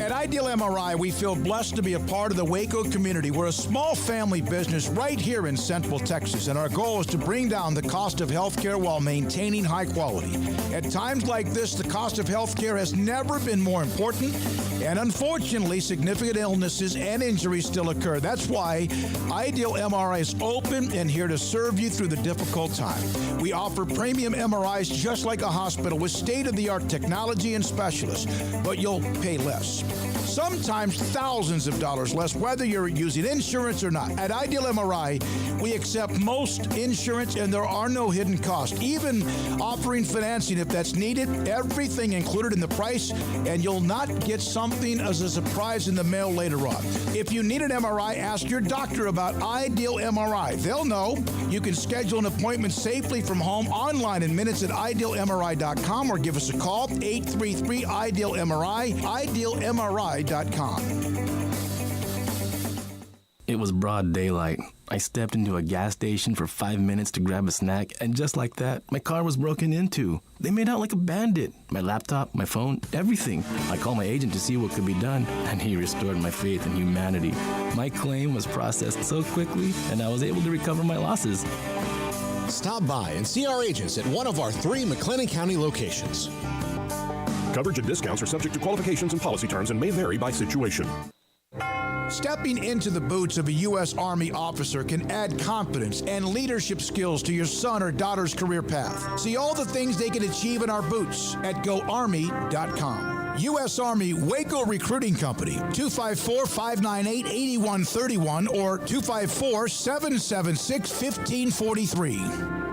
[SPEAKER 11] At Ideal MRI, we feel blessed to be a part of the Waco community. We're a small family business right here in Central Texas, and our goal is to bring down the cost of healthcare while maintaining high quality. At times like this, the cost of healthcare has never been more important, and unfortunately, significant illnesses and injuries still occur. That's why Ideal MRI is open and here to serve you through the difficult time. We offer premium MRIs just like a hospital with state-of-the-art technology and specialists, but you'll pay less. Sometimes thousands of dollars less, whether you're using insurance or not. At Ideal MRI, we accept most insurance and there are no hidden costs, even offering financing if that's needed. Everything included in the price, and you'll not get something as a surprise in the mail later on. If you need an MRI, ask your doctor about Ideal MRI. They'll know. You can schedule an appointment safely from home online in minutes at idealmri.com or give us a call, 833-IDEAL-MRI, idealmri.com.
[SPEAKER 5] It was broad daylight. I stepped into a gas station for 5 minutes to grab a snack, and just like that, my car was broken into. They made out like a bandit. My laptop, my phone, everything. I called my agent to see what could be done, and he restored my faith in humanity. My claim was processed so quickly, and I was able to recover my losses.
[SPEAKER 16] Stop by and see our agents at one of our 3 McLennan County locations.
[SPEAKER 9] Coverage and discounts are subject to qualifications and policy terms and may vary by situation.
[SPEAKER 11] Stepping into the boots of a U.S. Army officer can add confidence and leadership skills to your son or daughter's career path. See all the things they can achieve in our boots at GoArmy.com. U.S. Army Waco Recruiting Company, 254-598-8131 or 254-776-1543.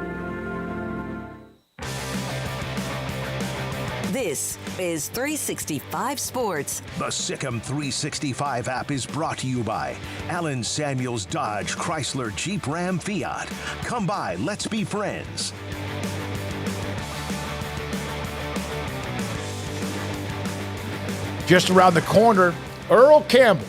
[SPEAKER 4] This is 365 Sports.
[SPEAKER 2] The Sikkim 365 app is brought to you by Allen Samuels Dodge Chrysler Jeep Ram Fiat. Come by, let's be friends.
[SPEAKER 6] Just around the corner, Earl Campbell,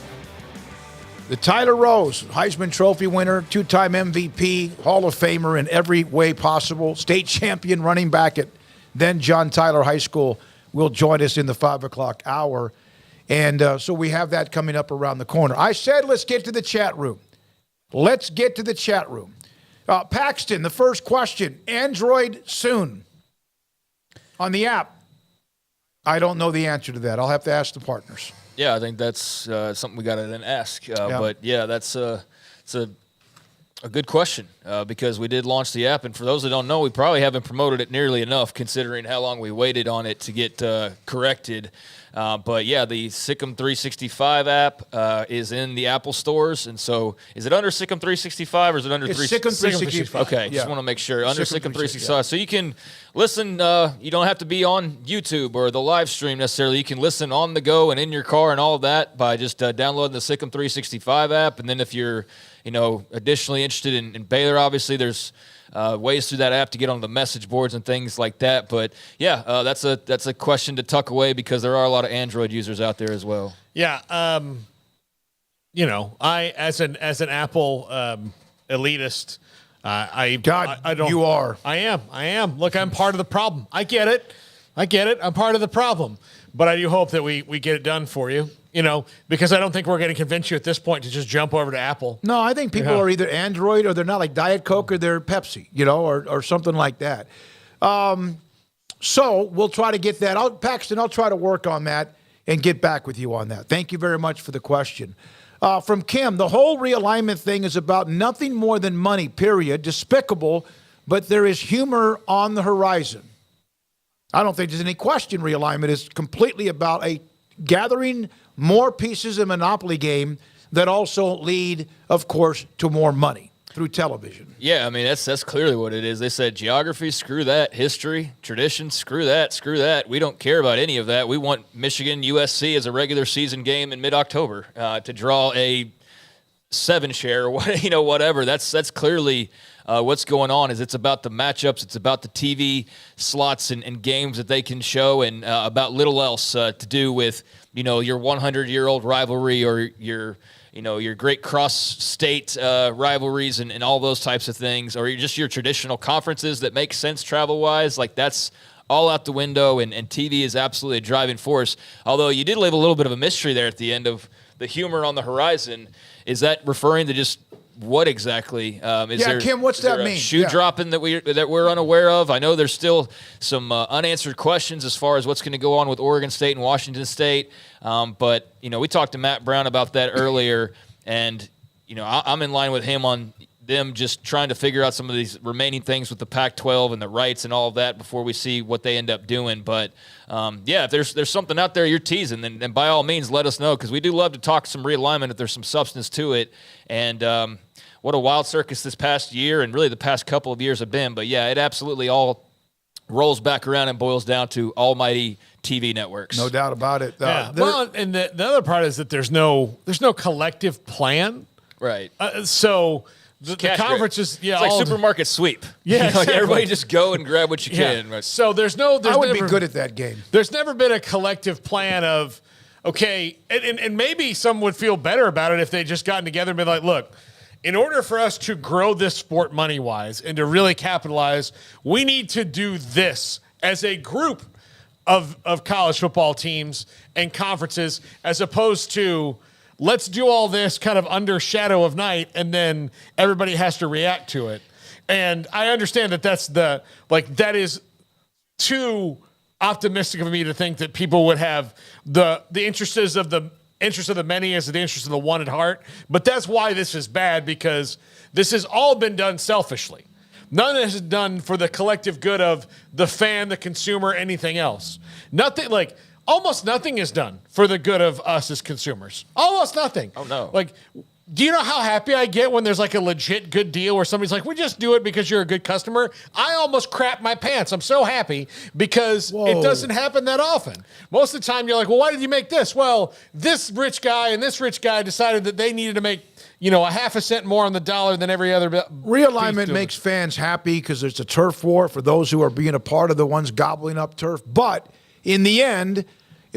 [SPEAKER 6] the Tyler Rose Heisman Trophy winner, 2-time MVP, Hall of Famer in every way possible, state champion running back at then John Tyler High School, will join us in the 5 o'clock hour. And so we have that coming up around the corner. I said let's get to the chat room. Let's get to the chat room. Paxton, the first question, Android soon on the app. I don't know the answer to that. I'll have to ask the partners.
[SPEAKER 8] Yeah, I think that's something we got to then ask. But yeah, it's a good question because we did launch the app, and for those that don't know, we probably haven't promoted it nearly enough considering how long we waited on it to get corrected. But yeah, the Sikkim 365 app is in the Apple stores, and so is it under Sikkim 365 or is it under
[SPEAKER 6] Sikkim 365?
[SPEAKER 8] Okay, just want to make sure under Sikkim 365. So you can listen. You don't have to be on YouTube or the live stream necessarily. You can listen on the go and in your car and all of that by just downloading the Sikkim 365 app. And then if you're additionally interested in Baylor, obviously there's ways through that app to get on the message boards and things like that. But yeah, that's a question to tuck away because there are a lot of Android users out there as well.
[SPEAKER 7] Yeah. I as an Apple elitist, I don't.
[SPEAKER 6] You are.
[SPEAKER 7] I am. Look, I'm part of the problem. I get it. I'm part of the problem. But I do hope that we get it done for you. Because I don't think we're going to convince you at this point to just jump over to Apple.
[SPEAKER 6] No, I think people are either Android or they're not, like Diet Coke or they're Pepsi, or something like that. So we'll try to get that. Paxton, I'll try to work on that and get back with you on that. Thank you very much for the question. From Kim, the whole realignment thing is about nothing more than money, period. Despicable, but there is humor on the horizon. I don't think there's any question realignment is completely about gathering more pieces of Monopoly game that also lead, of course, to more money through television.
[SPEAKER 8] Yeah, I mean, that's clearly what it is. They said geography, screw that. History, tradition, screw that. We don't care about any of that. We want Michigan, USC as a regular season game in mid-October to draw a 7 share or whatever. That's clearly what's going on. Is it's about the matchups. It's about the TV slots and games that they can show and about little else to do with your 100-year-old rivalry or your great cross-state rivalries and all those types of things, or just your traditional conferences that make sense travel-wise. Like, that's all out the window, and TV is absolutely a driving force. Although you did leave a little bit of a mystery there at the end of the humor on the horizon. Is that referring to just what exactly?
[SPEAKER 6] Kim, what's that mean?
[SPEAKER 8] Shoe dropping that we're unaware of? I know there's still some unanswered questions as far as what's going to go on with Oregon State and Washington State. But we talked to Matt Brown about that earlier, and I'm in line with him on them just trying to figure out some of these remaining things with the Pac-12 and the rights and all of that before we see what they end up doing. But if there's something out there you're teasing, then by all means let us know, because we do love to talk some realignment if there's some substance to it. And what a wild circus this past year and really the past couple of years have been. But yeah, it absolutely all rolls back around and boils down to almighty TV networks.
[SPEAKER 6] No doubt about it.
[SPEAKER 7] And the other part is that there's no collective plan.
[SPEAKER 8] Right.
[SPEAKER 7] So the conference is
[SPEAKER 8] it's like supermarket sweep.
[SPEAKER 7] Yeah, exactly.
[SPEAKER 8] Everybody just go and grab what you can. Right.
[SPEAKER 7] So I
[SPEAKER 6] would be good at that game.
[SPEAKER 7] There's never been a collective plan of, okay, and maybe some would feel better about it if they just gotten together and been like, look, in order for us to grow this sport money-wise and to really capitalize, we need to do this as a group of college football teams and conferences, as opposed to let's do all this kind of under shadow of night and then everybody has to react to it. And I understand that that is too optimistic of me to think that people would have the interest of the many as the interest of the one at heart. But that's why this is bad, because this has all been done selfishly. None of this is done for the collective good of the fan, the consumer, anything else. Almost nothing is done for the good of us as consumers. Almost nothing.
[SPEAKER 8] Oh, no.
[SPEAKER 7] Do you know how happy I get when there's a legit good deal where somebody's like, we just do it because you're a good customer? I almost crap my pants. I'm so happy because it doesn't happen that often. Most of the time you're like, well, why did you make this? Well, this rich guy and this rich guy decided that they needed to make a half a cent more on the dollar than every other.
[SPEAKER 6] Realignment makes fans happy because there's a turf war for those who are being a part of the ones gobbling up turf. But in the end,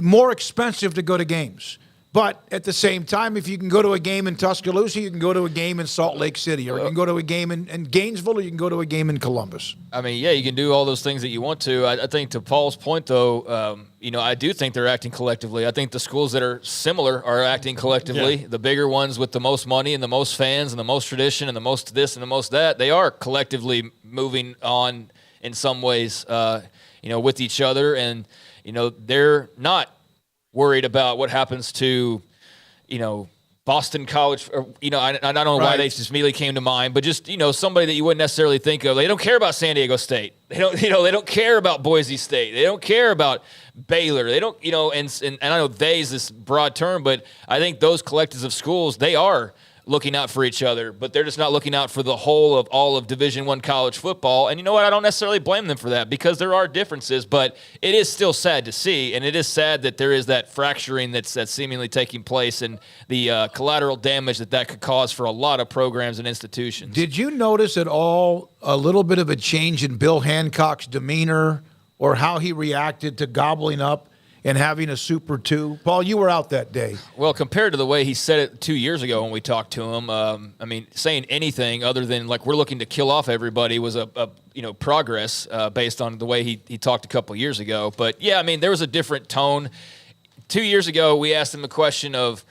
[SPEAKER 6] more expensive to go to games. But at the same time, if you can go to a game in Tuscaloosa, you can go to a game in Salt Lake City, or you can go to a game in Gainesville, or you can go to a game in Columbus.
[SPEAKER 8] I mean, yeah, you can do all those things that you want to. I think to Paul's point, though, I do think they're acting collectively. I think the schools that are similar are acting collectively. Yeah. The bigger ones with the most money and the most fans and the most tradition and the most this and the most that, they are collectively moving on in some ways, with each other. And, they're not worried about what happens to, Boston College, or, I don't know why they just immediately came to mind, but just, somebody that you wouldn't necessarily think of. They don't care about San Diego State. They don't, they don't care about Boise State. They don't care about Baylor. They don't, and I know they is this broad term, but I think those collectives of schools, they are looking out for each other, but they're just not looking out for the whole of all of Division I college football. And you know what? I don't necessarily blame them for that because there are differences, but it is still sad to see, and it is sad that there is that fracturing that's seemingly taking place and the collateral damage that could cause for a lot of programs and institutions.
[SPEAKER 6] Did you notice at all a little bit of a change in Bill Hancock's demeanor or how he reacted to gobbling up and having a Super 2? Paul, you were out that day.
[SPEAKER 8] Well, compared to the way he said it 2 years ago when we talked to him, saying anything other than like we're looking to kill off everybody was a progress based on the way he talked a couple years ago. But yeah, there was a different tone. 2 years ago, we asked him a question of,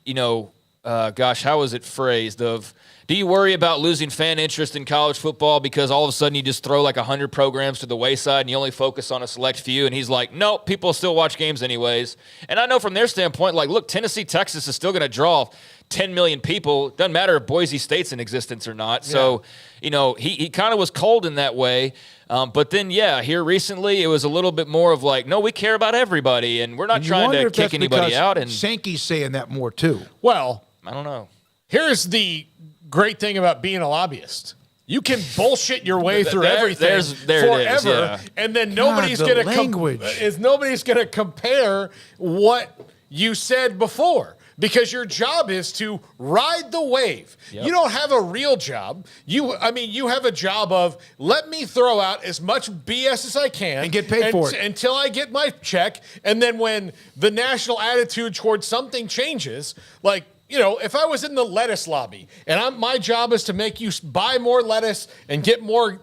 [SPEAKER 8] how was it phrased? Of, do you worry about losing fan interest in college football because all of a sudden you just throw like 100 programs to the wayside and you only focus on a select few? And he's like, no, people still watch games anyways. And I know from their standpoint, like, look, Tennessee, Texas is still going to draw 10 million people. Doesn't matter if Boise State's in existence or not. Yeah. So, he kind of was cold in that way. But then, here recently, it was a little bit more of like, no, we care about everybody, and we're not trying to kick anybody out. And
[SPEAKER 6] Sankey's saying that more too.
[SPEAKER 7] Well,
[SPEAKER 8] I don't know.
[SPEAKER 7] Here's the great thing about being a lobbyist. You can bullshit your way through everything forever, and then nobody's going to compare what you said before. Because your job is to ride the wave. Yep. You don't have a real job. You have a job of let me throw out as much BS as I can
[SPEAKER 6] and get paid for it
[SPEAKER 7] until I get my check. And then when the national attitude towards something changes, like, if I was in the lettuce lobby and my job is to make you buy more lettuce and get more,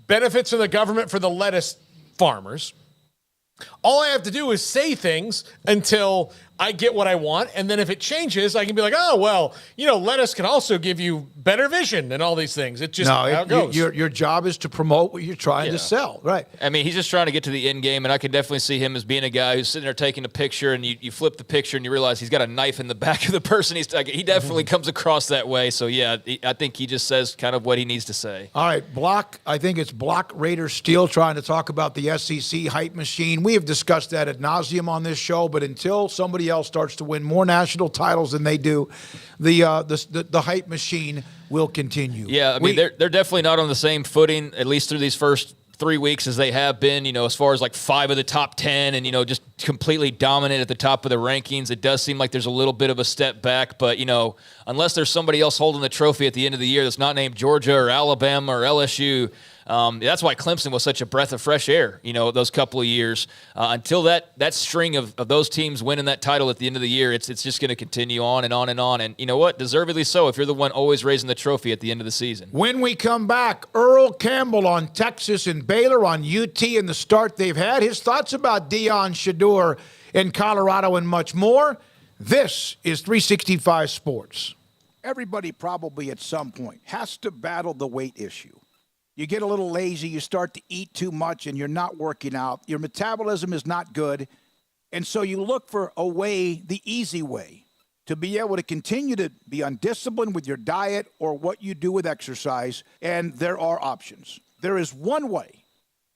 [SPEAKER 7] benefits from the government for the lettuce farmers, all I have to do is say things until I get what I want, and then if it changes, I can be like, oh, well, lettuce can also give you better vision and all these things. It's just how it goes.
[SPEAKER 6] Your job is to promote what you're trying to sell, right?
[SPEAKER 8] He's just trying to get to the end game, and I could definitely see him as being a guy who's sitting there taking a picture, and you flip the picture, and you realize he's got a knife in the back of the person. He definitely comes across that way. So, I think he just says kind of what he needs to say.
[SPEAKER 6] All right, I think it's Block Raider Steel trying to talk about the SEC hype machine. We have discussed that ad nauseum on this show, but until somebody else starts to win more national titles than they do, the hype machine will continue.
[SPEAKER 8] Yeah, they're definitely not on the same footing, at least through these first 3 weeks as they have been, as far as like 5 of the top 10 and, just completely dominant at the top of the rankings. It does seem like there's a little bit of a step back, but, unless there's somebody else holding the trophy at the end of the year that's not named Georgia or Alabama or LSU, that's why Clemson was such a breath of fresh air, those couple of years. Until that string of those teams winning that title at the end of the year, it's just going to continue on and on and on. And you know what? Deservedly so if you're the one always raising the trophy at the end of the season.
[SPEAKER 6] When we come back, Earl Campbell on Texas and Baylor, on UT and the start they've had. His thoughts about Deion Shador in Colorado and much more. This is 365 Sports.
[SPEAKER 11] Everybody probably at some point has to battle the weight issue. You get a little lazy, you start to eat too much, and you're not working out. Your metabolism is not good. And so you look for a way, the easy way, to be able to continue to be undisciplined with your diet or what you do with exercise. And there are options. There is one way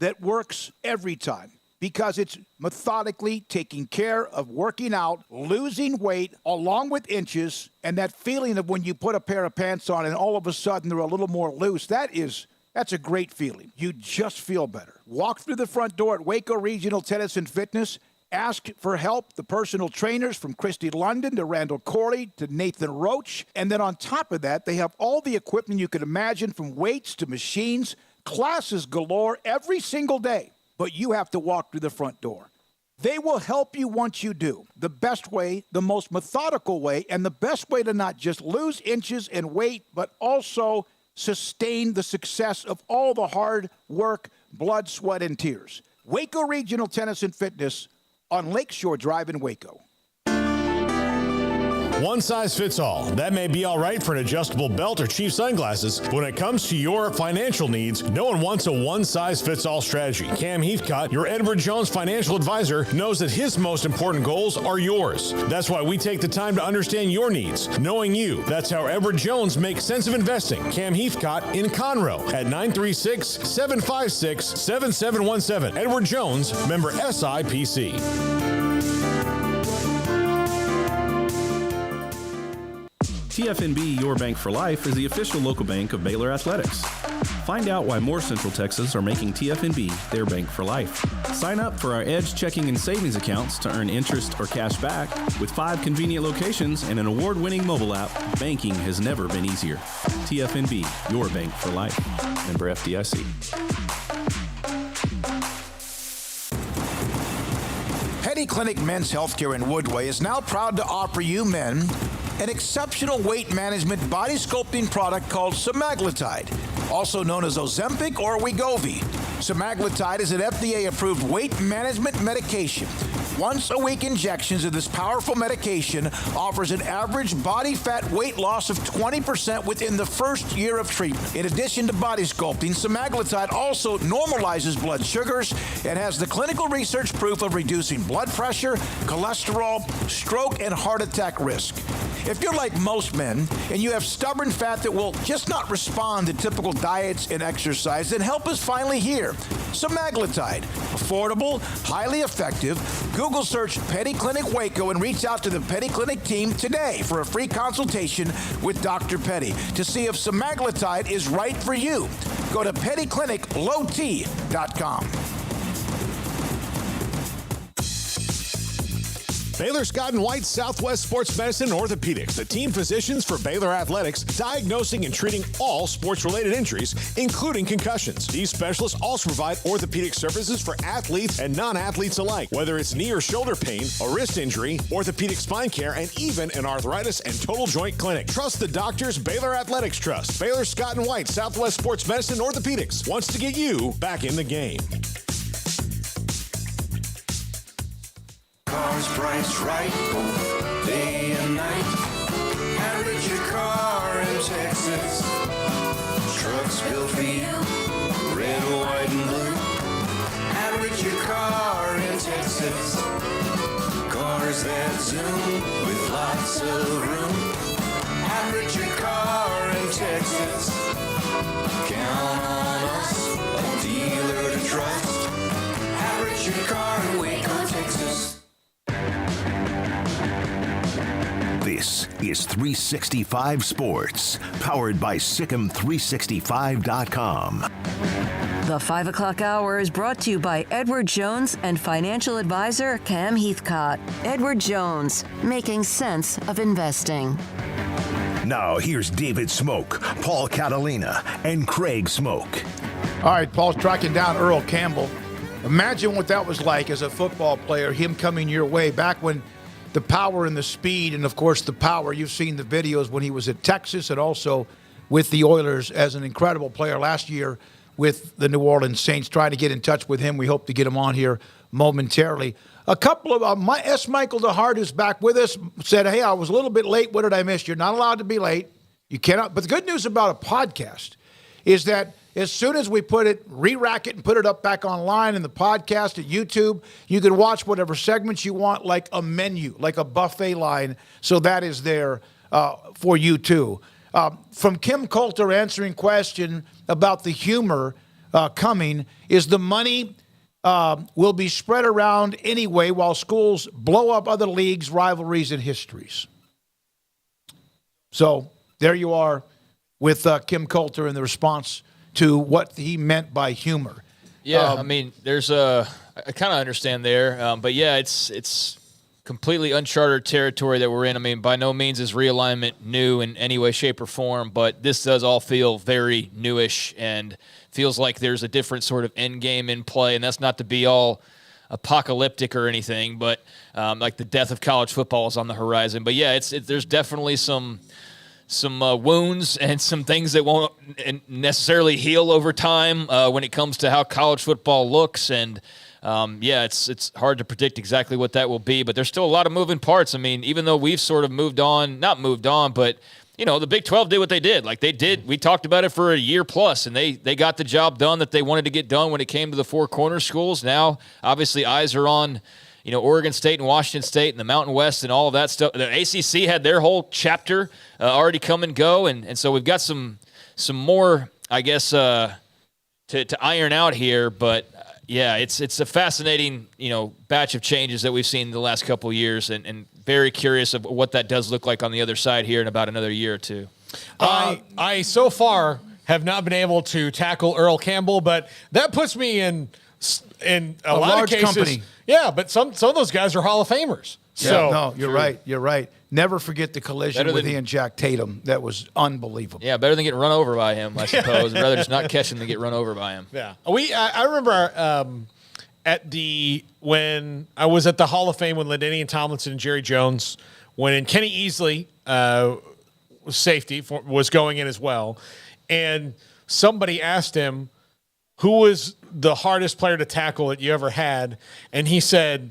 [SPEAKER 11] that works every time because it's methodically taking care of working out, losing weight, along with inches, and that feeling of when you put a pair of pants on and all of a sudden they're a little more loose. That's a great feeling. You just feel better. Walk through the front door at Waco Regional Tennis and Fitness. Ask for help. The personal trainers from Christy London to Randall Corley to Nathan Roach. And then on top of that, they have all the equipment you could imagine, from weights to machines, classes galore every single day. But you have to walk through the front door. They will help you once you do. The best way, the most methodical way, and the best way to not just lose inches and weight, but also sustain the success of all the hard work, blood, sweat, and tears. Waco Regional Tennis and Fitness on Lakeshore Drive in Waco.
[SPEAKER 7] One size fits all. That may be all right for an adjustable belt or cheap sunglasses. But when it comes to your financial needs, no one wants a one-size-fits-all strategy. Cam Heathcott, your Edward Jones financial advisor, knows that his most important goals are yours. That's why we take the time to understand your needs, knowing you. That's how Edward Jones makes sense of investing. Cam Heathcott in Conroe at 936-756-7717. Edward Jones, member SIPC.
[SPEAKER 19] TFNB Your Bank for Life is the official local bank of Baylor Athletics. Find out why more Central Texas are making TFNB their bank for life. Sign up for our Edge checking and savings accounts to earn interest or cash back. With 5 convenient locations and an award-winning mobile app, banking has never been easier. TFNB Your Bank for Life. Member FDIC.
[SPEAKER 6] Petty Clinic Men's Healthcare in Woodway is now proud to offer you men an exceptional weight management body sculpting product called semaglutide, also known as Ozempic or Wegovy. Semaglutide is an FDA-approved weight management medication. Once-a-week injections of this powerful medication offers an average body fat weight loss of 20% within the first year of treatment. In addition to body sculpting, semaglutide also normalizes blood sugars and has the clinical research proof of reducing blood pressure, cholesterol, stroke, and heart attack risk. If you're like most men and you have stubborn fat that will just not respond to typical diets and exercise, then help is finally here. Semaglutide, affordable, highly effective. Google search Petty Clinic Waco and reach out to the Petty Clinic team today for a free consultation with Dr. Petty to see if semaglutide is right for you. Go to pettycliniclowt.com.
[SPEAKER 7] Baylor Scott & White Southwest Sports Medicine and Orthopedics, the team physicians for Baylor Athletics, diagnosing and treating all sports-related injuries, including concussions. These specialists also provide orthopedic services for athletes and non-athletes alike, whether it's knee or shoulder pain, a wrist injury, orthopedic spine care, and even an arthritis and total joint clinic. Trust the doctors Baylor Athletics trust. Baylor Scott & White Southwest Sports Medicine and Orthopedics wants to get you back in the game.
[SPEAKER 10] Cars priced right, both day and night. Average your car in Texas. Trucks built for you, red, white, and blue. Average your car in Texas. Cars that zoom with lots of room. Average your car in Texas. Count on us, a dealer to trust. Average your car in Waco, Texas.
[SPEAKER 2] This is 365 Sports, powered by Sikkim365.com.
[SPEAKER 4] The 5 o'clock hour is brought to you by Edward Jones and financial advisor Cam Heathcott. Edward Jones, making sense of investing.
[SPEAKER 2] Now here's David Smoak, Paul Catalina, and Craig Smoak.
[SPEAKER 6] All right, Paul's tracking down Earl Campbell. Imagine what that was like as a football player, him coming your way back when the power and the speed, and of course the power. You've seen the videos when he was at Texas and also with the Oilers as an incredible player last year with the New Orleans Saints. Trying to get in touch with him. We hope to get him on here momentarily. A couple of Michael DeHart, who's back with us, said, hey, I was a little bit late. What did I miss? You're not allowed to be late. You cannot. But the good news about a podcast is that as soon as we put it, re-rack it and put it up back online in the podcast at YouTube, you can watch whatever segments you want, like a menu, like a buffet line. So that is there for you too. From Kim Coulter answering question about the humor coming, is the money will be spread around anyway while schools blow up other leagues, rivalries, and histories. So there you are with Kim Coulter in the response to what he meant by humor.
[SPEAKER 8] Yeah, I mean, there's I kind of understand there, but yeah, it's completely uncharted territory that we're in. I mean, by no means is realignment new in any way, shape, or form, but this does all feel very newish and feels like there's a different sort of end game in play, and that's not to be all apocalyptic or anything, but like the death of college football is on the horizon. But yeah, there's definitely some wounds and some things that won't necessarily heal over time when it comes to how college football looks. And it's hard to predict exactly what that will be, but there's still a lot of moving parts. I mean, even though we've sort of not moved on, but the Big 12 did what they did. Like they did, we talked about it for a year plus, and they got the job done that they wanted to get done when it came to the Four Corners schools. Now, obviously, eyes are on Oregon State and Washington State and the Mountain West and all of that stuff. The ACC had their whole chapter already come and go, and so we've got some more, I guess, to iron out here. But yeah, it's a fascinating batch of changes that we've seen the last couple of years, and very curious of what that does look like on the other side here in about another year or two.
[SPEAKER 7] I so far have not been able to tackle Earl Campbell, but that puts me in a lot
[SPEAKER 6] large
[SPEAKER 7] of cases.
[SPEAKER 6] Company.
[SPEAKER 7] Yeah, but some of those guys are Hall of Famers.
[SPEAKER 6] Yeah,
[SPEAKER 7] So
[SPEAKER 6] no, you're right. You're right. Never forget the collision with he and Jack Tatum. That was unbelievable.
[SPEAKER 8] Yeah, better than getting run over by him, I suppose. I'd rather just not catch him than get run over by him.
[SPEAKER 7] Yeah, I remember when I was at the Hall of Fame with LaDainian Tomlinson and Jerry Jones, when Kenny Easley safety was going in as well, and somebody asked him who was the hardest player to tackle that you ever had, and he said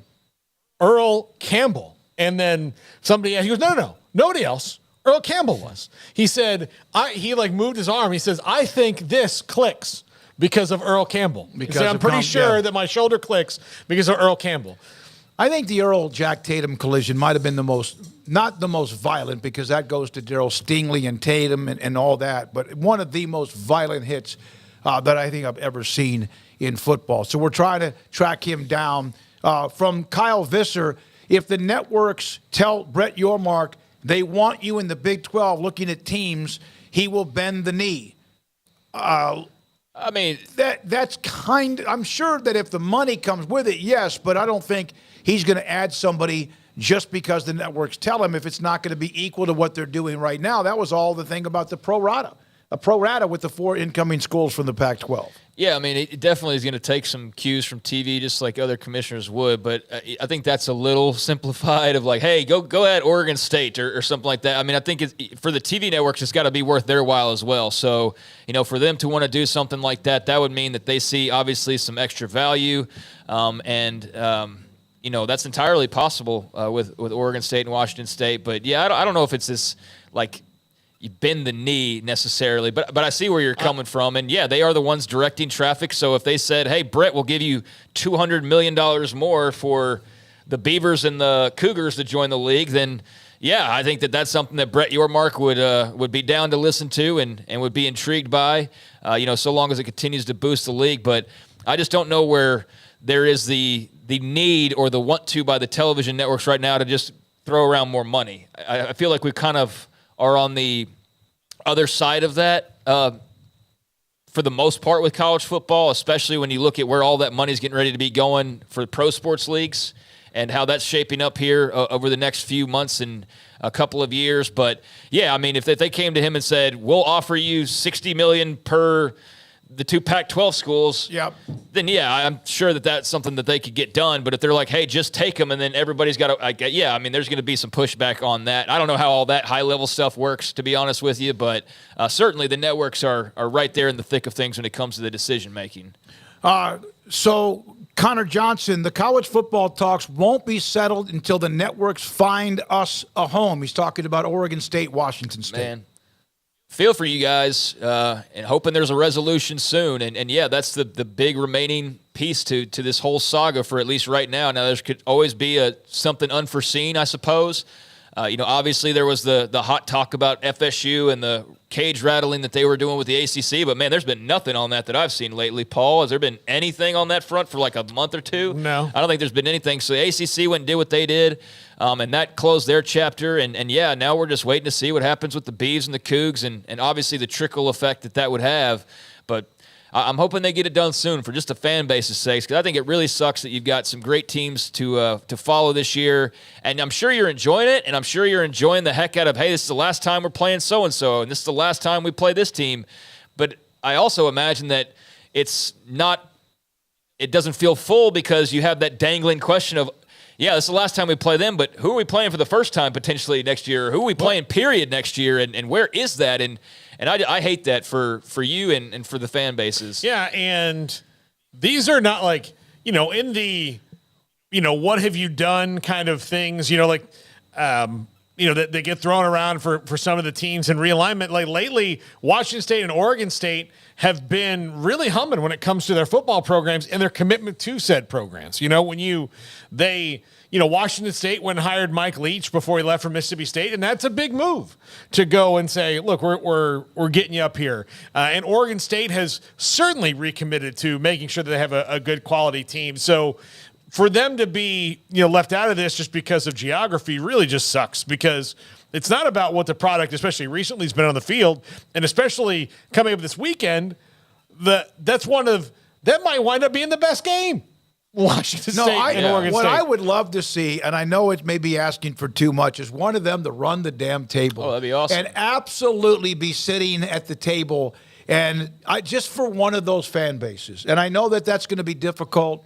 [SPEAKER 7] Earl Campbell. And then somebody else, he goes, no, nobody else. Earl Campbell was. He said, he moved his arm. He says, I think this clicks because of Earl Campbell. I'm pretty sure that my shoulder clicks because of Earl Campbell.
[SPEAKER 6] I think the Earl-Jack Tatum collision might have been not the most violent, because that goes to Darryl Stingley and Tatum and all that, but one of the most violent hits that I think I've ever seen in football. So we're trying to track him down. From Kyle Visser, if the networks tell Brett Yormark they want you in the Big 12 looking at teams, he will bend the knee.
[SPEAKER 8] I mean,
[SPEAKER 6] that's I'm sure that if the money comes with it, yes, but I don't think he's going to add somebody just because the networks tell him if it's not going to be equal to what they're doing right now. That was all the thing about the pro rata. A pro rata with the 4 incoming schools from the Pac-12.
[SPEAKER 8] Yeah, I mean, it definitely is going to take some cues from TV, just like other commissioners would. But I think that's a little simplified of hey, go ahead, Oregon State or something like that. I mean, I think for the TV networks, it's got to be worth their while as well. So, for them to want to do something like that, that would mean that they see obviously some extra value, and that's entirely possible with Oregon State and Washington State. But yeah, I don't know if it's this you bend the knee necessarily, but I see where you're coming from. And yeah, they are the ones directing traffic. So if they said, hey, Brett, we'll give you $200 million more for the Beavers and the Cougars to join the league, then yeah, I think that's something that Brett Yormark would be down to listen to and would be intrigued by, so long as it continues to boost the league. But I just don't know where there is the need or the want to by the television networks right now to just throw around more money. I feel like we kind of are on the other side of that for the most part with college football, especially when you look at where all that money is getting ready to be going for pro sports leagues and how that's shaping up here over the next few months and a couple of years. But yeah, I mean, if they came to him and said, we'll offer you $60 million per the 2 Pac-12 schools, then yeah, I'm sure that's something that they could get done. But if they're like, hey, just take them, and then everybody's got to, there's going to be some pushback on that. I don't know how all that high-level stuff works, to be honest with you, but certainly the networks are right there in the thick of things when it comes to the decision-making.
[SPEAKER 6] So, Connor Johnson, the college football talks won't be settled until the networks find us a home. He's talking about Oregon State, Washington State.
[SPEAKER 8] Man. Feel for you guys and hoping there's a resolution soon. And yeah, that's the big remaining piece to this whole saga for at least right now. Now, there could always be something unforeseen, I suppose. Obviously there was the hot talk about FSU and the cage rattling that they were doing with the ACC. But, man, there's been nothing on that I've seen lately. Paul, has there been anything on that front for like a month or two?
[SPEAKER 7] No.
[SPEAKER 8] I don't think there's been anything. So the ACC went and did what they did. And that closed their chapter. And yeah, now we're just waiting to see what happens with the Beavs and the Cougs and obviously the trickle effect that would have. But I'm hoping they get it done soon for just the fan base's sake, because I think it really sucks that you've got some great teams to follow this year. And I'm sure you're enjoying it, and I'm sure you're enjoying the heck out of, hey, this is the last time we're playing so-and-so, and this is the last time we play this team. But I also imagine that it doesn't feel full because you have that dangling question of, yeah, this is the last time we play them, but who are we playing for the first time potentially next year? Who are we playing period next year? And where is that? And I hate that for you and for the fan bases.
[SPEAKER 7] Yeah, and these are not like, in the, what have you done kind of things, that they get thrown around for some of the teams in realignment. Like lately, Washington State and Oregon State have been really humming when it comes to their football programs and their commitment to said programs. Washington State went and hired Mike Leach before he left for Mississippi State, and that's a big move to go and say, look, we're getting you up here. And Oregon State has certainly recommitted to making sure that they have a good quality team. So for them to be left out of this just because of geography really just sucks, because it's not about what the product, especially recently, has been on the field, and especially coming up this weekend, that might wind up being the best game. Washington State and Oregon State.
[SPEAKER 6] What I would love to see, and I know it may be asking for too much, is one of them to run the damn table.
[SPEAKER 8] Oh, that'd be awesome.
[SPEAKER 6] And absolutely be sitting at the table, and just for one of those fan bases. And I know that that's going to be difficult.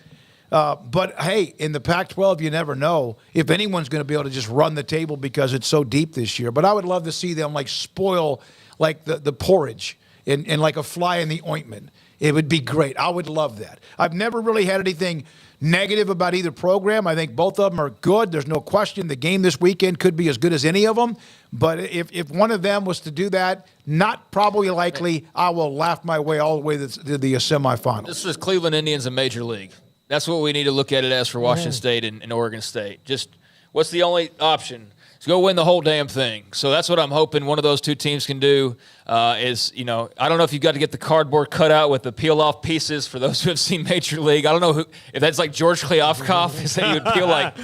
[SPEAKER 6] But, hey, in the Pac-12, you never know if anyone's going to be able to just run the table because it's so deep this year. But I would love to see them, spoil, the porridge and like a fly in the ointment. It would be great. I would love that. I've never really had anything negative about either program. I think both of them are good. There's no question the game this weekend could be as good as any of them. But if one of them was to do that, not probably likely, I will laugh my way all the way to the semifinals.
[SPEAKER 8] This is Cleveland Indians in Major League. That's what we need to look at it as for Washington State and Oregon State. Just what's the only option? To go win the whole damn thing. So that's what I'm hoping one of those two teams can do is, I don't know if you've got to get the cardboard cut out with the peel-off pieces for those who have seen Major League. I don't know if that's like George Kliavkoff, is that you would peel like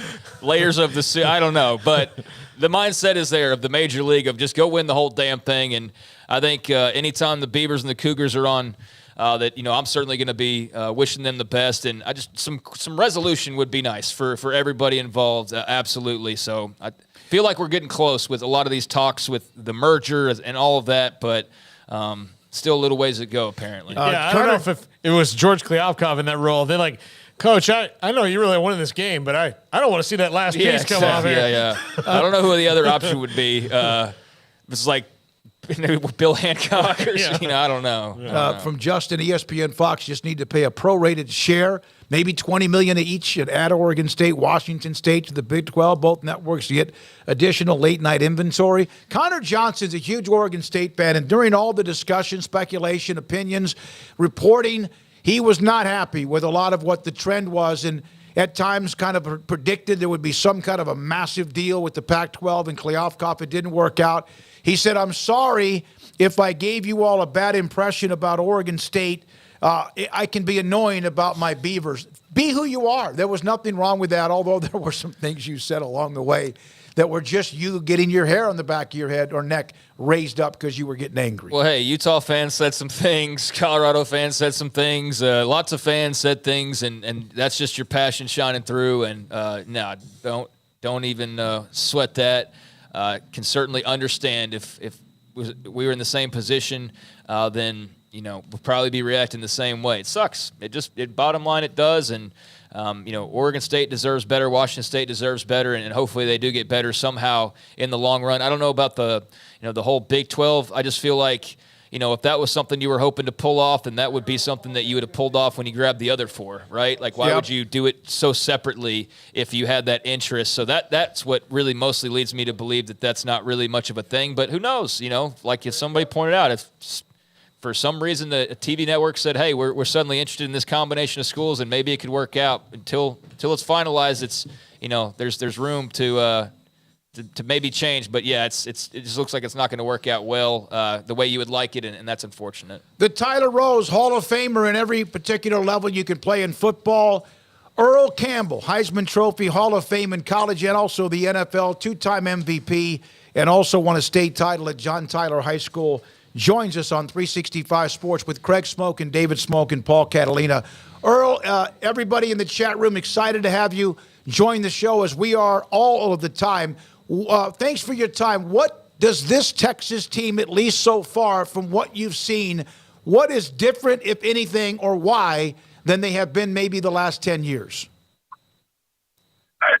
[SPEAKER 8] layers of the suit. I don't know. But the mindset is there of the Major League of just go win the whole damn thing. And I think anytime the Beavers and the Cougars are on, that I'm certainly going to be wishing them the best, and I just some resolution would be nice for everybody involved, absolutely. So I feel like we're getting close with a lot of these talks with the merger and all of that, but still a little ways to go apparently.
[SPEAKER 7] I don't know if it was George Kliavkoff in that role. They're like, Coach, I know you really wanted this game, but I don't want to see that last piece come off here.
[SPEAKER 8] Yeah. I don't know who the other option would be. It's like Bill Hancock or I don't know.
[SPEAKER 6] From Justin, ESPN Fox just need to pay a prorated share, maybe $20 million each, and add Oregon State, Washington State to the Big 12, both networks to get additional late-night inventory. Connor Johnson's a huge Oregon State fan, and during all the discussion, speculation, opinions, reporting, he was not happy with a lot of what the trend was, and at times kind of predicted there would be some kind of a massive deal with the Pac-12 and Kliavkoff. It didn't work out. He said, I'm sorry if I gave you all a bad impression about Oregon State. I can be annoying about my Beavers. Be who you are. There was nothing wrong with that, although there were some things you said along the way that were just you getting your hair on the back of your head or neck raised up because you were getting angry.
[SPEAKER 8] Well, hey, Utah fans said some things. Colorado fans said some things. Lots of fans said things, and that's just your passion shining through. And no, don't even sweat that. Can certainly understand if we were in the same position, then we'll probably be reacting the same way. It sucks. Bottom line, it does. And Oregon State deserves better. Washington State deserves better, and hopefully they do get better somehow in the long run. I don't know about the whole Big 12. I just feel like if that was something you were hoping to pull off, then that would be something that you would have pulled off when you grabbed the other four, right? Like, why would you do it so separately if you had that interest? So that's what really mostly leads me to believe that that's not really much of a thing. But who knows? Like if somebody pointed out, if for some reason a TV network said, hey, we're suddenly interested in this combination of schools and maybe it could work out until it's finalized, it's there's room to maybe change, but it just looks like it's not going to work out well the way you would like it, and that's unfortunate.
[SPEAKER 6] The Tyler Rose Hall of Famer in every particular level you can play in football. Earl Campbell, Heisman Trophy Hall of Fame in college and also the NFL, two-time MVP, and also won a state title at John Tyler High School, joins us on 365 Sports with Craig Smoak and David Smoak and Paul Catalina. Earl, everybody in the chat room, excited to have you join the show as we are all of the time. Thanks for your time. What does this Texas team, at least so far from what you've seen, what is different, if anything, or why, than they have been maybe the last 10 years?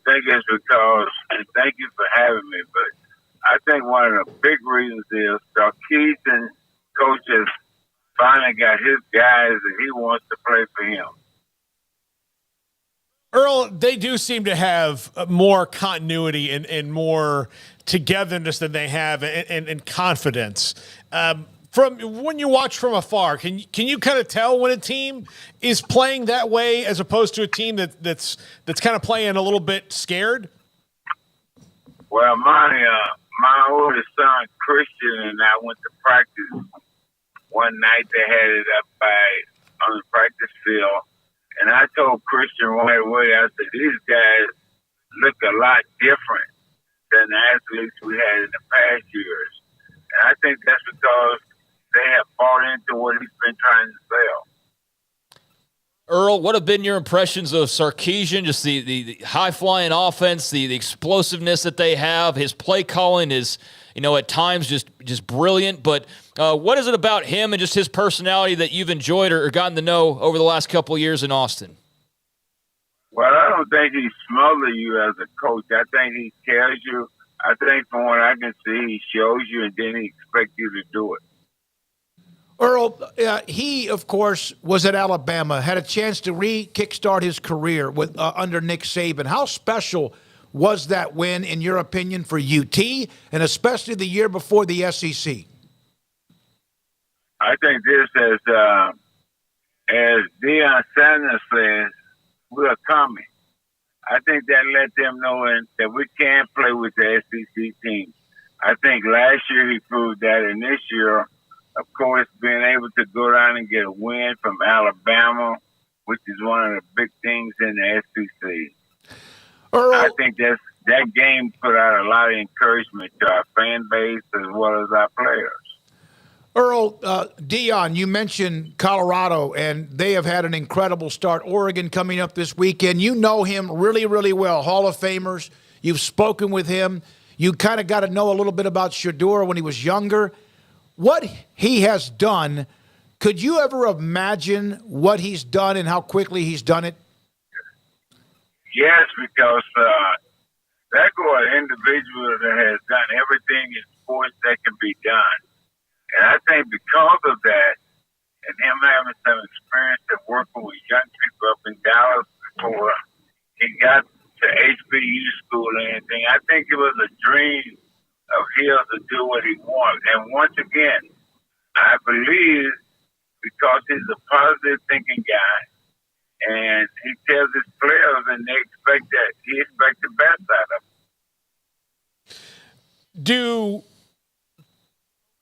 [SPEAKER 12] think it's because, and thank you for having me, but I think one of the big reasons is Sarkisian coaches finally got his guys and he wants to play for him.
[SPEAKER 7] Earl, they do seem to have more continuity and more togetherness than they have and confidence. From when you watch from afar, can you kind of tell when a team is playing that way as opposed to a team that's kind of playing a little bit scared?
[SPEAKER 12] Well, my oldest son Christian and I went to practice one night. They had it up on the practice field, and I told Christian right away. I said, "These guys look a lot different than the athletes we had in the past years," and I think that's because they have bought into what he's been trying to sell.
[SPEAKER 8] Earl, what have been your impressions of Sarkisian, just the high-flying offense, the explosiveness that they have? His play calling is, at times just brilliant, but what is it about him and just his personality that you've enjoyed or gotten to know over the last couple of years in Austin?
[SPEAKER 12] Well, I don't think he smothers you as a coach. I think he tells you. I think from what I can see, he shows you, and then he expects you to do it.
[SPEAKER 6] Earl, he, of course, was at Alabama, had a chance to kickstart his career with under Nick Saban. How special was that win, in your opinion, for UT, and especially the year before the SEC?
[SPEAKER 12] I think this, as Deion Sanders says, we're coming. I think that let them know that we can play with the SEC team. I think last year he proved that, and this year, of course, being able to go down and get a win from Alabama, which is one of the big things in the SEC.
[SPEAKER 6] Earl,
[SPEAKER 12] I think that game put out a lot of encouragement to our fan base as well as our players.
[SPEAKER 6] Earl, Deion, you mentioned Colorado, and they have had an incredible start. Oregon coming up this weekend. You know him really, really well. Hall of Famers. You've spoken with him. You kind of got to know a little bit about Shedeur when he was younger. What he has done, could you ever imagine what he's done and how quickly he's done it?
[SPEAKER 12] Yes, because that go an individual that has done everything in sports that can be done. And I think because of that, and him having some experience of working with young people up in Dallas before he got to HBU school and anything, I think it was a dream of his to do what he wants. And once again, I believe because he's a positive thinking guy and he tells his players and they expect that he expects the best out of them.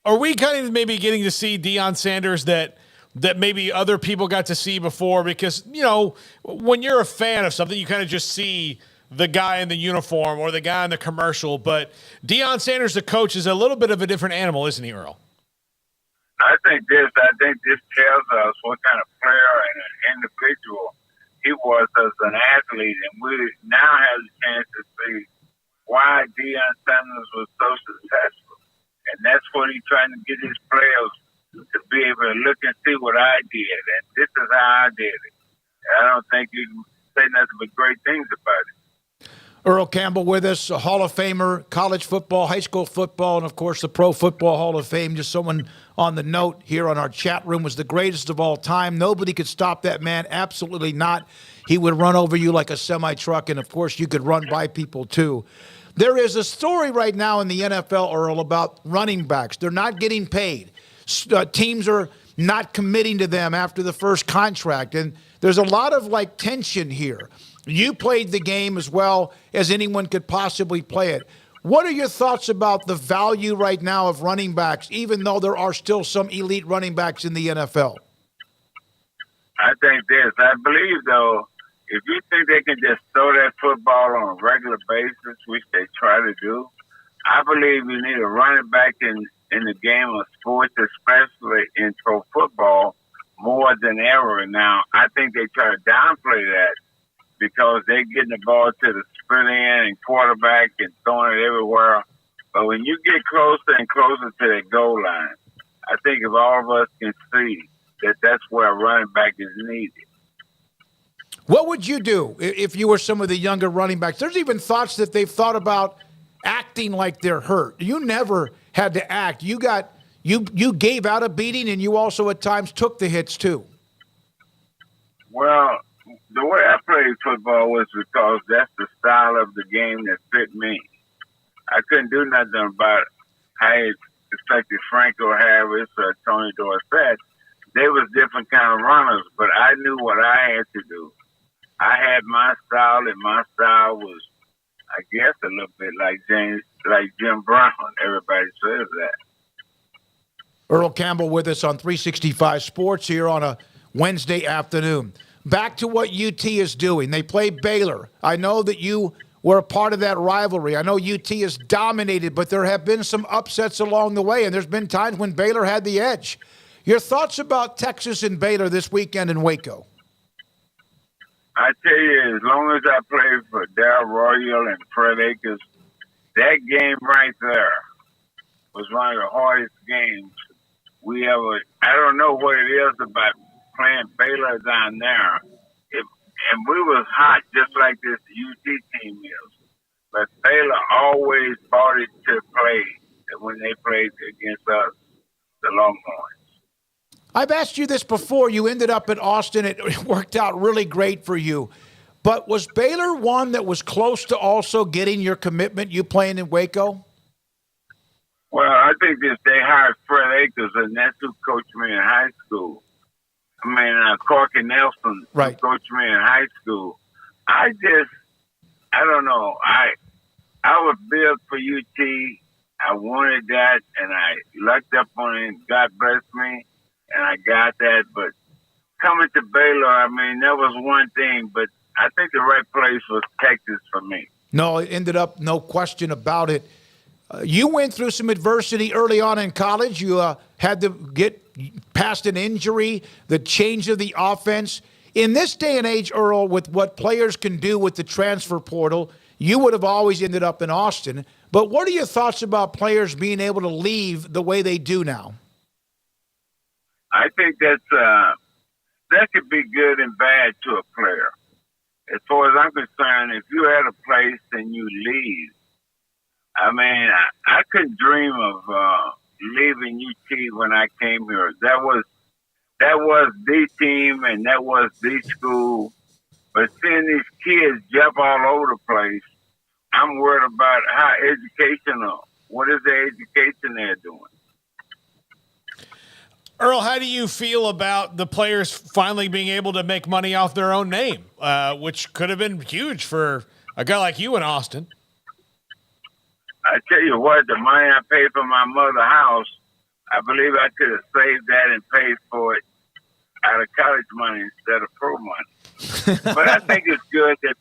[SPEAKER 7] Are we kind of maybe getting to see Deion Sanders that maybe other people got to see before? Because, when you're a fan of something, you kind of just see the guy in the uniform or the guy in the commercial. But Deion Sanders, the coach, is a little bit of a different animal, isn't he, Earl?
[SPEAKER 12] I think this tells us what kind of player and an individual he was as an athlete. And we now have the chance to see why Deion Sanders was so successful. And that's what he's trying to get his players to be able to look and see what I did. And this is how I did it. And I don't think you can say nothing but great things about it.
[SPEAKER 6] Earl Campbell with us, a Hall of Famer, college football, high school football, and, of course, the Pro Football Hall of Fame. Just someone on the note here on our chat room was the greatest of all time. Nobody could stop that man. Absolutely not. He would run over you like a semi-truck, and, of course, you could run by people, too. There is a story right now in the NFL, Earl, about running backs. They're not getting paid. Teams are not committing to them after the first contract, and there's a lot of, tension here. You played the game as well as anyone could possibly play it. What are your thoughts about the value right now of running backs, even though there are still some elite running backs in the NFL?
[SPEAKER 12] I think this. I believe, though, if you think they can just throw that football on a regular basis, which they try to do, I believe you need a running back in the game of sports, especially in pro football, more than ever. Now, I think they try to downplay that because they're getting the ball to the sprint end and quarterback and throwing it everywhere. But when you get closer and closer to that goal line, I think if all of us can see that that's where a running back is needed.
[SPEAKER 6] What would you do if you were some of the younger running backs? There's even thoughts that they've thought about acting like they're hurt. You never had to act. You gave out a beating, and you also at times took the hits too.
[SPEAKER 12] Well, the way I played football was because that's the style of the game that fit me. I couldn't do nothing about how it affected Franco Harris or Tony Dorsett. They was different kind of runners, but I knew what I had to do. I had my style, and my style was, I guess, a little bit like Jim Brown. Everybody says that.
[SPEAKER 6] Earl Campbell with us on 365 Sports here on a Wednesday afternoon. Back to what UT is doing. They play Baylor. I know that you were a part of that rivalry. I know UT is dominated, but there have been some upsets along the way, and there's been times when Baylor had the edge. Your thoughts about Texas and Baylor this weekend in Waco?
[SPEAKER 12] I tell you, as long as I played for Darrell Royal and Fred Akers, that game right there was one of the hardest games we ever. I don't know what it is about playing Baylor down there. And we was hot just like this UT team is. But Baylor always brought it to play when they played against us, the Longhorns.
[SPEAKER 6] I've asked you this before. You ended up in Austin. It worked out really great for you. But was Baylor one that was close to also getting your commitment, you playing in Waco?
[SPEAKER 12] Well, I think they hired Fred Akers, and that's who coached me in high school. I mean, Corky Nelson who coached me in high school. I don't know. I was built for UT. I wanted that, and I lucked up on it. God bless me, and I got that. But coming to Baylor, I mean, that was one thing, but I think the right place was Texas for me.
[SPEAKER 6] No, it ended up, no question about it. You went through some adversity early on in college. You had to get past an injury, the change of the offense. In this day and age, Earl, with what players can do with the transfer portal, you would have always ended up in Austin. But what are your thoughts about players being able to leave the way they do now?
[SPEAKER 12] I think that could be good and bad to a player. As far as I'm concerned, if you're at a place and you leave, I mean, I couldn't dream of leaving UT when I came here. That was the team and that was the school. But seeing these kids jump all over the place, I'm worried about how educational. What is the education they're doing?
[SPEAKER 7] Earl, how do you feel about the players finally being able to make money off their own name, which could have been huge for a guy like you in Austin?
[SPEAKER 12] I tell you what, the money I paid for my mother's house, I believe I could have saved that and paid for it out of college money instead of pro money. But I think it's good that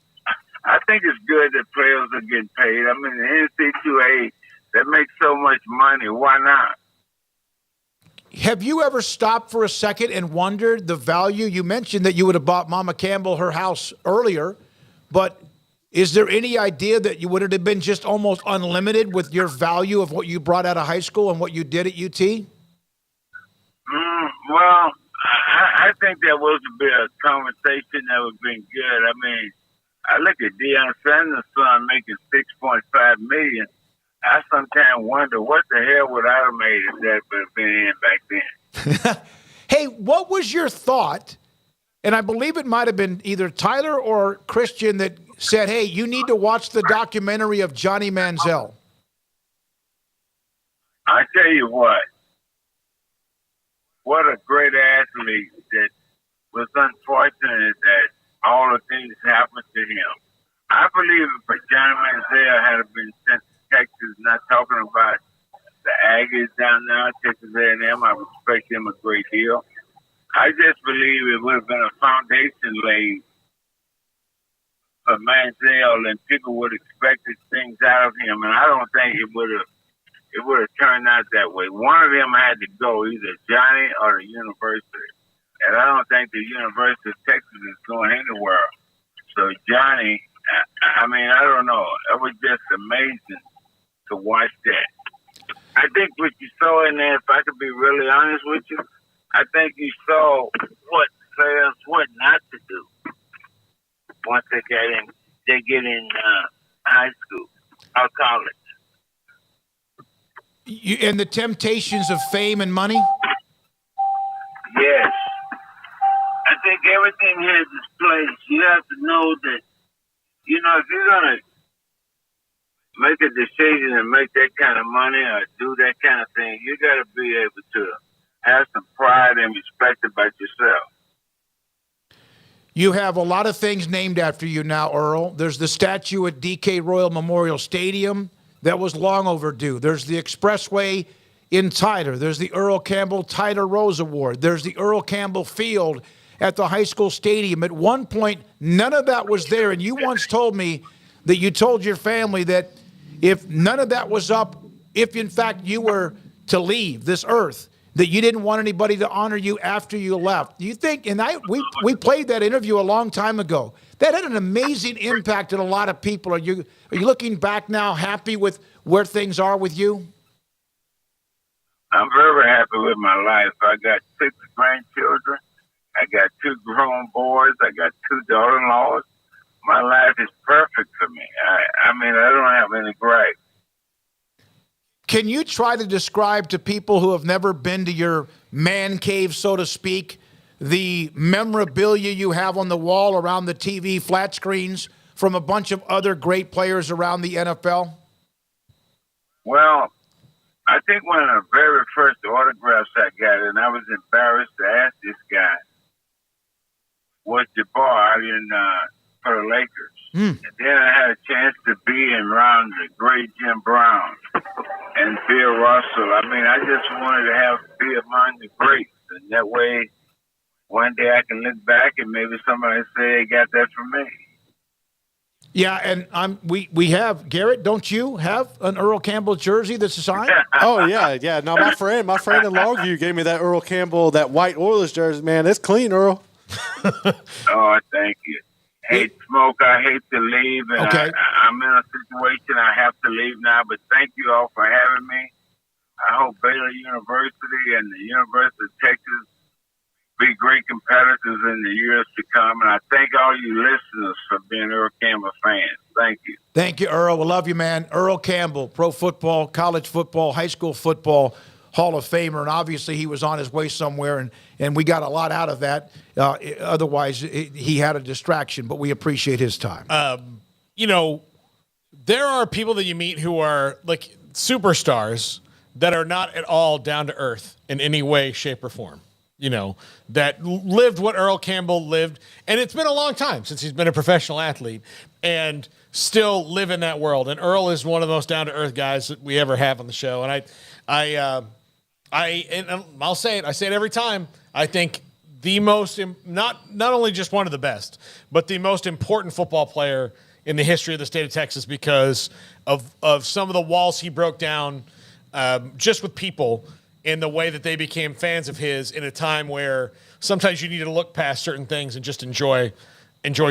[SPEAKER 12] players are getting paid. I mean, the NCAA, that makes so much money. Why not?
[SPEAKER 6] Have you ever stopped for a second and wondered the value? You mentioned that you would have bought Mama Campbell her house earlier, but is there any idea that you would have been just almost unlimited with your value of what you brought out of high school and what you did at UT?
[SPEAKER 12] Well, I think that would be a conversation that would have been good. I mean, I look at Deion Sanders' son making $6.5 million. I sometimes wonder what the hell would I have made if that would have been in back then.
[SPEAKER 6] Hey, what was your thought? And I believe it might have been either Tyler or Christian that said, hey, you need to watch the documentary of Johnny Manziel.
[SPEAKER 12] I tell you what a great athlete that was unfortunate that all the things happened to him. I believe if Johnny Manziel had been sent to Texas, not talking about the Aggies down there, Texas A&M, I respect him a great deal. I just believe it would have been a foundation laid for Manziel, and people would have expected things out of him, and I don't think it would have turned out that way. One of them had to go, either Johnny or the university, and I don't think the University of Texas is going anywhere. So Johnny, I mean, I don't know. It was just amazing to watch that. I think what you saw in there, if I could be really honest with you, I think you saw what players what not to do. once they get in high school or college.
[SPEAKER 6] And the temptations of fame and money?
[SPEAKER 12] Yes. I think everything has its place. You have to know that, if you're going to make a decision and make that kind of money or do that kind of thing, you got to be able to have some pride and respect about yourself.
[SPEAKER 6] You have a lot of things named after you now, Earl. There's the statue at DK Royal Memorial Stadium that was long overdue. There's the Expressway in Tyler. There's the Earl Campbell Tyler Rose Award. There's the Earl Campbell Field at the high school stadium. At one point, none of that was there, and you once told me that you told your family that if none of that was up, if in fact you were to leave this earth, that you didn't want anybody to honor you after you left. Do you think, and we played that interview a long time ago, that had an amazing impact on a lot of people. Are you looking back now happy with where things are with you?
[SPEAKER 12] I'm very happy with my life. I got 6 grandchildren. I got 2 grown boys. I got 2 daughter-in-laws. My life is perfect for me. I mean, I don't have any gripes.
[SPEAKER 6] Can you try to describe to people who have never been to your man cave, so to speak, the memorabilia you have on the wall around the TV flat screens from a bunch of other great players around the NFL?
[SPEAKER 12] Well, I think one of the very first autographs I got, and I was embarrassed to ask this guy, was Jabbar for the Lakers. And then I had a chance to be around the great Jim Brown and Bill Russell. I mean, I just wanted to be among the greats. And that way, one day I can look back and maybe somebody say they got that from me.
[SPEAKER 6] Yeah, and we have, Garrett, don't you have an Earl Campbell jersey that's signed?
[SPEAKER 14] Oh, yeah. No, my friend in Longview gave me that Earl Campbell, that white Oilers jersey. Man, it's clean, Earl.
[SPEAKER 12] Oh, thank you. Hey, Smoak, I hate to leave, and
[SPEAKER 6] okay.
[SPEAKER 12] I'm in a situation I have to leave now, but thank you all for having me. I hope Baylor University and the University of Texas be great competitors in the years to come, and I thank all you listeners for being Earl Campbell fans. Thank you.
[SPEAKER 6] Thank you, Earl. We love you, man. Earl Campbell, pro football, college football, high school football Hall of Famer, and obviously he was on his way somewhere, and we got a lot out of that. Otherwise, he had a distraction, but we appreciate his time.
[SPEAKER 7] There are people that you meet who are like superstars that are not at all down to earth in any way, shape, or form. That lived what Earl Campbell lived, and it's been a long time since he's been a professional athlete, and still live in that world. And Earl is one of the most down to earth guys that we ever have on the show, and I'll say it. I say it every time. I think the most, not only just one of the best, but the most important football player in the history of the state of Texas because of some of the walls he broke down just with people in the way that they became fans of his in a time where sometimes you need to look past certain things and just enjoy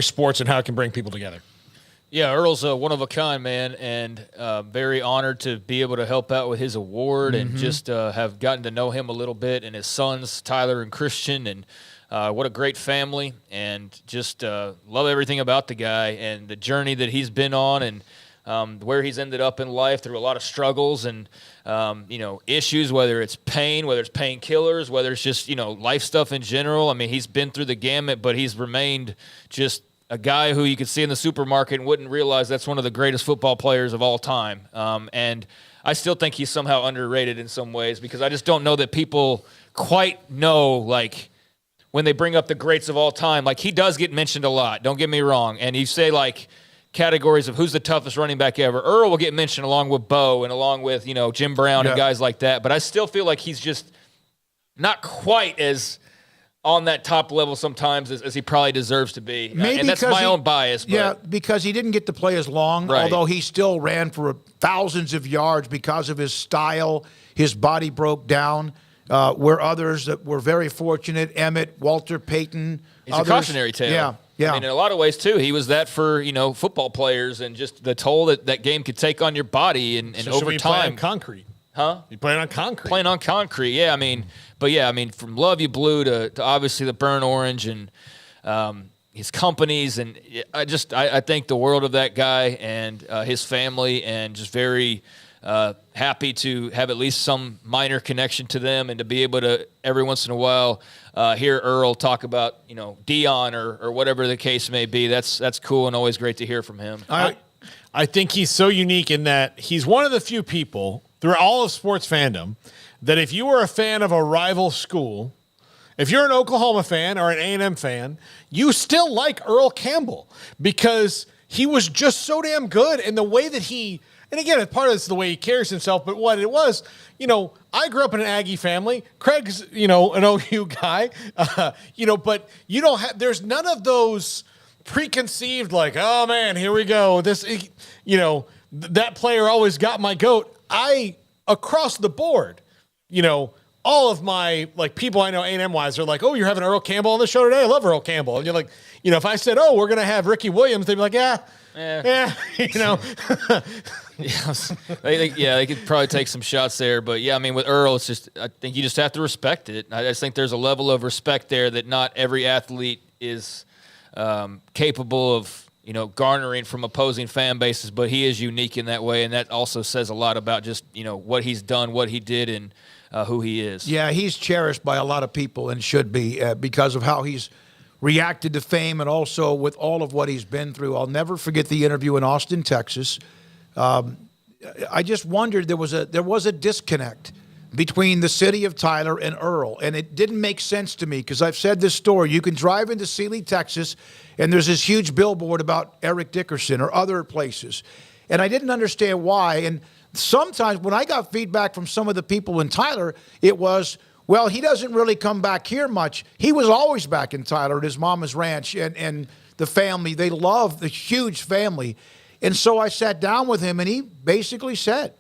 [SPEAKER 7] sports and how it can bring people together.
[SPEAKER 8] Yeah, Earl's a one-of-a-kind, man, and very honored to be able to help out with his award and just have gotten to know him a little bit and his sons, Tyler and Christian, and what a great family, and just love everything about the guy and the journey that he's been on and where he's ended up in life through a lot of struggles and, issues, whether it's pain, whether it's painkillers, whether it's just, life stuff in general. I mean, he's been through the gamut, but he's remained just a guy who you could see in the supermarket and wouldn't realize that's one of the greatest football players of all time. And I still think he's somehow underrated in some ways because I just don't know that people quite know, like, when they bring up the greats of all time. Like, he does get mentioned a lot, don't get me wrong. And you say, like, categories of who's the toughest running back ever. Earl will get mentioned along with Bo and along with, Jim Brown and guys like that. But I still feel like he's just not quite as on that top level sometimes as he probably deserves to be. And that's my own bias. But.
[SPEAKER 6] Yeah, because he didn't get to play as long,
[SPEAKER 8] right.
[SPEAKER 6] Although he still ran for thousands of yards because of his style. His body broke down, where others that were very fortunate, Emmett, Walter Payton.
[SPEAKER 8] He's a cautionary tale.
[SPEAKER 6] Yeah.
[SPEAKER 8] I mean, in a lot of ways, too, he was that for, football players and just the toll that game could take on your body and
[SPEAKER 7] so
[SPEAKER 8] over
[SPEAKER 7] time.
[SPEAKER 8] Play
[SPEAKER 7] on concrete?
[SPEAKER 8] Huh?
[SPEAKER 7] You playing on concrete?
[SPEAKER 8] Playing on concrete, yeah. From Love You Blue to obviously the Burn Orange and, his companies, and I think the world of that guy and his family, and just very happy to have at least some minor connection to them, and to be able to every once in a while hear Earl talk about Dion or whatever the case may be. That's cool and always great to hear from him.
[SPEAKER 7] I think he's so unique in that he's one of the few people through all of sports fandom that if you were a fan of a rival school, if you're an Oklahoma fan or an A&M fan, you still like Earl Campbell because he was just so damn good. And the way that and again, part of it's the way he carries himself, but what it was, I grew up in an Aggie family. Craig's, an OU guy, but you don't have, there's none of those preconceived, like, oh man, here we go. That player always got my goat. Across the board, all of my people I know A&M wise are like, oh, you're having Earl Campbell on the show today? I love Earl Campbell. And you're like, if I said, oh, we're going to have Ricky Williams, they'd be like, yeah.
[SPEAKER 8] They could probably take some shots there. But yeah, I mean, with Earl, it's just, I think you just have to respect it. I just think there's a level of respect there that not every athlete is capable of, garnering from opposing fan bases, but he is unique in that way. And that also says a lot about just, what he's done, what he did, and who he is.
[SPEAKER 6] Yeah, he's cherished by a lot of people and should be because of how he's reacted to fame and also with all of what he's been through. I'll never forget the interview in Austin, Texas. I just wondered, there was a disconnect between the city of Tyler and Earl, and it didn't make sense to me because I've said this story. You can drive into Sealy, Texas, and there's this huge billboard about Eric Dickerson or other places, and I didn't understand why. And sometimes when I got feedback from some of the people in Tyler, it was, well, he doesn't really come back here much. He was always back in Tyler at his mama's ranch, and the family, they love the huge family. And so I sat down with him, and he basically said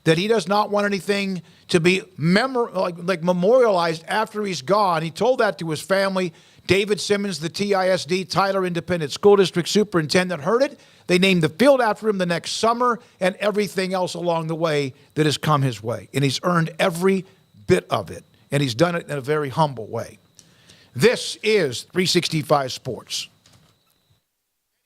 [SPEAKER 6] that he does not want anything to be memorialized after he's gone. He told that to his family. David Simmons, the TISD, Tyler Independent School District Superintendent, heard it. They named the field after him the next summer, and everything else along the way that has come his way. And he's earned every bit of it, and he's done it in a very humble way. This is 365 Sports.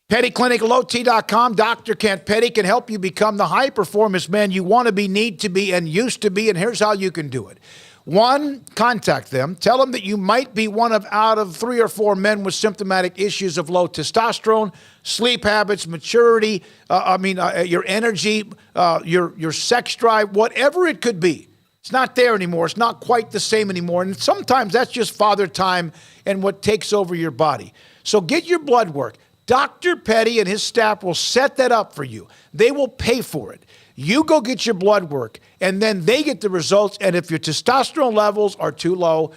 [SPEAKER 6] PettyClinicLowT.com. Dr. Kent Petty can help you become the high-performance man you want to be, need to be, and used to be, and here's how you can do it. 1, contact them. Tell them that you might be one out of 3 or 4 men with symptomatic issues of low testosterone, sleep habits, maturity, your energy, your sex drive, whatever it could be. It's not there anymore. It's not quite the same anymore. And sometimes that's just father time and what takes over your body. So get your blood work. Dr. Petty and his staff will set that up for you. They will pay for it. You go get your blood work, and then they get the results. And if your testosterone levels are too low,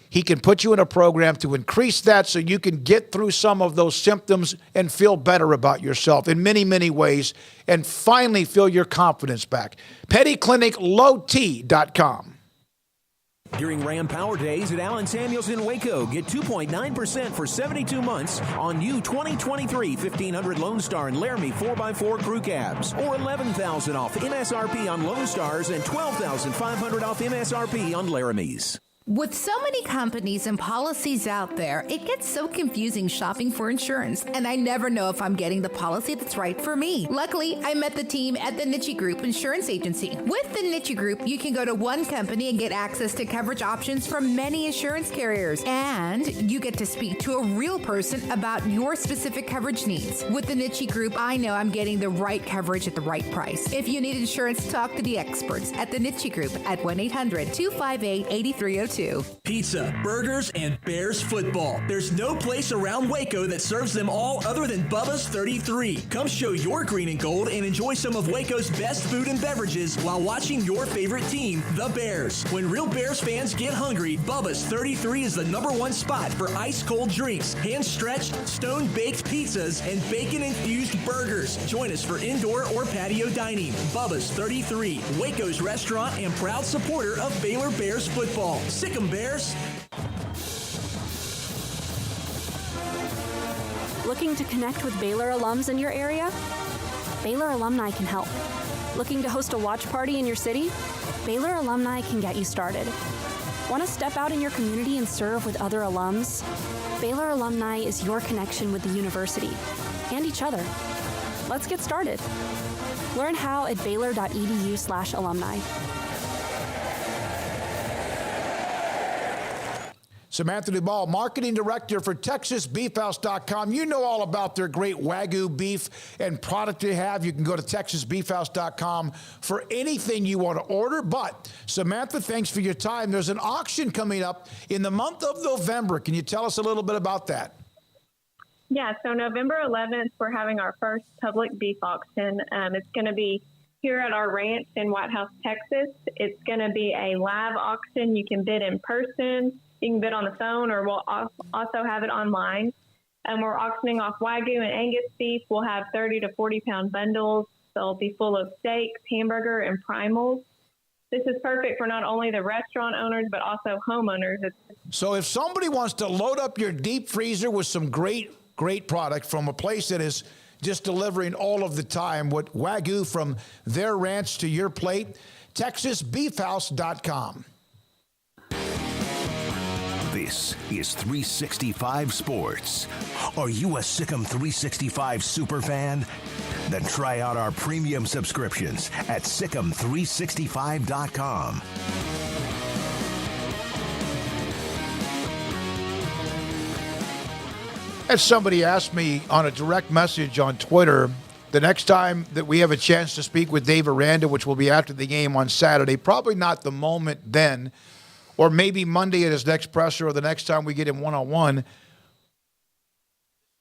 [SPEAKER 6] he can put you in a program to increase that so you can get through some of those symptoms and feel better about yourself in many, many ways, and finally feel your confidence back. PettyClinicLowT.com.
[SPEAKER 15] During Ram Power Days at Allen Samuels in Waco, get 2.9% for 72 months on new 2023 1500 Lone Star and Laramie 4x4 crew cabs, or $11,000 off MSRP on Lone Stars and $12,500 off MSRP on Laramies.
[SPEAKER 21] With so many companies and policies out there, it gets so confusing shopping for insurance, and I never know if I'm getting the policy that's right for me. Luckily, I met the team at the Niche Group Insurance Agency. With the Niche Group, you can go to one company and get access to coverage options from many insurance carriers, and you get to speak to a real person about your specific coverage needs. With the Niche Group, I know I'm getting the right coverage at the right price. If you need insurance, talk to the experts at the Niche Group at 1-800-258-8302.
[SPEAKER 3] Pizza, burgers, and Bears football. There's no place around Waco that serves them all other than Bubba's 33. Come show your green and gold and enjoy some of Waco's best food and beverages while watching your favorite team, the Bears. When real Bears fans get hungry, Bubba's 33 is the #1 spot for ice-cold drinks, hand-stretched, stone-baked pizzas, and bacon-infused burgers. Join us for indoor or patio dining. Bubba's 33, Waco's restaurant and proud supporter of Baylor Bears football. Sick 'em, Bears.
[SPEAKER 17] Looking to connect with Baylor alums in your area? Baylor Alumni can help. Looking to host a watch party in your city? Baylor Alumni can get you started. Want to step out in your community and serve with other alums? Baylor Alumni is your connection with the university and each other. Let's get started. Learn how at baylor.edu/alumni.
[SPEAKER 6] Samantha Duvall, Marketing Director for TexasBeefHouse.com. You know all about their great Wagyu beef and product they have. You can go to TexasBeefHouse.com for anything you want to order. But, Samantha, thanks for your time. There's an auction coming up in the month of November. Can you tell us a little bit about that?
[SPEAKER 18] Yeah, so November 11th, we're having our first public beef auction. It's going to be here at our ranch in White House, Texas. It's going to be a live auction. You can bid in person. You can bid on the phone, or we'll also have it online. We're auctioning off Wagyu and Angus beef. We'll have 30 to 40-pound bundles. They'll be full of steaks, hamburger, and primals. This is perfect for not only the restaurant owners, but also homeowners.
[SPEAKER 6] So if somebody wants to load up your deep freezer with some great product from a place that is just delivering all of the time, with Wagyu from their ranch to your plate, TexasBeefHouse.com.
[SPEAKER 2] This is 365 Sports. Are you a Sikkim 365 super fan? Then try out our premium subscriptions at Sikkim365.com.
[SPEAKER 6] As somebody asked me on a direct message on Twitter, the next time that we have a chance to speak with Dave Aranda, which will be after the game on Saturday, probably not the moment then, or maybe Monday at his next presser, or the next time we get him one-on-one.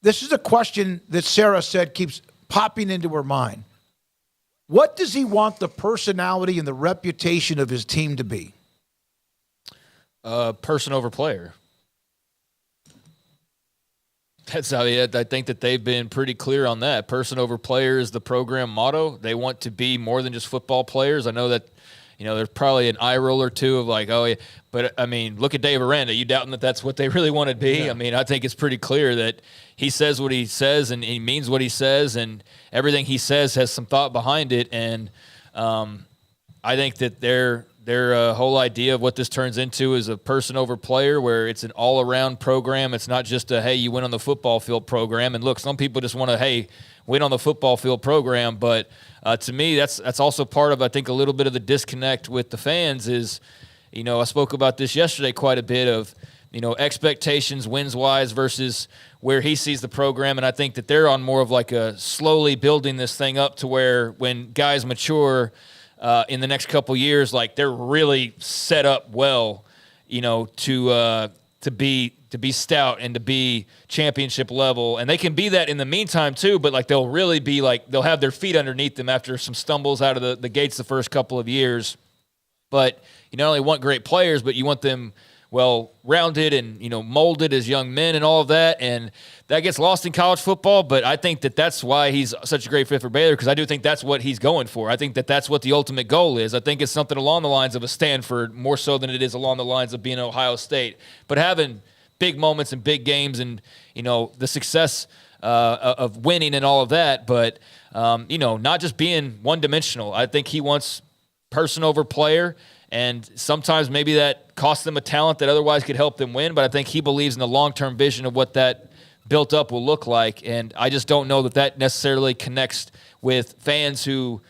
[SPEAKER 6] This is a question that Sarah said keeps popping into her mind. What does he want the personality and the reputation of his team to be?
[SPEAKER 8] Person over player. That's how I think that they've been pretty clear on that. Person over player is the program motto. They want to be more than just football players. I know that, there's probably an eye roll or two of like, oh, yeah. But, I mean, look at Dave Aranda. You doubting that that's what they really want to be? Yeah. I mean, I think it's pretty clear that he says what he says and he means what he says, and everything he says has some thought behind it. And I think that their whole idea of what this turns into is a person over player, where it's an all-around program. It's not just a, hey, you win on the football field program. And, look, some people just want to, hey, win on the football field program. But to me, that's also part of, I think, a little bit of the disconnect with the fans is, I spoke about this yesterday quite a bit of, expectations wins-wise versus where he sees the program. And I think that they're on more of like a slowly building this thing up to where when guys mature in the next couple years, like they're really set up well, to be stout and to be championship level. And they can be that in the meantime too, but like they'll really be like, they'll have their feet underneath them after some stumbles out of the gates the first couple of years. But you not only want great players, but you want them well-rounded and, molded as young men and all of that. And that gets lost in college football, but I think that that's why he's such a great fit for Baylor, because I do think that's what he's going for. I think that that's what the ultimate goal is. I think it's something along the lines of a Stanford more so than it is along the lines of being Ohio State. But having big moments and big games and, the success of winning and all of that, but, not just being one-dimensional. I think he wants person over player, and sometimes maybe that costs them a talent that otherwise could help them win, but I think he believes in the long-term vision of what that built up will look like, and I just don't know that necessarily connects with fans who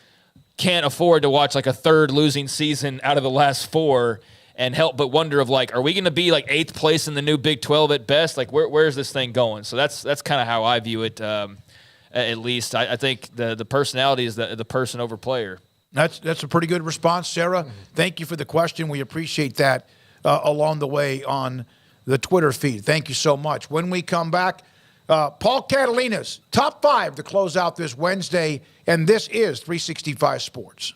[SPEAKER 8] can't afford to watch like a third losing season out of the last four and help but wonder of like, are we going to be like 8th place in the new Big 12 at best? Like, where's this thing going? So that's kind of how I view it, at least. I think the personality is the person over player.
[SPEAKER 6] That's a pretty good response, Sarah. Thank you for the question. We appreciate that along the way on the Twitter feed. Thank you so much. When we come back, Paul Catalina's top 5 to close out this Wednesday, and this is 365 Sports.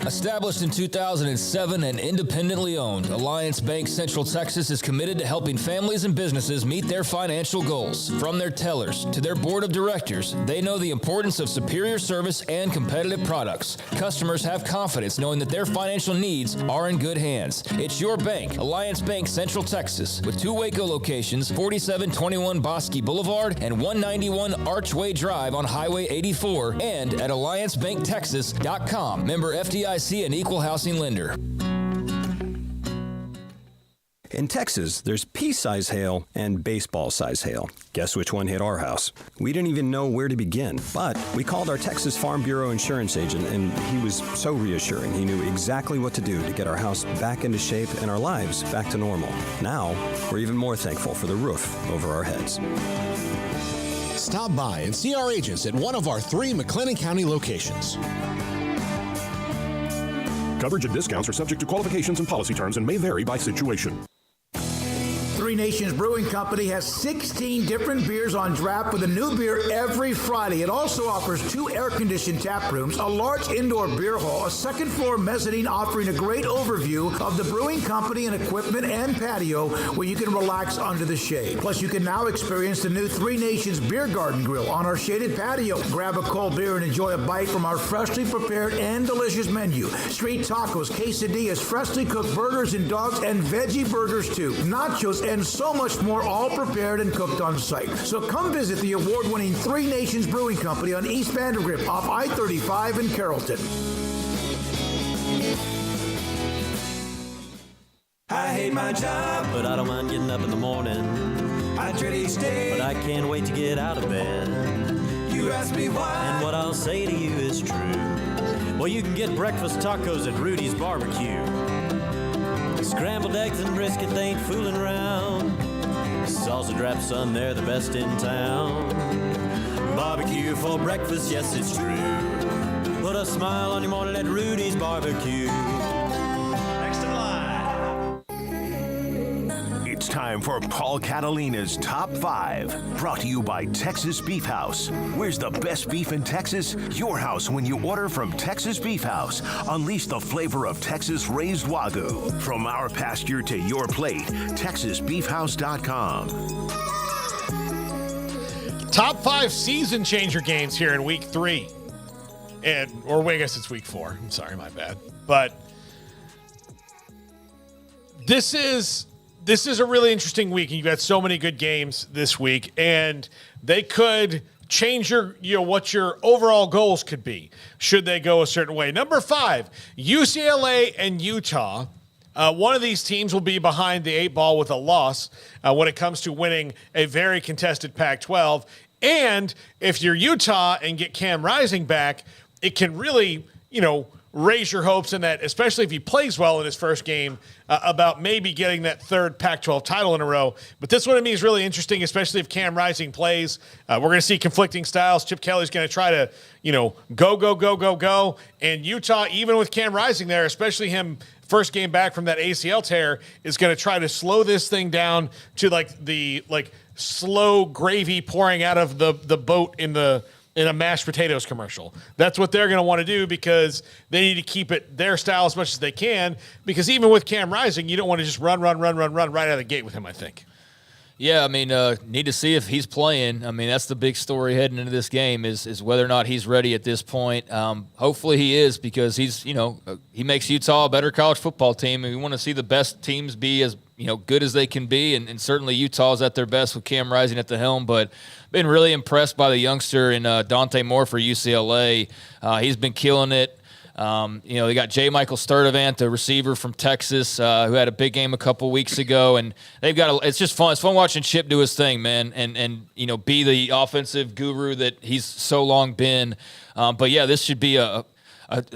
[SPEAKER 13] Established in 2007 and independently owned, Alliance Bank Central Texas is committed to helping families and businesses meet their financial goals. From their tellers to their board of directors, they know the importance of superior service and competitive products. Customers have confidence knowing that their financial needs are in good hands. It's your bank, Alliance Bank Central Texas, with 2 Waco locations, 4721 Bosque Boulevard and 191 Archway Drive on Highway 84, and at AllianceBankTexas.com. Member FDIC and equal housing lender.
[SPEAKER 20] In Texas, there's pea-size hail and baseball-size hail. Guess which one hit our house? We didn't even know where to begin, but we called our Texas Farm Bureau insurance agent, and he was so reassuring. He knew exactly what to do to get our house back into shape and our lives back to normal. Now, we're even more thankful for the roof over our heads.
[SPEAKER 16] Stop by and see our agents at one of our 3 McLennan County locations.
[SPEAKER 9] Coverage and discounts are subject to qualifications and policy terms and may vary by situation.
[SPEAKER 11] Three Nations Brewing Company has 16 different beers on draft with a new beer every Friday. It also offers 2 air-conditioned tap rooms, a large indoor beer hall, a second-floor mezzanine offering a great overview of the brewing company and equipment and patio where you can relax under the shade. Plus, you can now experience the new Three Nations Beer Garden Grill on our shaded patio. Grab a cold beer and enjoy a bite from our freshly prepared and delicious menu. Street tacos, quesadillas, freshly cooked burgers and dogs, and veggie burgers too. Nachos and so much more, all prepared and cooked on site. So come visit the award-winning Three Nations Brewing Company on East Vandergrift off I-35 in Carrollton.
[SPEAKER 22] I hate my job, but I don't mind getting up in the morning. I dread each day, but I can't wait to get out of bed. You ask me why, and what I'll say to you is true. Well, you can get breakfast tacos at Rudy's Barbecue. Scrambled eggs and brisket, they ain't fooling around. Salsa drap, son, they're the best in town. Barbecue for breakfast, yes, it's true. Put a smile on your morning at Rudy's Barbecue. Next in line.
[SPEAKER 2] It's time for Paul Catalina's Top 5, brought to you by Texas Beef House. Where's the best beef in Texas? Your house when you order from Texas Beef House. Unleash the flavor of Texas-raised Wagyu. From our pasture to your plate, TexasBeefHouse.com.
[SPEAKER 7] Top 5 season changer games here in week 3. Or I guess it's week 4. I'm sorry, my bad. But this is a really interesting week, and you've got so many good games this week, and they could change what your overall goals could be should they go a certain way. Number 5, UCLA and Utah. One of these teams will be behind the 8 ball with a loss when it comes to winning a very contested Pac-12. And if you're Utah and get Cam Rising back, it can really, raise your hopes in that, especially if he plays well in his first game, about maybe getting that 3rd Pac-12 title in a row. But this one to me is really interesting, especially if Cam Rising plays. We're going to see conflicting styles. Chip Kelly's going to try to, go. And Utah, even with Cam Rising there, especially him first game back from that ACL tear, is going to try to slow this thing down to the slow gravy pouring out of the boat in a mashed potatoes commercial. That's what they're going to want to do because they need to keep it their style as much as they can, because even with Cam Rising, you don't want to just run right out of the gate with him, I think.
[SPEAKER 8] Yeah, I mean, need to see if he's playing. I mean, that's the big story heading into this game is whether or not he's ready at this point. Hopefully he is, because he's, he makes Utah a better college football team, and we want to see the best teams be as, good as they can be, and certainly Utah's at their best with Cam Rising at the helm, but been really impressed by the youngster in Dante Moore for UCLA. He's been killing it. They got J. Michael Sturdivant, the receiver from Texas, who had a big game a couple weeks ago, and it's just fun. It's fun watching Chip do his thing, man, and be the offensive guru that he's so long been. But yeah, this should be a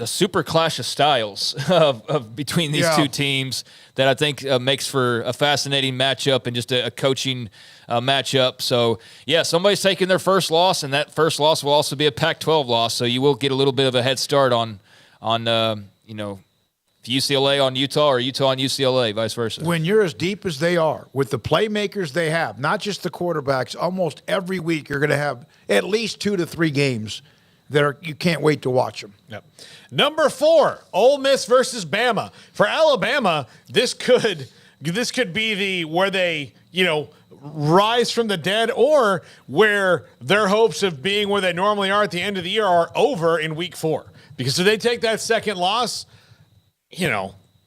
[SPEAKER 8] super clash of styles of between these two teams that I think makes for a fascinating matchup and just a coaching matchup. So, yeah, somebody's taking their first loss, and that first loss will also be a Pac-12 loss, so you will get a little bit of a head start on UCLA on Utah or Utah on UCLA, vice versa.
[SPEAKER 6] When you're as deep as they are, with the playmakers they have, not just the quarterbacks, almost every week you're going to have at least 2 to 3 games that you can't wait to watch them.
[SPEAKER 7] Yep. Number 4, Ole Miss versus Bama. For Alabama, this could be where they, rise from the dead, or where their hopes of being where they normally are at the end of the year are over in week 4. Because if they take that second loss,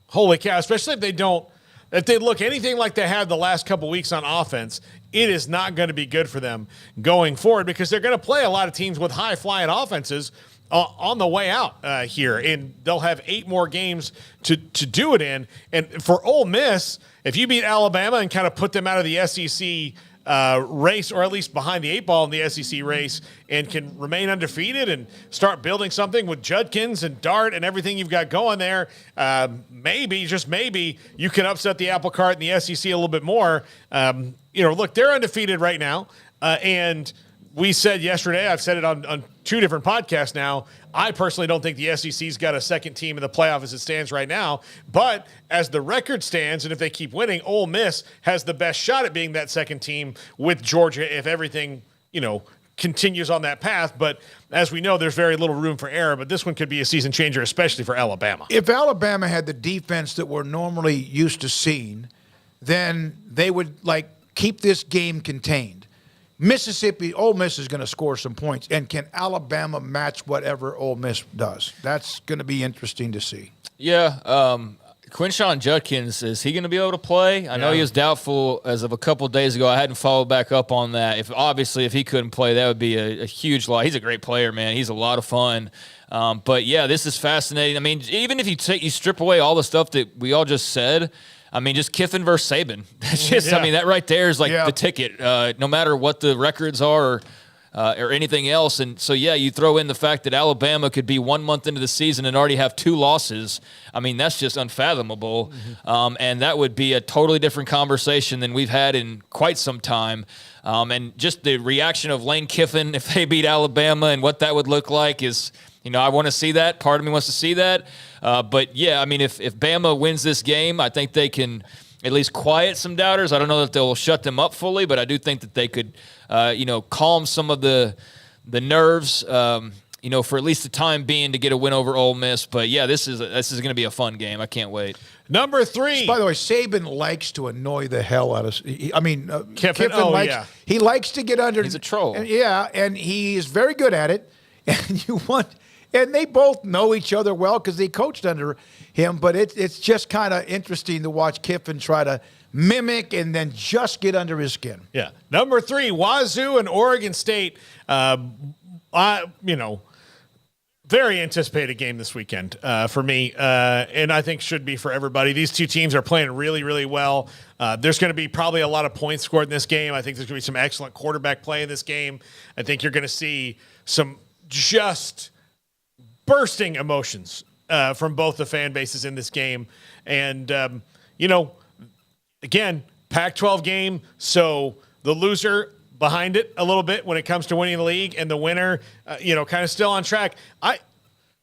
[SPEAKER 7] holy cow, especially if they look anything like they had the last couple weeks on offense, it is not going to be good for them going forward, because they're going to play a lot of teams with high-flying offenses on the way out here, and they'll have 8 more games to do it in. And for Ole Miss, if you beat Alabama and kind of put them out of the SEC race, or at least behind the 8 ball in the SEC race, and can remain undefeated and start building something with Judkins and Dart and everything you've got going there, maybe, just maybe, you can upset the apple cart in the SEC a little bit more. Look, they're undefeated right now, and we said yesterday, I've said it on 2 different podcasts now, I personally don't think the SEC's got a second team in the playoff as it stands right now. But as the record stands, and if they keep winning, Ole Miss has the best shot at being that second team with Georgia if everything, continues on that path. But as we know, there's very little room for error. But this one could be a season changer, especially for Alabama.
[SPEAKER 6] If Alabama had the defense that we're normally used to seeing, then they would, keep this game contained. Ole Miss is going to score some points. And can Alabama match whatever Ole Miss does? That's going to be interesting to see.
[SPEAKER 8] Yeah. Quinshon Judkins, is he going to be able to play? I know he was doubtful as of a couple of days ago. I hadn't followed back up on that. If he couldn't play, that would be a huge loss. He's a great player, man. He's a lot of fun. But, yeah, this is fascinating. I mean, even if you strip away all the stuff that we all just said, I mean, just Kiffin versus Saban. That's just, that right there is the ticket, no matter what the records are or anything else. And so, you throw in the fact that Alabama could be 1 month into the season and already have 2 losses. I mean, that's just unfathomable. And that would be a totally different conversation than we've had in quite some time. And just the reaction of Lane Kiffin if they beat Alabama and what that would look like is, I want to see that. Part of me wants to see that. But, I mean, if Bama wins this game, I think they can at least quiet some doubters. I don't know that they'll shut them up fully, but I do think that they could, calm some of the nerves, for at least the time being to get a win over Ole Miss. But, this is going to be a fun game. I can't wait.
[SPEAKER 7] Number 3.
[SPEAKER 6] By the way, Saban likes to annoy the hell out of Kiffin likes.
[SPEAKER 7] Yeah.
[SPEAKER 6] He likes to get under.
[SPEAKER 8] He's a troll.
[SPEAKER 6] And he is very good at it. And they both know each other well because they coached under him. But it's just kind of interesting to watch Kiffin try to mimic and then just get under his skin.
[SPEAKER 7] Yeah. Number 3, Wazoo and Oregon State. Very anticipated game this weekend for me, and I think should be for everybody. These 2 teams are playing really, really well. There's going to be probably a lot of points scored in this game. I think there's going to be some excellent quarterback play in this game. I think you're going to see some just bursting emotions from both the fan bases in this game. And, again, Pac-12 game, so the loser behind it a little bit when it comes to winning the league, and the winner, kind of still on track.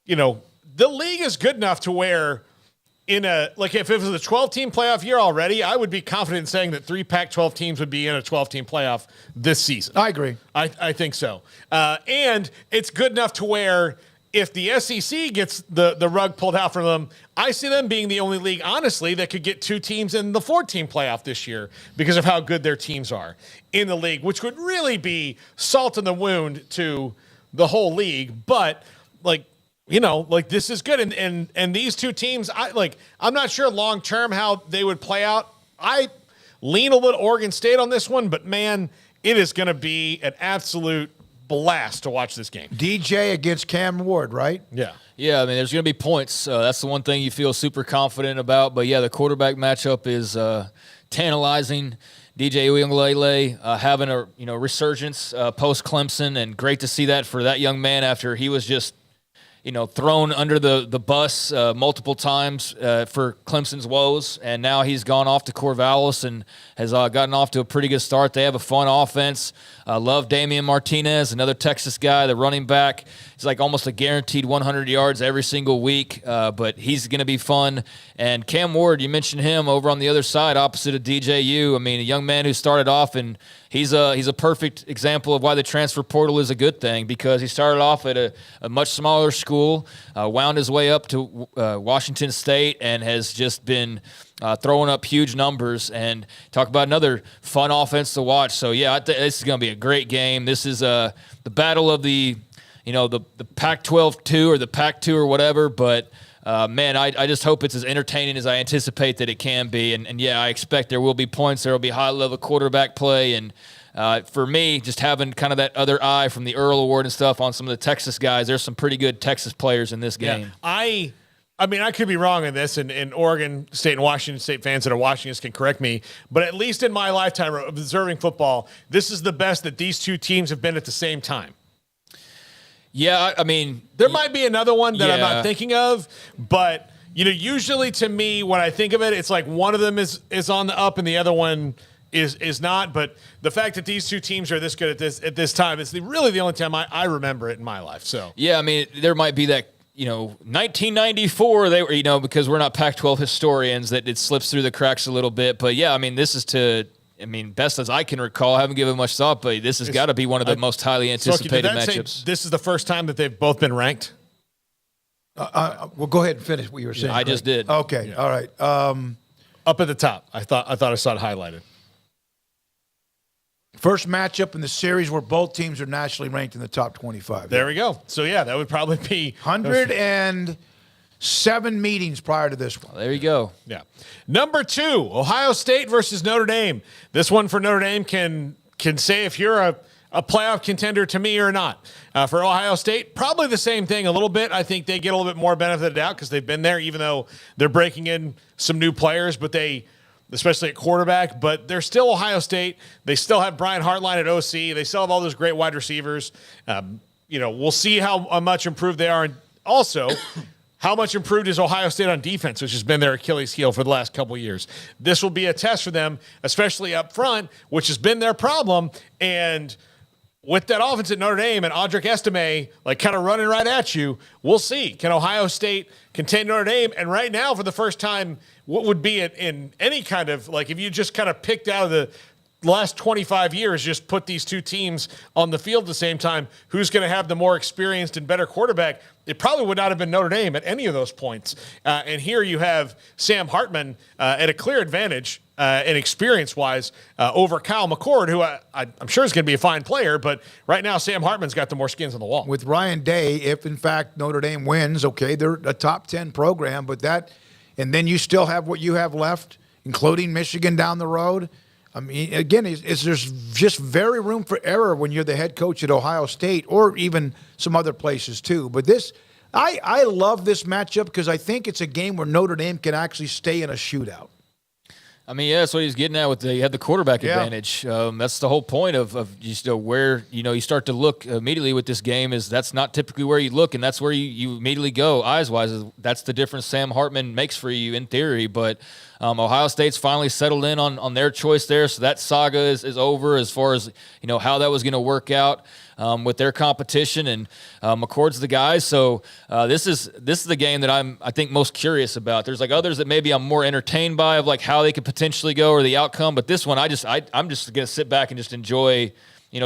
[SPEAKER 7] The league is good enough to where if it was a 12-team playoff year already, I would be confident in saying that 3 Pac-12 teams would be in a 12-team playoff this season.
[SPEAKER 6] I agree.
[SPEAKER 7] I think so. And it's good enough to where if the SEC gets the rug pulled out from them, I see them being the only league, honestly, that could get 2 teams in the 4-team playoff this year because of how good their teams are in the league, which would really be salt in the wound to the whole league. But, this is good. And these 2 teams, I'm not sure long-term how they would play out. I lean a little Oregon State on this one, but, man, it is going to be an absolute blast to watch this game.
[SPEAKER 6] DJ against Cam Ward, right?
[SPEAKER 7] Yeah.
[SPEAKER 8] Yeah, I mean, there's going to be points. That's the one thing you feel super confident about. But, the quarterback matchup is tantalizing. DJ Uiagalelei having a resurgence post-Clemson, and great to see that for that young man after he was just thrown under the bus multiple times for Clemson's woes, and now he's gone off to Corvallis and has gotten off to a pretty good start. They have a fun offense. Love Damian Martinez, another Texas guy, the running back. He's almost a guaranteed 100 yards every single week, but he's going to be fun. And Cam Ward, you mentioned him over on the other side, opposite of DJU. I mean, a young man who started off, and he's a perfect example of why the transfer portal is a good thing, because he started off at a much smaller school, wound his way up to Washington State, and has just been throwing up huge numbers. And talk about another fun offense to watch. So, this is going to be a great game. This is the battle of the Pac-12 2 or the Pac-2 or whatever, but man, I just hope it's as entertaining as I anticipate that it can be. And yeah, I expect there will be points. There will be high-level quarterback play. And for me, just having kind of that other eye from the Earl Award and stuff on some of the Texas guys, there's some pretty good Texas players in this game.
[SPEAKER 7] Yeah, I mean, I could be wrong in this, and Oregon State and Washington State fans that are watching this can correct me, but at least in my lifetime of observing football, this is the best that these two teams have been at the same time.
[SPEAKER 8] Yeah, I mean,
[SPEAKER 7] there might be another one that I'm not thinking of, but usually to me, when I think of it, it's like one of them is on the up and the other one is not. But the fact that these two teams are this good at this time is really the only time I remember it in my life. So
[SPEAKER 8] yeah, I mean, there might be that. 1994, they were, because we're not Pac-12 historians, that it slips through the cracks a little bit. But yeah, I mean, this is best as I can recall. I haven't given much thought, but this has got to be one of the most highly anticipated matchups.
[SPEAKER 7] This is the first time that they've both been ranked?
[SPEAKER 6] Well, go ahead and finish what you were saying.
[SPEAKER 8] I just did.
[SPEAKER 6] Okay, yeah. All right.
[SPEAKER 7] Up at the top. I thought I saw it highlighted.
[SPEAKER 6] First matchup in the series where both teams are nationally ranked in the top 25.
[SPEAKER 7] There we go. So, yeah, that would probably be
[SPEAKER 6] 107 meetings prior to this one.
[SPEAKER 8] Well, there you go.
[SPEAKER 7] Yeah. Number 2, Ohio State versus Notre Dame. This one for Notre Dame can say if you're a playoff contender to me or not. For Ohio State, probably the same thing a little bit. I think they get a little bit more benefit of the doubt because they've been there, even though they're breaking in some new players, but especially at quarterback, but they're still Ohio State. They still have Brian Hartline at OC. They still have all those great wide receivers. We'll see how much improved they are. And also, how much improved is Ohio State on defense, which has been their Achilles heel for the last couple of years. This will be a test for them, especially up front, which has been their problem. And with that offense at Notre Dame and Audric Estime kind of running right at you, we'll see. Can Ohio State contain Notre Dame? And right now, for the first time, what would be in any kind of, if you just kind of picked out of the last 25 years, just put these two teams on the field at the same time, who's going to have the more experienced and better quarterback? It probably would not have been Notre Dame at any of those points. And here you have Sam Hartman at a clear advantage and experience-wise over Kyle McCord, who I'm sure is going to be a fine player, but right now Sam Hartman's got the more skins on the wall.
[SPEAKER 6] With Ryan Day, if in fact Notre Dame wins, okay, they're a top 10 program, but and then you still have what you have left, including Michigan down the road. I mean, again, there's just very room for error when you're the head coach at Ohio State or even some other places too. But I love this matchup because I think it's a game where Notre Dame can actually stay in a shootout.
[SPEAKER 8] I mean, yeah, that's what he's getting at with you had the quarterback advantage. That's the whole point of just where you start to look immediately with this game is that's not typically where you look, and that's where you immediately go eyes-wise. That's the difference Sam Hartman makes for you in theory, but Ohio State's finally settled in on their choice there, so that saga is over as far as how that was going to work out with their competition, and McCord's the guy. So this is the game that I think most curious about. There's others that maybe I'm more entertained by of how they could potentially go or the outcome, but this one I'm just going to sit back and just enjoy.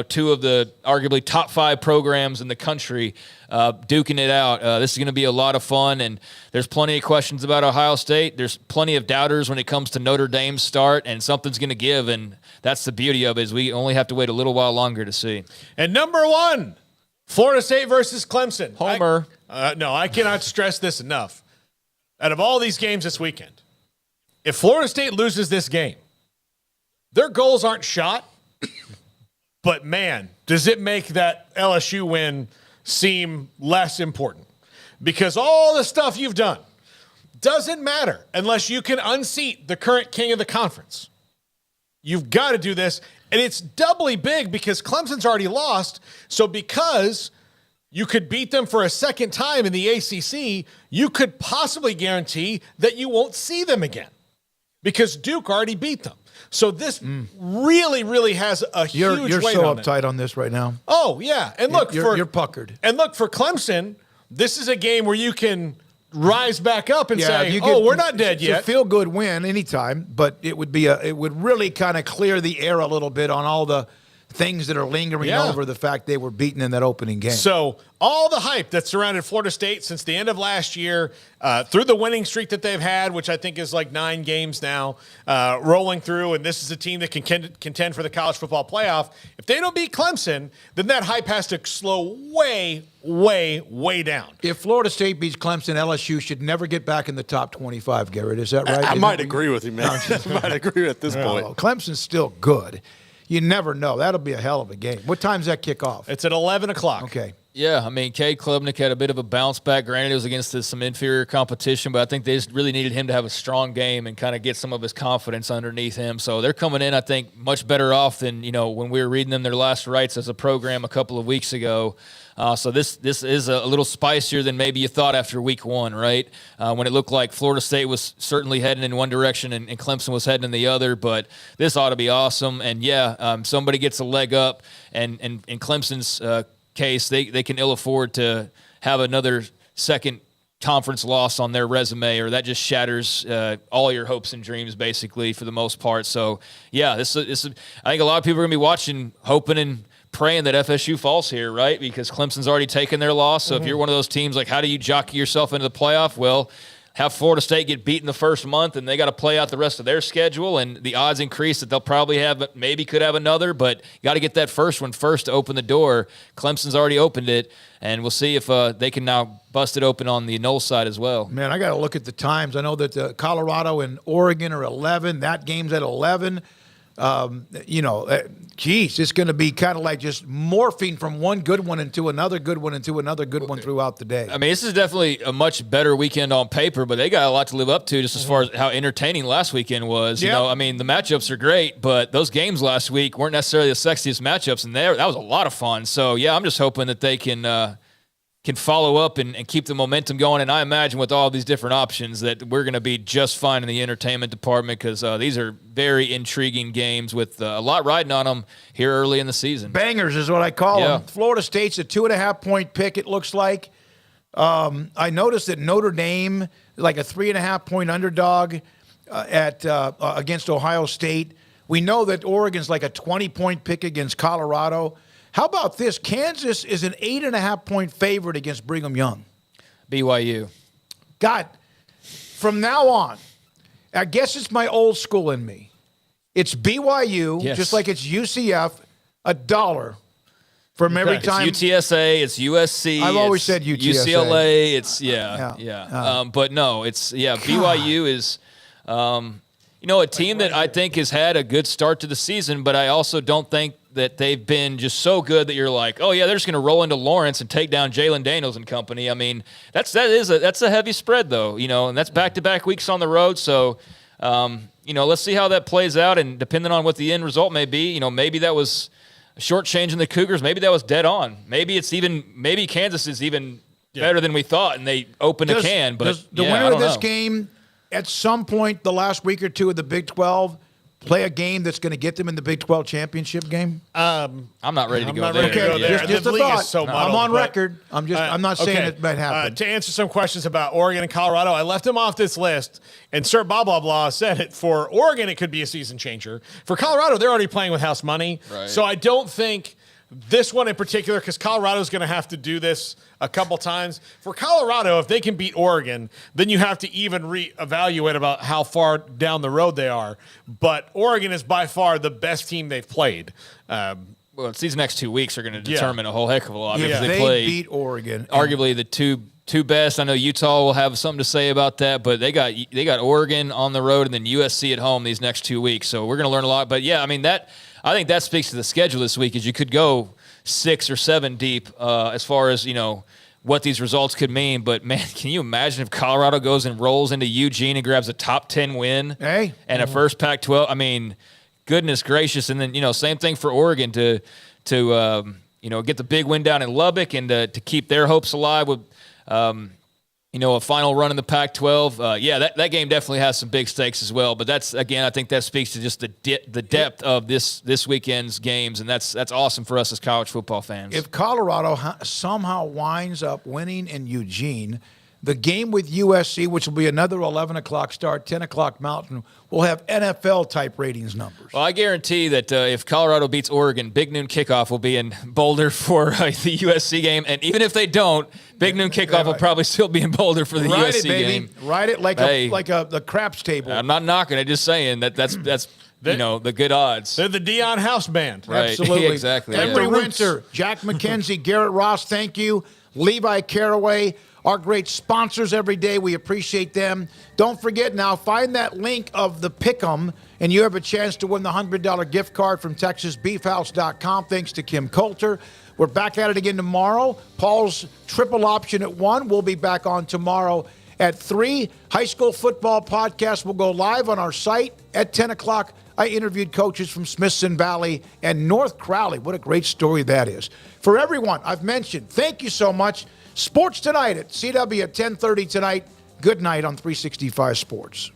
[SPEAKER 8] Two of the arguably top 5 programs in the country duking it out. This is going to be a lot of fun, and there's plenty of questions about Ohio State. There's plenty of doubters when it comes to Notre Dame's start, and something's going to give, and that's the beauty of it is we only have to wait a little while longer to see.
[SPEAKER 7] And number 1, Florida State versus Clemson.
[SPEAKER 8] Homer.
[SPEAKER 7] No, I cannot stress this enough. Out of all these games this weekend, if Florida State loses this game, their goals aren't shot. But, man, does it make that LSU win seem less important? Because all the stuff you've done doesn't matter unless you can unseat the current king of the conference. You've got to do this, and it's doubly big because Clemson's already lost. So because you could beat them for a second time in the ACC, you could possibly guarantee that you won't see them again because Duke already beat them. So this really, really has a huge weight on it.
[SPEAKER 6] You're so uptight on this right now.
[SPEAKER 7] Oh, yeah. And look,
[SPEAKER 6] you're puckered.
[SPEAKER 7] And look, for Clemson, this is a game where you can rise back up and say, we're not dead yet.
[SPEAKER 6] It's a feel-good win anytime, but it would really kind of clear the air a little bit on all the things that are lingering over the fact they were beaten in that opening game.
[SPEAKER 7] So all the hype that surrounded Florida State since the end of last year, through the winning streak that they've had, which I think is like 9 games now, rolling through, and this is a team that can contend for the college football playoff. If they don't beat Clemson, then that hype has to slow way, way, way down.
[SPEAKER 6] If Florida State beats Clemson, LSU should never get back in the top 25, Garrett. Is that right?
[SPEAKER 14] I might agree with you, man. I might agree at this point.
[SPEAKER 6] Clemson's still good. You never know. That'll be a hell of a game. What time's that kick off?
[SPEAKER 7] It's at 11 o'clock.
[SPEAKER 6] Okay.
[SPEAKER 8] Yeah, I mean, Cade Klubnik had a bit of a bounce back. Granted, it was against some inferior competition, but I think they just really needed him to have a strong game and kind of get some of his confidence underneath him. So they're coming in, I think, much better off than, when we were reading them their last rites as a program a couple of weeks ago. So this is a little spicier than maybe you thought after week 1, right? When it looked like Florida State was certainly heading in one direction and Clemson was heading in the other. But this ought to be awesome. And, somebody gets a leg up. And in Clemson's case, they can ill afford to have another second conference loss on their resume, or that just shatters all your hopes and dreams, basically, for the most part. So, this is I think a lot of people are going to be watching, hoping and praying that FSU falls here, right? Because Clemson's already taken their loss. So if you're one of those teams, like, how do you jockey yourself into the playoff? Well, have Florida State get beaten the first month, and they got to play out the rest of their schedule, and the odds increase that they'll probably could have another, but you got to get that first one first to open the door. Clemson's already opened it, and we'll see if they can now bust it open on the Knoll side as well.
[SPEAKER 6] Man, I got to look at the times. I know that Colorado and Oregon are 11. That game's at 11. It's going to be kind of like just morphing from one good one into another good one into another good one throughout the day.
[SPEAKER 8] I mean, this is definitely a much better weekend on paper, but they got a lot to live up to just as far as how entertaining last weekend was.
[SPEAKER 6] Yep.
[SPEAKER 8] I mean, the matchups are great, but those games last week weren't necessarily the sexiest matchups, and that was a lot of fun. So, I'm just hoping that they can follow up and keep the momentum going. And I imagine with all these different options that we're going to be just fine in the entertainment department, because these are very intriguing games with a lot riding on them here early in the season.
[SPEAKER 6] Bangers is what I call them. Florida State's a 2.5-point pick, it looks like. I noticed that Notre Dame, like a 3.5-point underdog against Ohio State. We know that Oregon's like a 20-point pick against Colorado. How about this? Kansas is an 8.5-point favorite against Brigham Young.
[SPEAKER 8] BYU.
[SPEAKER 6] God, from now on, I guess it's my old school in me. It's BYU, just like it's UCF, $1 from every time.
[SPEAKER 8] It's UTSA, it's USC.
[SPEAKER 6] I've always said UTSA.
[SPEAKER 8] UCLA, it's, but no, it's, BYU is, a team that I think has had a good start to the season, but I also don't think that they've been just so good that you're like, oh yeah, they're just going to roll into Lawrence and take down Jalen Daniels and company. I mean, that's a heavy spread though, and that's back-to-back weeks on the road. So, let's see how that plays out, and depending on what the end result may be, maybe that was shortchanging the Cougars, maybe that was dead on. Maybe Kansas is even better than we thought, and they opened a can. But
[SPEAKER 6] does the winner of this game, at some point the last week or two of the Big 12, play a game that's going to get them in the Big 12 championship game?
[SPEAKER 8] I'm not ready to go there.
[SPEAKER 6] Okay, just a thought.
[SPEAKER 7] So muddled,
[SPEAKER 6] I'm on record. I'm not saying it might happen.
[SPEAKER 7] To answer some questions about Oregon and Colorado, I left them off this list, and Sir Blah Blah Blah said it. For Oregon, it could be a season changer. For Colorado, they're already playing with house money. Right. So I don't think this one in particular, because Colorado's going to have to do this a couple times. For Colorado, if they can beat Oregon, then you have to even reevaluate about how far down the road they are. But Oregon is by far the best team they've played.
[SPEAKER 8] Well, it's these next 2 weeks are going to determine a whole heck of a lot. Because
[SPEAKER 6] they
[SPEAKER 8] play
[SPEAKER 6] beat Oregon,
[SPEAKER 8] arguably the two best. I know Utah will have something to say about that, but they got Oregon on the road and then USC at home these next 2 weeks. So we're going to learn a lot. But I think that speaks to the schedule this week, is you could go 6 or 7 deep as far as, what these results could mean. But, man, can you imagine if Colorado goes and rolls into Eugene and grabs a top 10 win and a first Pac-12? I mean, goodness gracious. And then, same thing for Oregon to get the big win down in Lubbock and to keep their hopes alive with, a final run in the Pac-12. That game definitely has some big stakes as well. But I think that speaks to just the depth of this weekend's games, and that's awesome for us as college football fans.
[SPEAKER 6] If Colorado somehow winds up winning in Eugene, The game with USC, which will be another 11 o'clock start, 10 o'clock Mountain, will have NFL-type ratings numbers.
[SPEAKER 8] Well, I guarantee that if Colorado beats Oregon, Big Noon Kickoff will be in Boulder for the USC game. And even if they don't, Big Noon Kickoff will probably still be in Boulder for the USC game.
[SPEAKER 6] Ride it like the craps table.
[SPEAKER 8] I'm not knocking it, just saying that's the good odds.
[SPEAKER 7] They're the Dion House Band.
[SPEAKER 8] Right.
[SPEAKER 6] Absolutely.
[SPEAKER 8] Exactly.
[SPEAKER 6] Every winter, Jack McKenzie, Garrett Ross, thank you. Levi Caraway, our great sponsors every day. We appreciate them. Don't forget now, find that link of the Pick'em, and you have a chance to win the $100 gift card from TexasBeefHouse.com. Thanks to Kim Coulter. We're back at it again tomorrow. Paul's triple option at 1. We'll be back on tomorrow at 3. High school football podcast will go live on our site at 10 o'clock. I interviewed coaches from Smithson Valley and North Crowley. What a great story that is. For everyone I've mentioned, thank you so much. Sports Tonight at CW at 10:30 tonight. Good night on 365 Sports.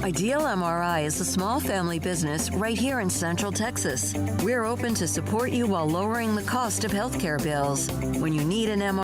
[SPEAKER 4] Ideal MRI is a small family business right here in Central Texas. We're open to support you while lowering the cost of healthcare bills. When you need an MRI,